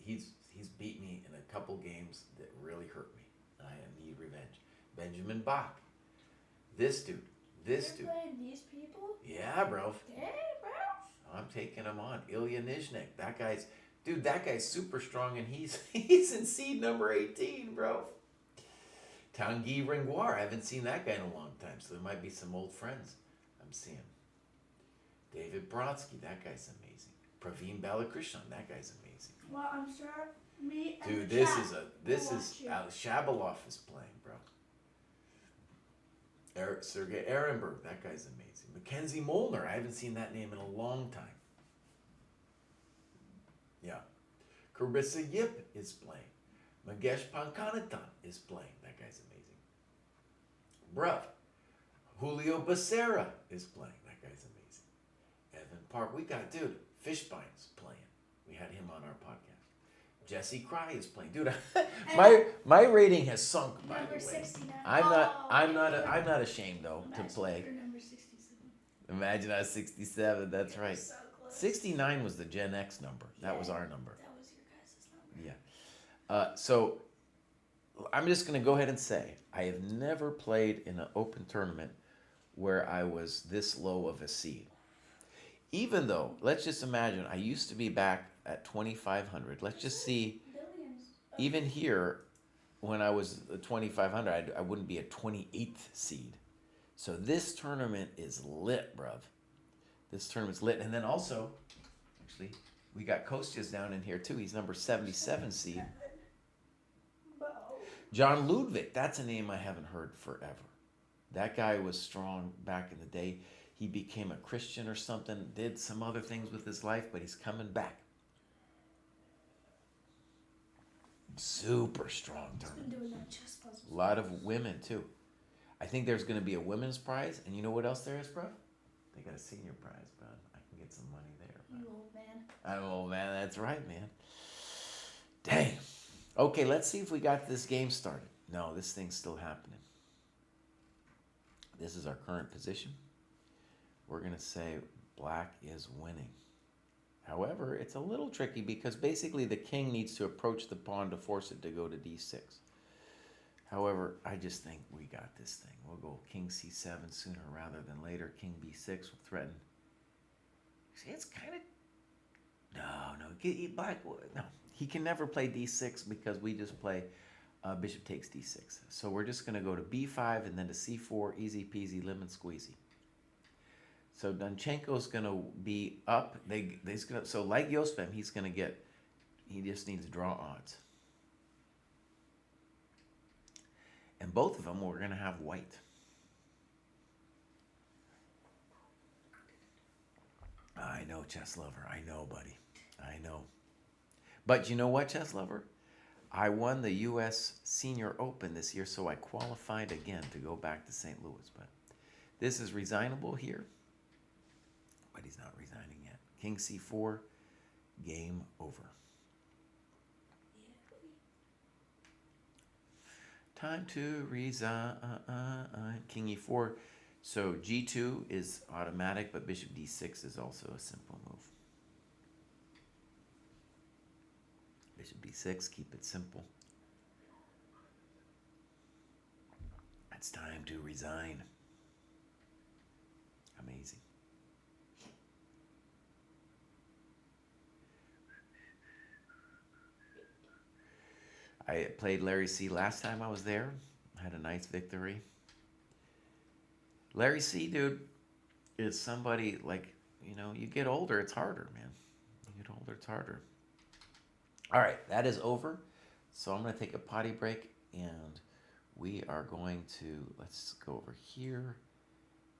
He's beat me in a couple games that really hurt me. I need revenge. Benjamin Bach. This dude. You're playing these people? Yeah, bro. Dang, bro. I'm taking him on. Ilya Nizhnik. That guy's super strong, and he's in seed number 18, bro. Tanguy Rengoir. I haven't seen that guy in a long time, so there might be some old friends I'm seeing. David Brodsky, that guy's amazing. Praveen Balakrishnan, that guy's amazing. Well, I'm sure me and Dude, the this chat is Shabalov is playing, bro. Sergei Ehrenberg, that guy's amazing. Mackenzie Molnar, I haven't seen that name in a long time. Yeah. Carissa Yip is playing. Magesh Pankanathan is playing. That guy's amazing. Bruv. Julio Becerra is playing. That guy's amazing. Evan Park. We got, dude, Fishbine's playing. We had him on our podcast. Jesse Kraai is playing. Dude, my rating has sunk, by the way. 69. I'm not ashamed though to play. You're number 67. Imagine I was 67, that's right. So close. 69 was the Gen X number. That was our number. That was your guys' number. Yeah. So I'm just going to go ahead and say I have never played in an open tournament where I was this low of a seed. Even though, let's just imagine, I used to be back at 2,500. Let's just see, even here, when I was 2,500, I wouldn't be a 28th seed. So this tournament is lit, bruv. This tournament's lit. And then also, actually, we got Kostya's down in here too. He's number 77 seed. John Ludwig, that's a name I haven't heard forever. That guy was strong back in the day. He became a Christian or something, did some other things with his life, but he's coming back. Super strong tournament. Been doing that chess puzzles. A lot of women too. I think there's going to be a women's prize, and you know what else there is, bro? They got a senior prize, bro. I can get some money there, bro. You old man. I'm an old man. That's right, man. Dang. Okay, let's see if we got this game started. No, this thing's still happening. This is our current position. We're going to say black is winning. However, it's a little tricky because basically the king needs to approach the pawn to force it to go to d6. However, I just think we got this thing. We'll go king c7 sooner rather than later. King b6 will threaten. See, it's kind of... No, black... No, he can never play d6 because we just play bishop takes d6. So we're just going to go to b5 and then to c4, easy peasy, lemon squeezy. So Donchenko's going to be up. So like Yosfem, he just needs to draw odds. And both of them, we're going to have white. I know, chess lover. I know, buddy. I know. But you know what, chess lover? I won the U.S. Senior Open this year, so I qualified again to go back to St. Louis. But this is resignable here. But he's not resigning yet. King c4, game over. Time to resign. King e4. So g2 is automatic, but bishop d6 is also a simple move. Bishop d6, keep it simple. It's time to resign. Amazing. I played Larry C last time I was there. Had a nice victory. Larry C, dude, is somebody like, you get older, it's harder, man. You get older, it's harder. All right, that is over. So I'm going to take a potty break, and we are going to, let's go over here,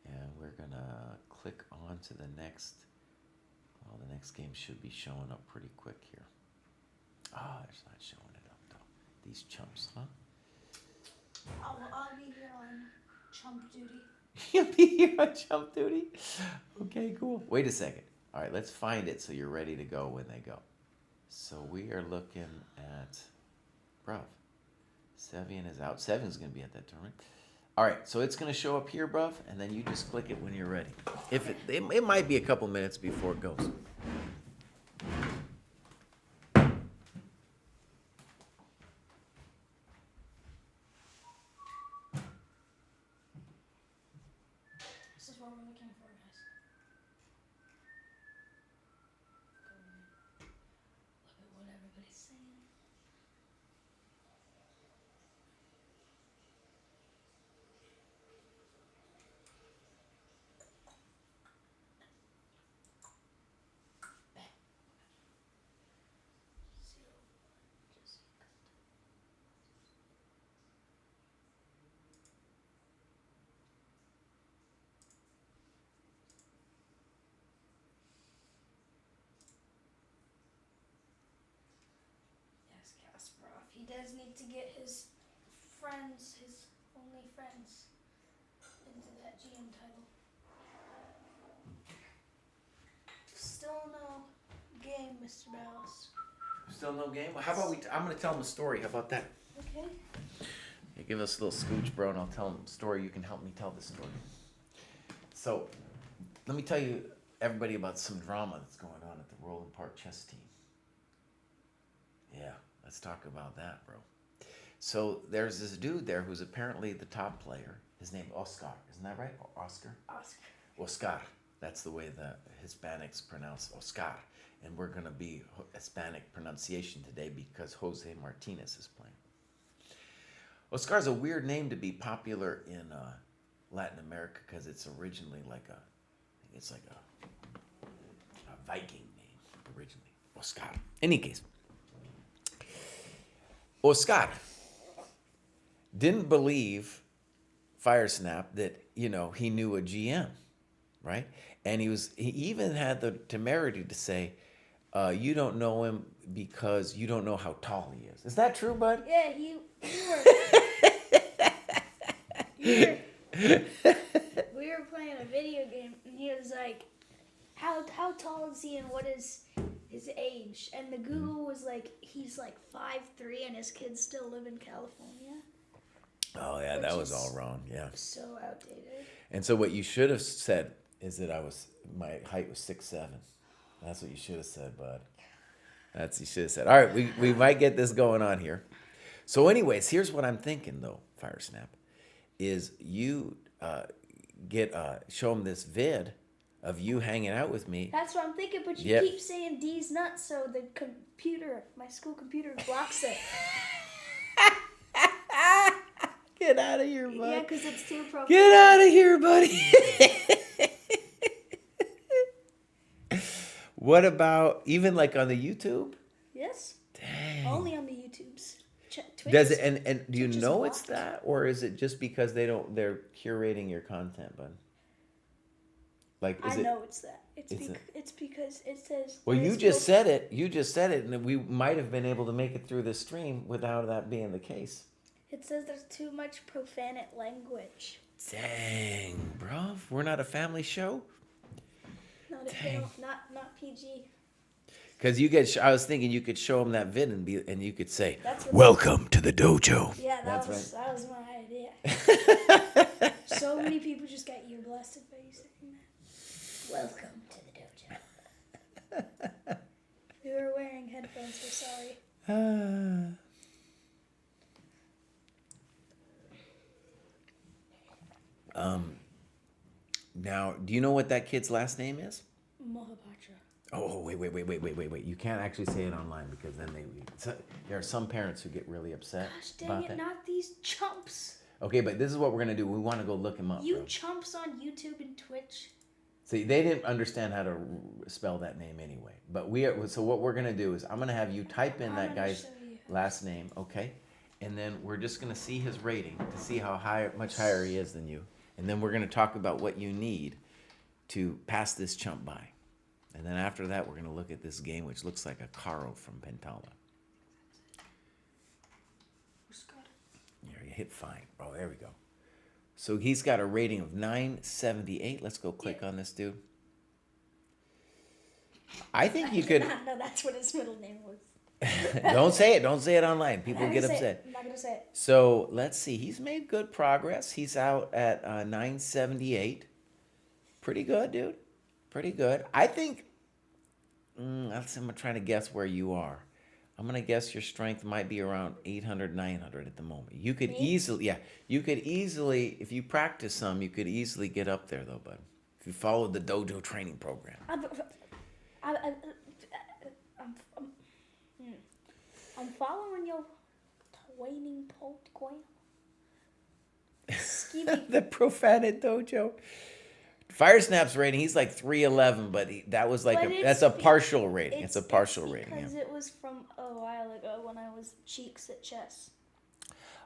and we're going to click on to the next. Well, the next game should be showing up pretty quick here. It's not showing it up, though. These chumps, huh? I'll be here on chump duty. You'll be here on chump duty? Okay, cool. Wait a second. All right, let's find it so you're ready to go when they go. So we are looking at, bruv, Sevian is out. Sevian's going to be at that tournament. All right, so it's going to show up here, bruv, and then you just click it when you're ready. If it might be a couple minutes before it goes. This is what we're looking for, guys. Look at what everybody's saying. Yes, Kasparov. He does need to get his friends, his only friends, into that GM title. Still no game, Mr. Dallas. Still no game? How about I'm going to tell them a story. How about that? Okay. You give us a little scooch, bro, and I'll tell them a story. You can help me tell the story. So, let me tell you, everybody, about some drama that's going on at the Roland Park chess team. Yeah, let's talk about that, bro. So, there's this dude there who's apparently the top player. His name is Oscar. Isn't that right? Or Oscar? Oscar. That's the way the Hispanics pronounce Oscar. And we're going to be Hispanic pronunciation today because Jose Martinez is playing. Oscar's a weird name to be popular in Latin America because it's originally like a Viking name originally. Oscar. In any case, Oscar didn't believe Firesnap that, he knew a GM, right? And he even had the temerity to say, you don't know him because you don't know how tall he is. Is that true, bud? Yeah, we were playing a video game, and he was like, how tall is he and what is his age? And the Google was like, he's like 5'3", and his kids still live in California. Oh, yeah, that was all wrong, yeah. So outdated. And so what you should have said is that my height was 6'7". That's what you should have said, bud. That's what you should have said. All right, we might get this going on here. So anyways, here's what I'm thinking, though, Firesnap, is you show them this vid of you hanging out with me. That's what I'm thinking, but you keep saying D's nuts, so the computer, my school computer, blocks it. Get out of here, buddy. Yeah, because it's too profane. Get out of here, buddy. What about even like on the YouTube? Yes. Dang. Only on the YouTubes. Twitch Does it and do you Twitch is know it's locked. that, or is it just because they're curating your content, bud? Like I know it's that. It's because it says. Well, you just said it. You just said it, and we might have been able to make it through the stream without that being the case. It says there's too much profanate language. Dang, bro, we're not a family show. Not PG. Because I was thinking you could show them that vid and you could say, "Welcome to the dojo." Yeah, that was my idea. So many people just got ear blasted by you saying that. Welcome to the dojo. We were wearing headphones. We're sorry. Now, do you know what that kid's last name is? Mohapatra. Oh, wait. You can't actually say it online because then there are some parents who get really upset Gosh dang about it, that. not these chumps. Okay, but this is what we're going to do. We want to go look him up, You bro. chumps on YouTube and Twitch. See, they didn't understand how to spell that name anyway. But so what we're going to do is I'm going to have you type in that guy's last name, okay? And then we're just going to see his rating to see how much higher he is than you. And then we're going to talk about what you need to pass this chump by. And then after that, we're going to look at this game, which looks like a Caro from Pentala. There, you hit fine. Oh, there we go. So he's got a rating of 978. Let's go click on this dude. I think you could. No, that's what his middle name was. Don't say it. Don't say it online. People get upset. I'm not going to say it. So let's see. He's made good progress. He's out at 978. Pretty good, dude. Pretty good. I think. I'm trying to guess where you are. I'm going to guess your strength might be around 800, 900 at the moment. You could easily, if you practice some, you could easily get up there though, bud. If you followed the Dojo training program. I'm following your training program. The Profaned Dojo. Fire Snap's rating, he's like 311, but that's a partial rating. It's a partial rating. Because it was from a while ago when I was cheeks at chess.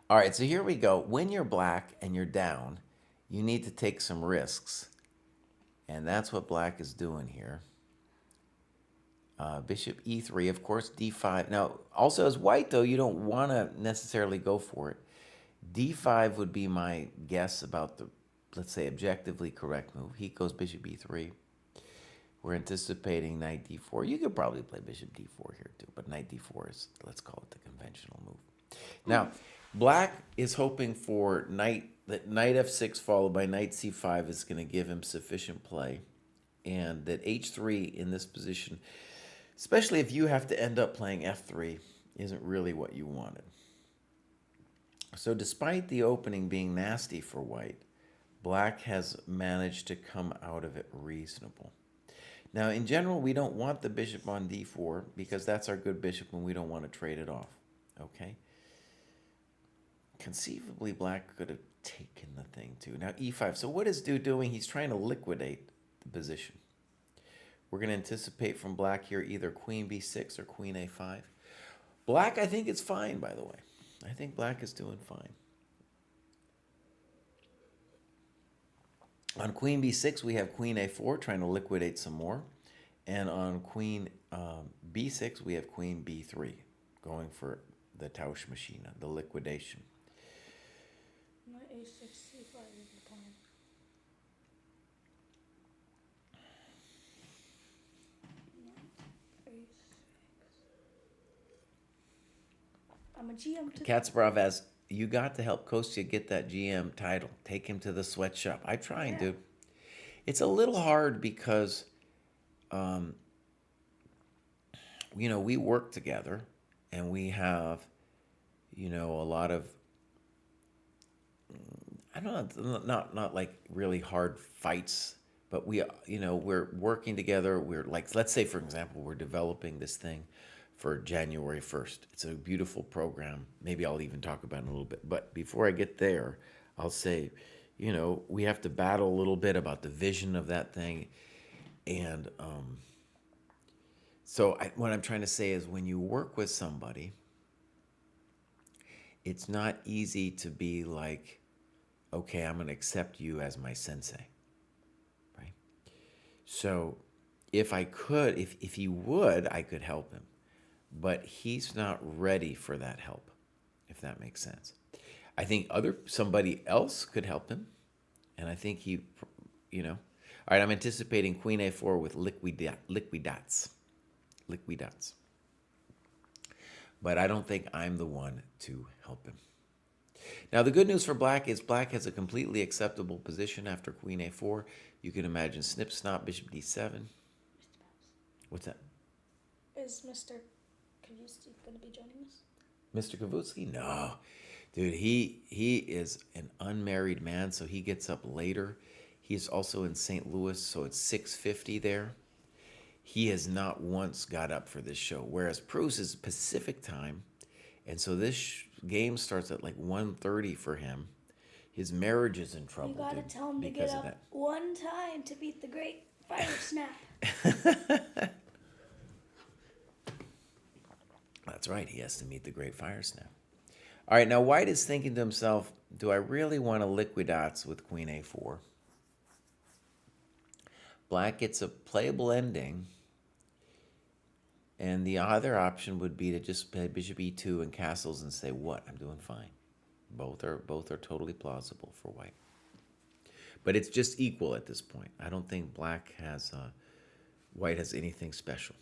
All right, so here we go. When you're black and you're down, you need to take some risks. And that's what black is doing here. Bishop e3, of course, d5. Now, also as white, though, you don't want to necessarily go for it. d5 would be my guess about the, let's say, objectively correct move. He goes bishop e3. We're anticipating knight d4. You could probably play bishop d4 here, too. But knight d4 is, let's call it the conventional move. Now, black is hoping for knight f6 followed by knight c5 is going to give him sufficient play. And that h3 in this position, especially if you have to end up playing f3, isn't really what you wanted. So despite the opening being nasty for white, black has managed to come out of it reasonable. Now, in general, we don't want the bishop on d4 because that's our good bishop and we don't want to trade it off. Okay? Conceivably, black could have taken the thing too. Now, e5. So what is dude doing? He's trying to liquidate the position. We're going to anticipate from black here either queen b6 or queen a5. Black, I think it's fine, by the way. I think black is doing fine. On queen b6, we have queen a4 trying to liquidate some more. And on queen b6, we have queen b3 going for the Tauschmaschine, the liquidation. Knight a6, c5 is the plan. I'm a GM to Katsparov asks, you got to help Kostya get that GM title. Take him to the sweatshop. I'm trying, dude. It's a little hard because, we work together and we have, a lot of, I don't know, not like really hard fights, but we're working together. We're like, let's say, for example, we're developing this thing for January 1st. It's a beautiful program. Maybe I'll even talk about it in a little bit. But before I get there, I'll say, we have to battle a little bit about the vision of that thing. And what I'm trying to say is when you work with somebody, it's not easy to be like, okay, I'm going to accept you as my sensei, right? So if I could, if he would, I could help him. But he's not ready for that help, if that makes sense. I think somebody else could help him. And I think he, All right, I'm anticipating queen a4 with liquidats. But I don't think I'm the one to help him. Now, the good news for black is black has a completely acceptable position after queen a4. You can imagine snip, snop, bishop d7. What's that? Is Mr. Kavutskiy going to be joining us? Mr. Kavutskiy? No. Dude, he is an unmarried man, so he gets up later. He's also in St. Louis, so it's 6:50 there. he has not once got up for this show, whereas Pruess is Pacific time, and so this game starts at like 1:30 for him. His marriage is in trouble. You gotta tell him to get because of up that. one time to beat the great fire snap. That's right. He has to meet the great fire snap. All right, now White is thinking to himself, do I really want to liquidats with Queen A4? Black gets a playable ending, and the other option would be to just play Bishop E2 and castles and say, what? I'm doing fine. Both are totally plausible for White. But it's just equal at this point. I don't think Black has, White has anything special.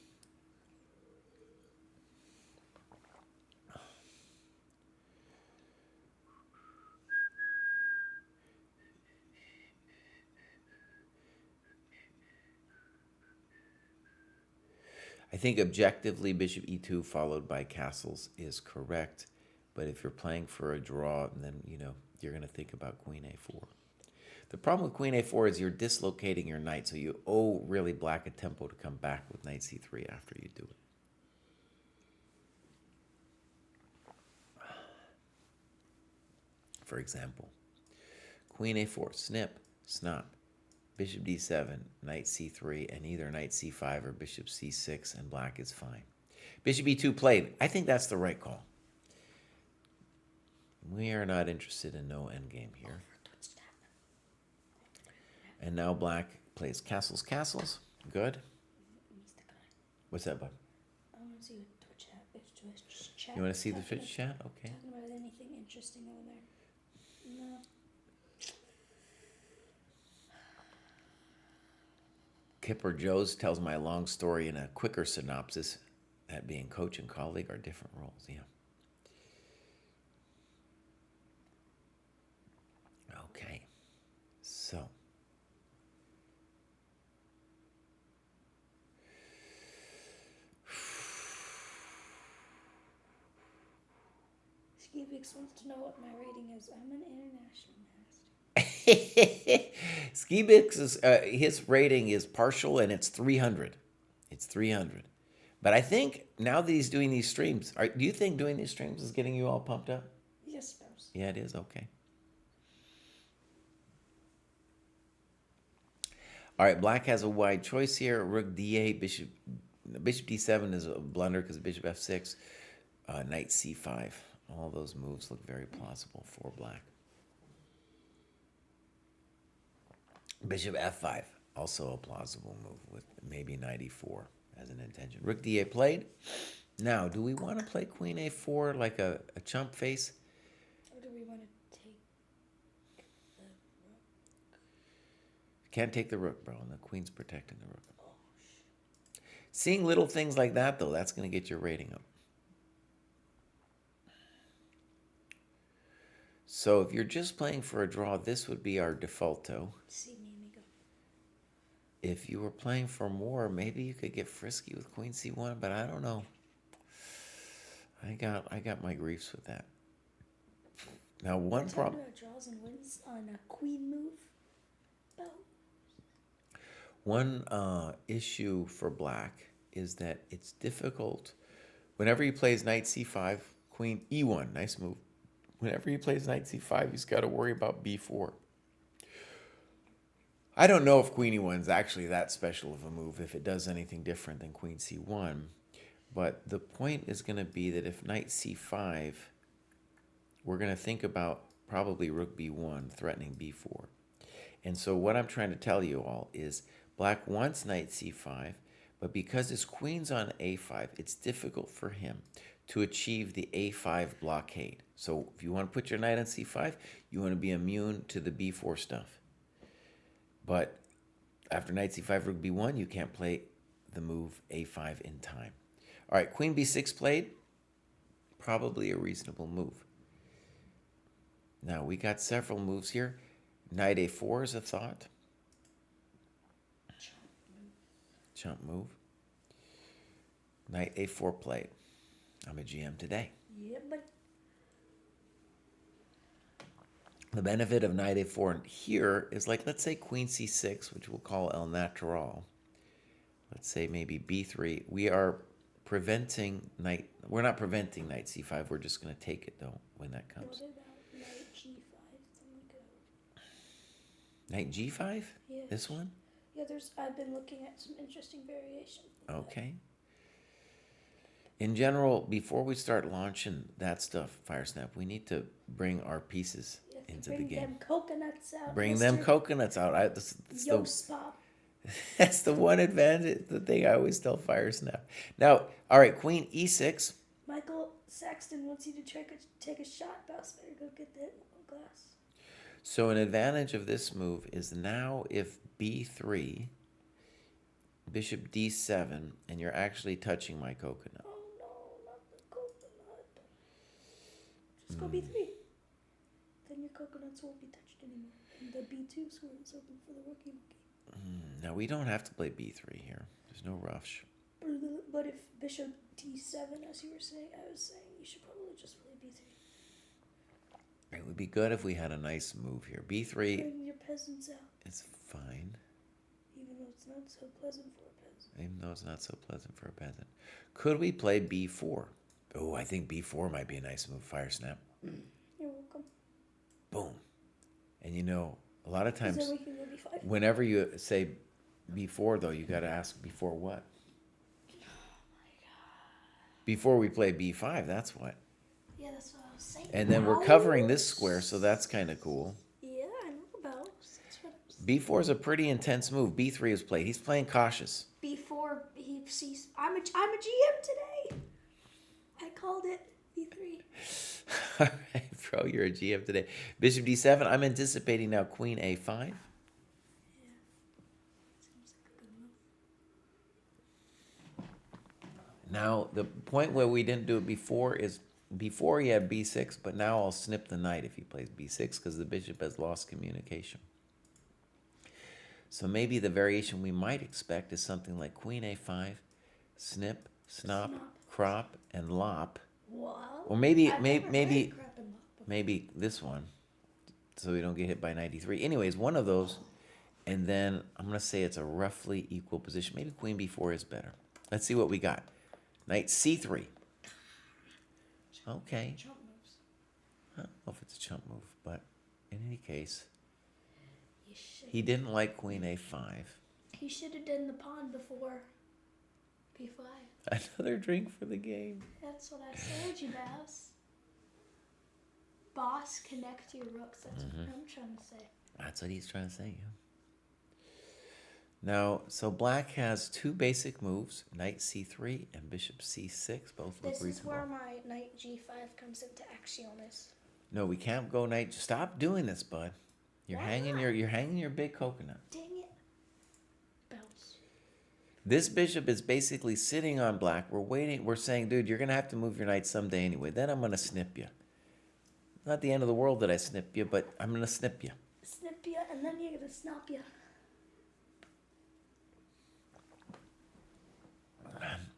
I think objectively Bishop E2 followed by castles is correct. But if you're playing for a draw, then, you're going to think about Queen A4. The problem with Queen A4 is you're dislocating your knight, so you owe really Black a tempo to come back with Knight C3 after you do it. For example, Queen A4, snip, snap, Bishop D7, Knight C3, and either Knight C5 or Bishop C6, and Black is fine. Bishop E2 played. I think that's the right call. We are not interested in no endgame here. And now Black plays castles, castles. Good. What's that, bud? I want to see what Twitch chat. You want to see the Twitch chat? Okay. Talking about anything interesting over there? No. Kipper Joes tells my long story in a quicker synopsis. That being coach and colleague are different roles. Yeah. Okay. So. Skibix wants to know what my rating is. I'm an international master. Skibix his rating is partial, and it's 300. It's 300. But I think now that he's doing these streams, do you think doing these streams is getting you all pumped up? Yes, suppose. Yeah, it is. Okay. All right, Black has a wide choice here. Rook D8, Bishop D7 is a blunder because Bishop F6, Knight C5. All those moves look very plausible for Black. Bishop F5, also a plausible move with maybe Knight E4 as an intention. Rook D8 played. Now, do we want to play Queen A4 like a chump face? Or do we want to take the rook? Can't take the rook, bro. And the queen's protecting the rook. Seeing little things like that, though, that's going to get your rating up. So if you're just playing for a draw, this would be our defaulto. See me, amigo. If you were playing for more, maybe you could get frisky with Queen C1, but I don't know. I got my griefs with that. Now, one problem. Draws and wins on a queen move. Bow. One issue for Black is that it's difficult. Whenever he plays Knight C5, Queen E1, nice move. Whenever he plays Knight C5, he's got to worry about B4. I don't know if Queen E1 is actually that special of a move, if it does anything different than Queen C1. But the point is going to be that if Knight C5, we're going to think about probably Rook B1 threatening B4. And so what I'm trying to tell you all is Black wants Knight C5, but because his queen's on A5, it's difficult for him to achieve the A5 blockade. So if you want to put your knight on C5, you want to be immune to the B4 stuff. But after Knight C5, Rook B1, you can't play the move A5 in time. All right, Queen B6 played. Probably a reasonable move. Now, we got several moves here. Knight A4 is a thought. Chump move. Knight A4 played. I'm a GM today. Yeah, but the benefit of Knight A4 here is like, let's say Queen C6, which we'll call El Natural. let's say maybe b3. We are preventing knight. We're not preventing knight c5. We're just going to take it though when that comes. What about knight g5? Then we go. Knight g5? Yeah. This one? Yeah, I've been looking at some interesting variations. Okay. In general, before we start launching that stuff, Firesnap, we need to bring our pieces into the game. Bring them coconuts out. Bring them coconuts out. Pop. That's the one advantage, the thing I always tell Firesnap. Now, all right, Queen e6. Michael Saxton wants you to take a shot. Boss better go get that glass. So an advantage of this move is now if b3, bishop d7, and you're actually touching my coconut. Oh no, not the coconut. Just go b3. Then your coconuts won't be touched anymore. And the b2 square is open for the rookie monkey. Now we don't have to play b3 here. There's no rush. But if bishop d7, as you were saying, I was saying you should probably just play b3. It would be good if we had a nice move here. b3. Bring your peasants out. It's fine. Even though it's not so pleasant for a peasant. Even though it's not so pleasant for a peasant. Could we play b4? Oh, I think b4 might be a nice move. Firesnap. You're welcome. Boom. And you know, a lot of times, Then we can go b5. whenever you say b4, though, you got to ask before what? Oh my god. Before we play b5, that's what. Yeah, that's what I was saying. And then we're covering this square, so that's kind of cool. Yeah, I know about. That's what b4 is a pretty intense move. b3 is played. He's playing cautious. Before he sees, I'm a GM today. I called it b3. All right, bro, you're a GM today. Bishop d7. I'm anticipating now queen a5. Yeah. Seems like a good move. Now, the point where we didn't do it before is before he had b6, but now I'll snip the knight if he plays b6 because the bishop has lost communication. So maybe the variation we might expect is something like queen a5, snip, snop, crop, and lop. Wow. Or maybe this one, so we don't get hit by 93. Anyways, one of those, and then I'm going to say it's a roughly equal position. Maybe queen b4 is better. Let's see what we got. Knight c3. Okay. Chump moves. I don't know if it's a chump move, but in any case, You should. he didn't like queen a5. He should have done the pawn before b5. Another drink for the game. That's what I told you, boss. Boss, connect to your rooks. That's what I'm trying to say. That's what he's trying to say, yeah. Now, so black has two basic moves, knight c3 and bishop c6, both look This reasonable. is where my knight g5 comes into Axionis. No, we can't go knight. Stop doing this, bud. You're Why hanging not? you're hanging your big coconut. Dang it. Bounce. This bishop is basically sitting on black. We're waiting. We're saying, dude, you're gonna have to move your knight someday anyway. Then I'm gonna snip you. Not the end of the world that I snip you, but I'm gonna snip you. Snip ya, and then you're gonna snap ya.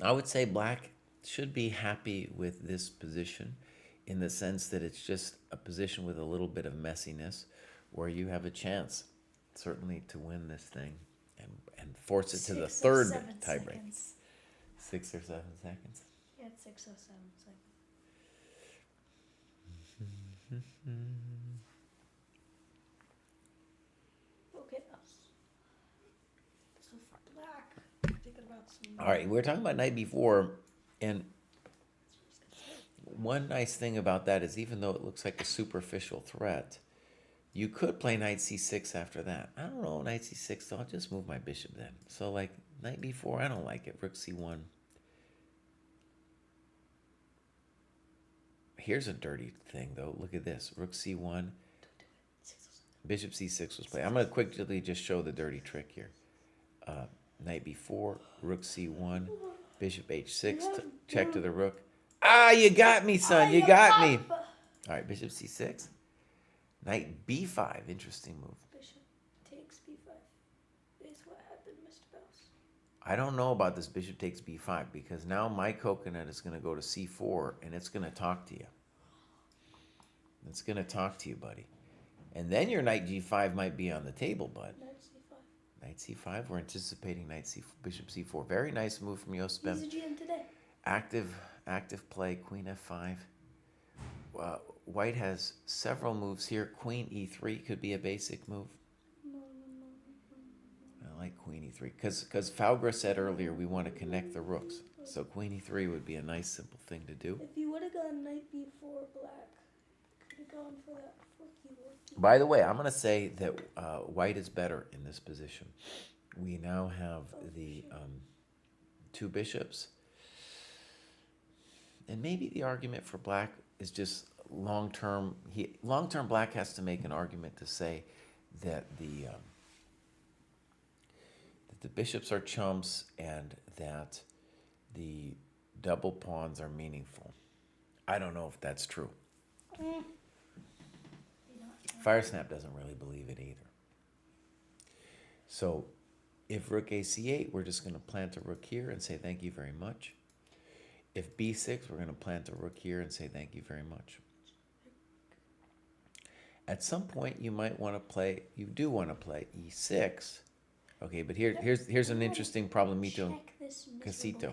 I would say black should be happy with this position in the sense that it's just a position with a little bit of messiness where you have a chance, certainly, to win this thing and force it to the third tiebreak. 6 or 7 seconds. Yeah, it's 6 or 7 seconds. Okay, us. So for black, we're thinking about some. All right, we were talking about knight b4, and one nice thing about that is even though it looks like a superficial threat, you could play knight c6 after that. I don't know, knight c6, so I'll just move my bishop then. So like knight b4, I don't like it. Rook c1. Here's a dirty thing though. Look at this. Rook c1. Bishop c6 was played. I'm going to quickly just show the dirty trick here. Knight b4, rook c1, bishop h6, check to the rook. Ah, you got me, son. You got me. All right, bishop c6. Knight b5. Interesting move. Bishop takes b5. Is what happened, Mr. Bouse. I don't know about this bishop takes b5 because now my coconut is going to go to c4 and it's going to talk to you. It's going to talk to you, buddy. And then your knight g5 might be on the table, bud. Knight c5. Knight c5. We're anticipating bishop c4. Very nice move from He's Yospem. a GM today. Active play. Queen f5. White has several moves here. Queen e3 could be a basic move. I like queen e3 because Faugra said earlier we want to connect the rooks. So queen e3 would be a nice simple thing to do. If you would have gone knight b4 black, could have gone for that forky. By the way, I'm going to say that white is better in this position. We now have the two bishops. And maybe the argument for black is just long-term. Long-term black has to make an argument to say that the bishops are chumps and that the double pawns are meaningful. I don't know if that's true. Firesnap doesn't really believe it either. So if rook a c8, we're just going to plant a rook here and say thank you very much. If b6, we're going to plant a rook here and say thank you very much. At some point, you might want to play, you do want to play e6. Okay, but here's an interesting problemito in Casito.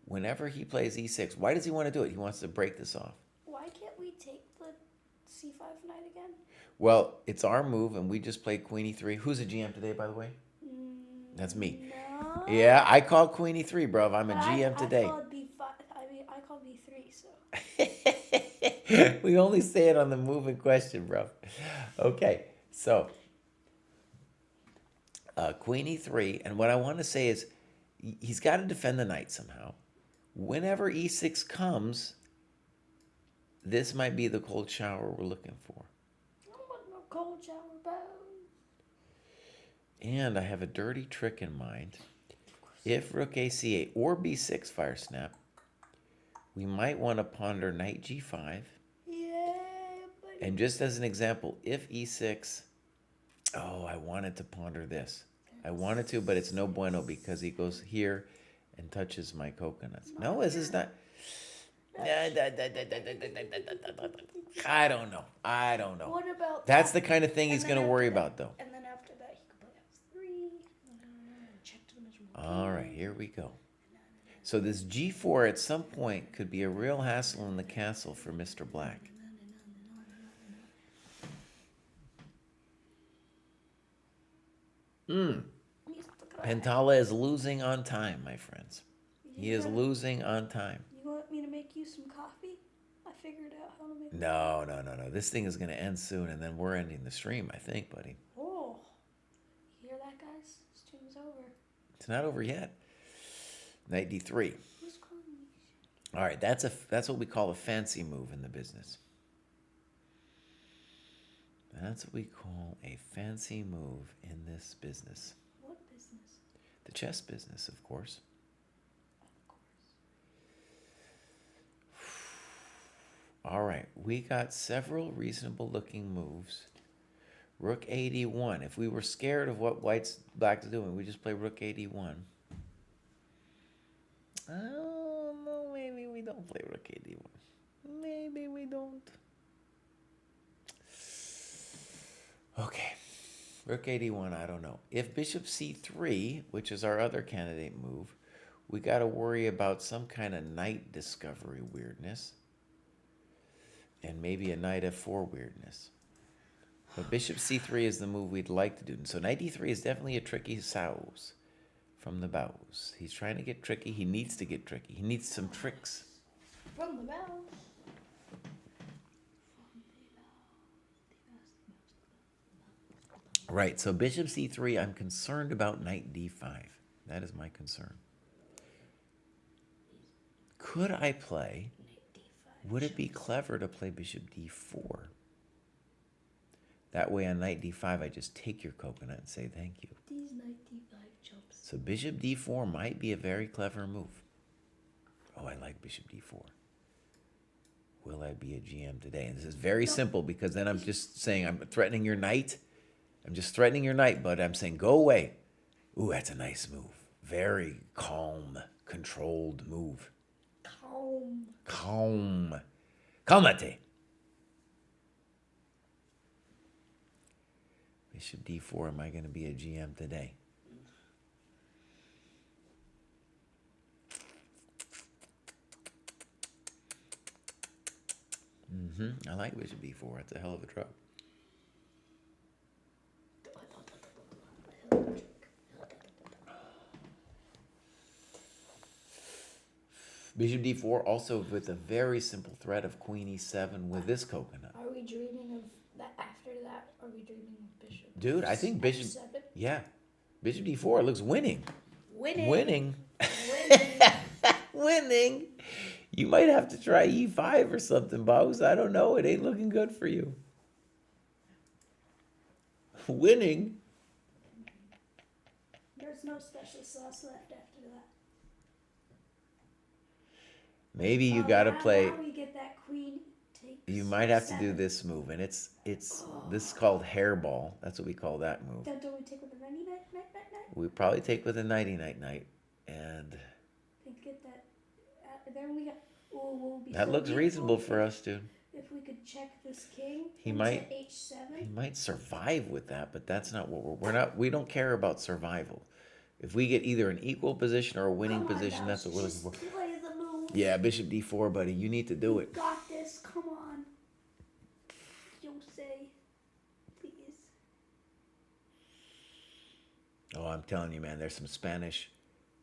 Whenever he plays e6, why does he want to do it? He wants to break this off. Why can't we take the c5 knight again? Well, it's our move, and we just played queen e3. Who's a GM today, by the way? That's me. No. Yeah, I called queen e3, bro. I'm a GM today. I called b5. I called b3. So. We only say it on the move in question, bro. Okay, so queen e3, and what I want to say is he's got to defend the knight somehow. Whenever e6 comes, this might be the cold shower we're looking for. I don't want no cold shower, bro. And I have a dirty trick in mind. If rook a c8 or b6 fire snap, we might want to ponder knight g5. Yeah, buddy. And just as an example, if e6, oh, I wanted to ponder this. I wanted to, but it's no bueno because he goes here and touches my coconuts. No, this is not. I don't know. What about That's that? the kind of thing he's And going to then worry after that- about, though. And then after that, he could play f3. Check to the miserable. All right, here we go. So this g4 at some point could be a real hassle in the castle for Mr. Black. Pentala is losing on time, my friends. He is losing on time. You want me to make you some coffee? I figured out how to make. No. This thing is going to end soon, and then we're ending the stream, I think, buddy. Oh, you hear that, guys? Stream's over. It's not over yet. Knight d3. Who's calling me? All right, that's what we call a fancy move in the business. That's what we call a fancy move in this business. What business? The chess business, of course. All right, we got several reasonable looking moves. Rook a1. If we were scared of what black's doing, we just play rook a1. Oh, no, maybe we don't play rook a1. Maybe we don't. Okay, rook a1, I don't know. If bishop c3, which is our other candidate move, we got to worry about some kind of knight discovery weirdness. And maybe a knight f4 weirdness. But bishop c3 is the move we'd like to do. And so knight d3 is definitely a tricky souse from the bows. He's trying to get tricky. He needs to get tricky. He needs some tricks. From the bows. Right, so bishop c3, I'm concerned about knight d5. That is my concern. Could I play? Would it be clever to play bishop d4? That way on knight d5, I just take your coconut and say thank you. These knight d5 jumps. So bishop d4 might be a very clever move. Oh, I like bishop d4. Will I be a GM today? And this is very simple because then I'm just saying I'm threatening your knight. I'm just threatening your knight, but I'm saying go away. Ooh, that's a nice move. Very calm, controlled move. Calm. Calmate. Bishop d4, am I going to be a GM today? I like bishop d4. That's a hell of a drug. Bishop d4 also with a very simple threat of queen e7 with this coconut. Are we dreaming of that after that? Are we dreaming of bishop? Dude, I think bishop... F7? Yeah. Bishop d4 looks winning. Winning. Winning. Winning. Winning. You might have to try e5 or something, Bows. I don't know. It ain't looking good for you. Winning. There's no special sauce left after that. Maybe you gotta play. Now we get that queen takes. You might have to do this move, and it's this is called hairball. That's what we call that move. Then don't we take with the nighty night? We probably take with a nighty night, and Think get that. Then we got. We'll be that so looks reasonable for us, dude. If we could check this king. He might. H7. He might survive with that, but that's not what we're not. We don't care about survival. If we get either an equal position or a winning position, that's what we're looking for. Play the move. Yeah, bishop d4, buddy. You need to do it. Got this. Come on. Jose. Please. Oh, I'm telling you, man. There's some Spanish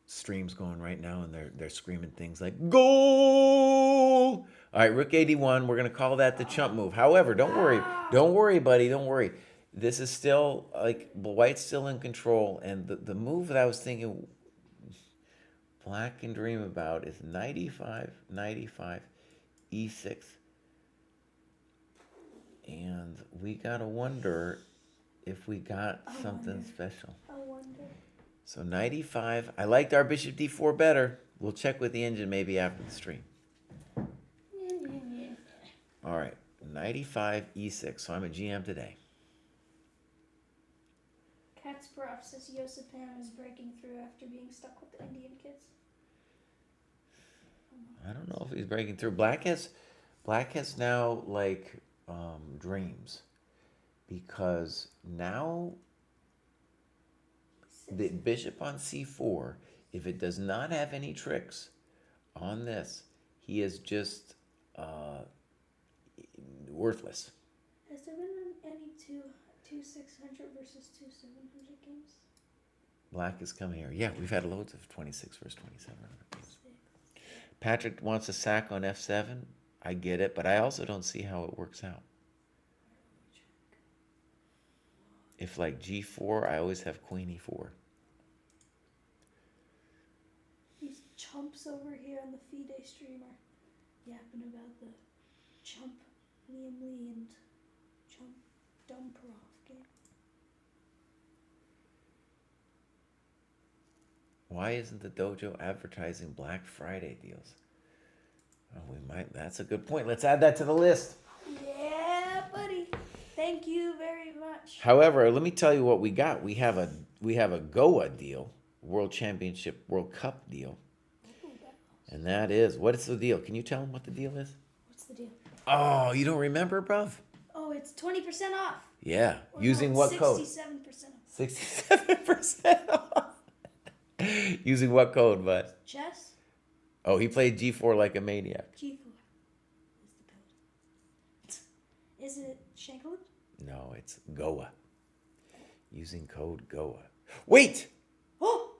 streams going right now, and they're screaming things like goal. All right, rook 81. We're gonna call that the chump move. However, don't worry, buddy. Don't worry. This is still like white's still in control, and the move that I was thinking black can dream about is 95, e6. And we gotta wonder if we got something special. I wonder. So 95. I liked our bishop d4 better. We'll check with the engine maybe after the stream. All right, 95, e6. So I'm a GM today. Katsparov says Yosipam is breaking through after being stuck with the Indian kids. I don't know if he's breaking through. Black has now like dreams, because now the bishop on c4, if it does not have any tricks on this, he is just worthless. Has there been any two 600 versus two 700 games? Black has come here. Yeah, we've had loads of 26 versus 2700 games. Patrick wants a sack on f7. I get it, but I also don't see how it works out. If like g4, I always have queen e4. These chumps over here on the FIDE stream are yapping about the chump Liam Lee and chump Dumperov game. Why isn't the dojo advertising Black Friday deals? Oh, we might. That's a good point. Let's add that to the list. Yeah, buddy. Thank you very much. However, let me tell you what we got. We have a Goa deal, World Championship, World Cup deal. And that is, what is the deal? Can you tell them what the deal is? What's the deal? Oh, you don't remember, bruv? Oh, it's 20% off. Yeah. Or Using no, what code? 67% off. 67% off. Using what code, bud? Chess? Oh, he played G4 like a maniac. G4 is the code. Is it Shanklin? No, it's Goa. Using code Goa. Wait! Oh!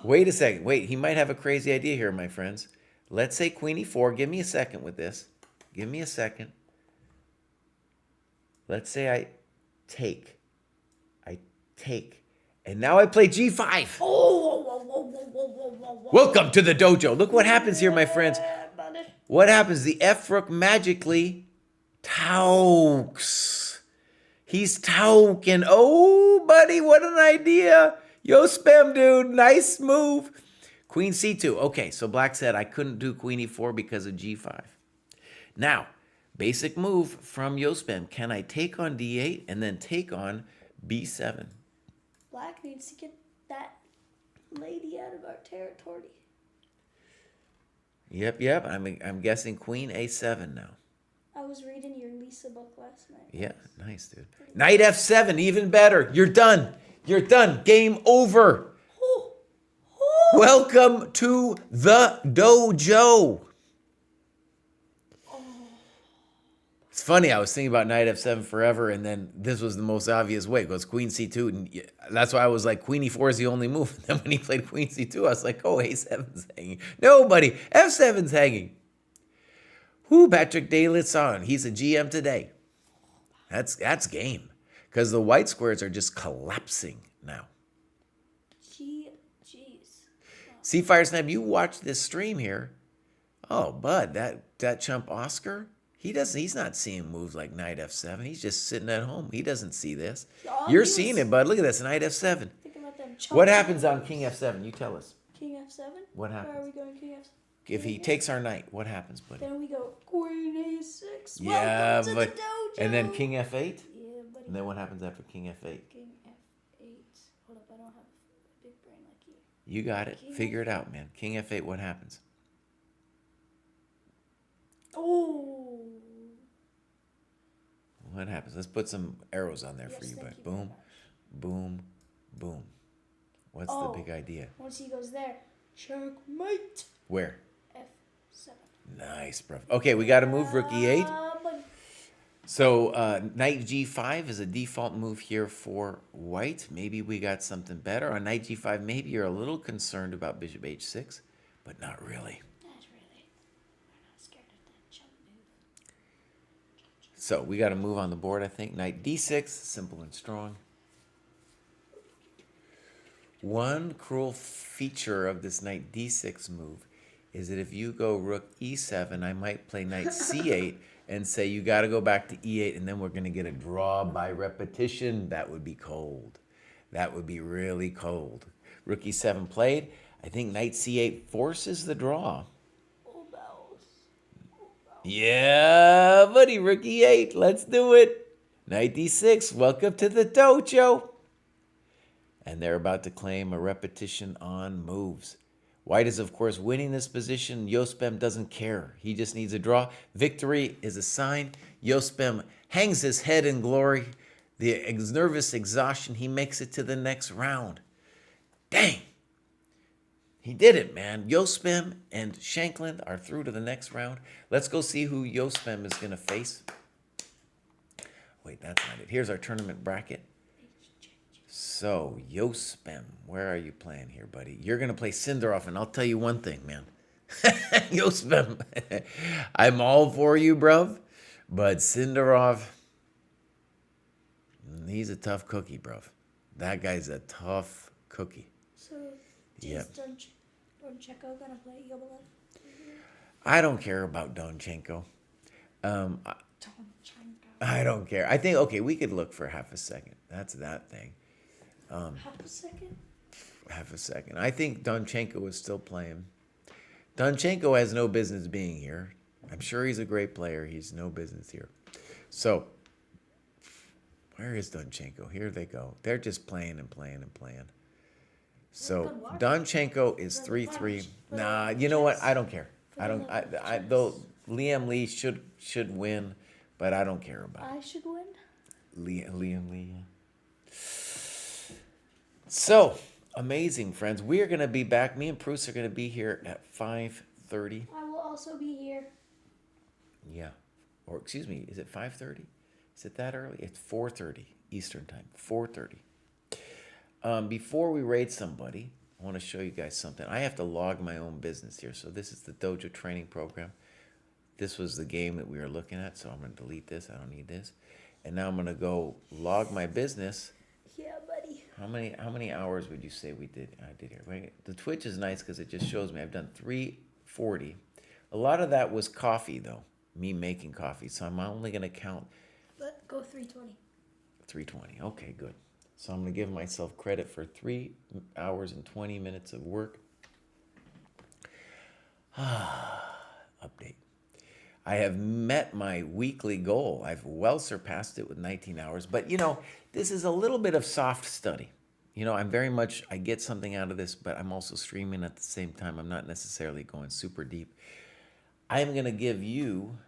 Wait a second. Wait, he might have a crazy idea here, my friends. Let's say queen e4. Give me a second with this. Give me a second. Let's say I take. And now I play g5. Oh! Welcome to the dojo. Look what happens here, my friends. Buddy. What happens? The F rook magically taukes. He's tauking. Oh, buddy, what an idea. Yo, spam dude. Nice move. Queen c2. Okay, so black said I couldn't do queen e4 because of g5. Now, basic move from Yospam. Can I take on d8 and then take on b7? Black needs to get that lady out of our territory. Yep. I'm guessing queen a7 now. I was reading your Lisa book last night. Yeah, nice, dude. Knight f7, even better. You're done. Game over. Welcome to the dojo. It's funny. I was thinking about knight f7 forever, and then this was the most obvious way. It goes queen c2, and that's why I was like, queen e4 is the only move. And then when he played queen c2, I was like, oh, a7's hanging. Nobody. F7's hanging. Who? Patrick Daylitz he's a GM today. That's game, because the white squares are just collapsing now. Jeez. See, Firesnap, you watch this stream here. Oh, bud, that chump Oscar. He's not seeing moves like knight f7. He's just sitting at home. He doesn't see this. You're seeing it, bud. Look at this, knight f7. What happens on king f7? You tell us. King f7? What happens? Where are we going king f7? If he takes our knight, what happens, buddy? Then we go queen a6. Yeah, Welcome to the dojo. And then king f8? Yeah, buddy. And then what happens after king f8? King f8. Hold up, I don't have a big brain like you. You got it. Figure it out, man. King f8, what happens? Oh. What happens? Let's put some arrows on there for you, bud. Boom, boom, boom. What's the big idea? Once he goes there, checkmate. Where? F7. Nice, bro. Okay, we got to move rook e8. So knight g5 is a default move here for white. Maybe we got something better. On knight g5, maybe you're a little concerned about bishop h6, but not really. Not really. We're not scared of that jump move. So we got to move on the board, I think. Knight d6, simple and strong. One cruel feature of this knight d6 move is that if you go rook e7, I might play knight c8 and say you got to go back to e8, and then we're going to get a draw by repetition. That would be cold. That would be really cold. Rook e7 played. I think knight c8 forces the draw. Yeah, buddy, rook e8. Let's do it. Knight d6. Welcome to the dojo. And they're about to claim a repetition on moves. White is, of course, winning this position. Yospem doesn't care. He just needs a draw. Victory is a sign. Yospem hangs his head in glory. The nervous exhaustion, he makes it to the next round. Dang. He did it, man. Yospem and Shankland are through to the next round. Let's go see who Yospem is going to face. Wait, that's not it. Here's our tournament bracket. So, Yospem, where are you playing here, buddy? You're going to play Sindarov, and I'll tell you one thing, man. Yospem, I'm all for you, bruv, but Sindarov, he's a tough cookie, bruv. That guy's a tough cookie. So, is Donchenko going to play Yobolev? I don't care about Donchenko. I don't care. I think, okay, we could look for half a second. That's that thing. Half a second? Half a second. I think Donchenko is still playing. Donchenko has no business being here. I'm sure he's a great player. He's no business here. So, where is Donchenko? Here they go. They're just playing and playing and playing. So, Donchenko is 3-3. Nah, you know what? I don't care. Though Liam Lee should win, but I don't care about it. I should win? Liam Lee, yeah. So, amazing, friends. We are going to be back. Me and Pruess are going to be here at 5:30. I will also be here. Yeah. Or, excuse me, is it 5:30? Is it that early? It's 4:30 Eastern Time. 4:30. Before we raid somebody, I want to show you guys something. I have to log my own business here. So this is the Dojo training program. This was the game that we were looking at, so I'm going to delete this. I don't need this. And now I'm going to go log my business. Yeah, buddy. How many hours would you say we did? I did here. Right? The Twitch is nice because it just shows me I've done 340. A lot of that was coffee, though. Me making coffee. So I'm only going to count. But go 320. 320. Okay, good. So I'm going to give myself credit for 3 hours and 20 minutes of work. Update. I have met my weekly goal. I've well surpassed it with 19 hours. But, you know, this is a little bit of soft study. You know, I get something out of this, but I'm also streaming at the same time. I'm not necessarily going super deep. I'm going to give you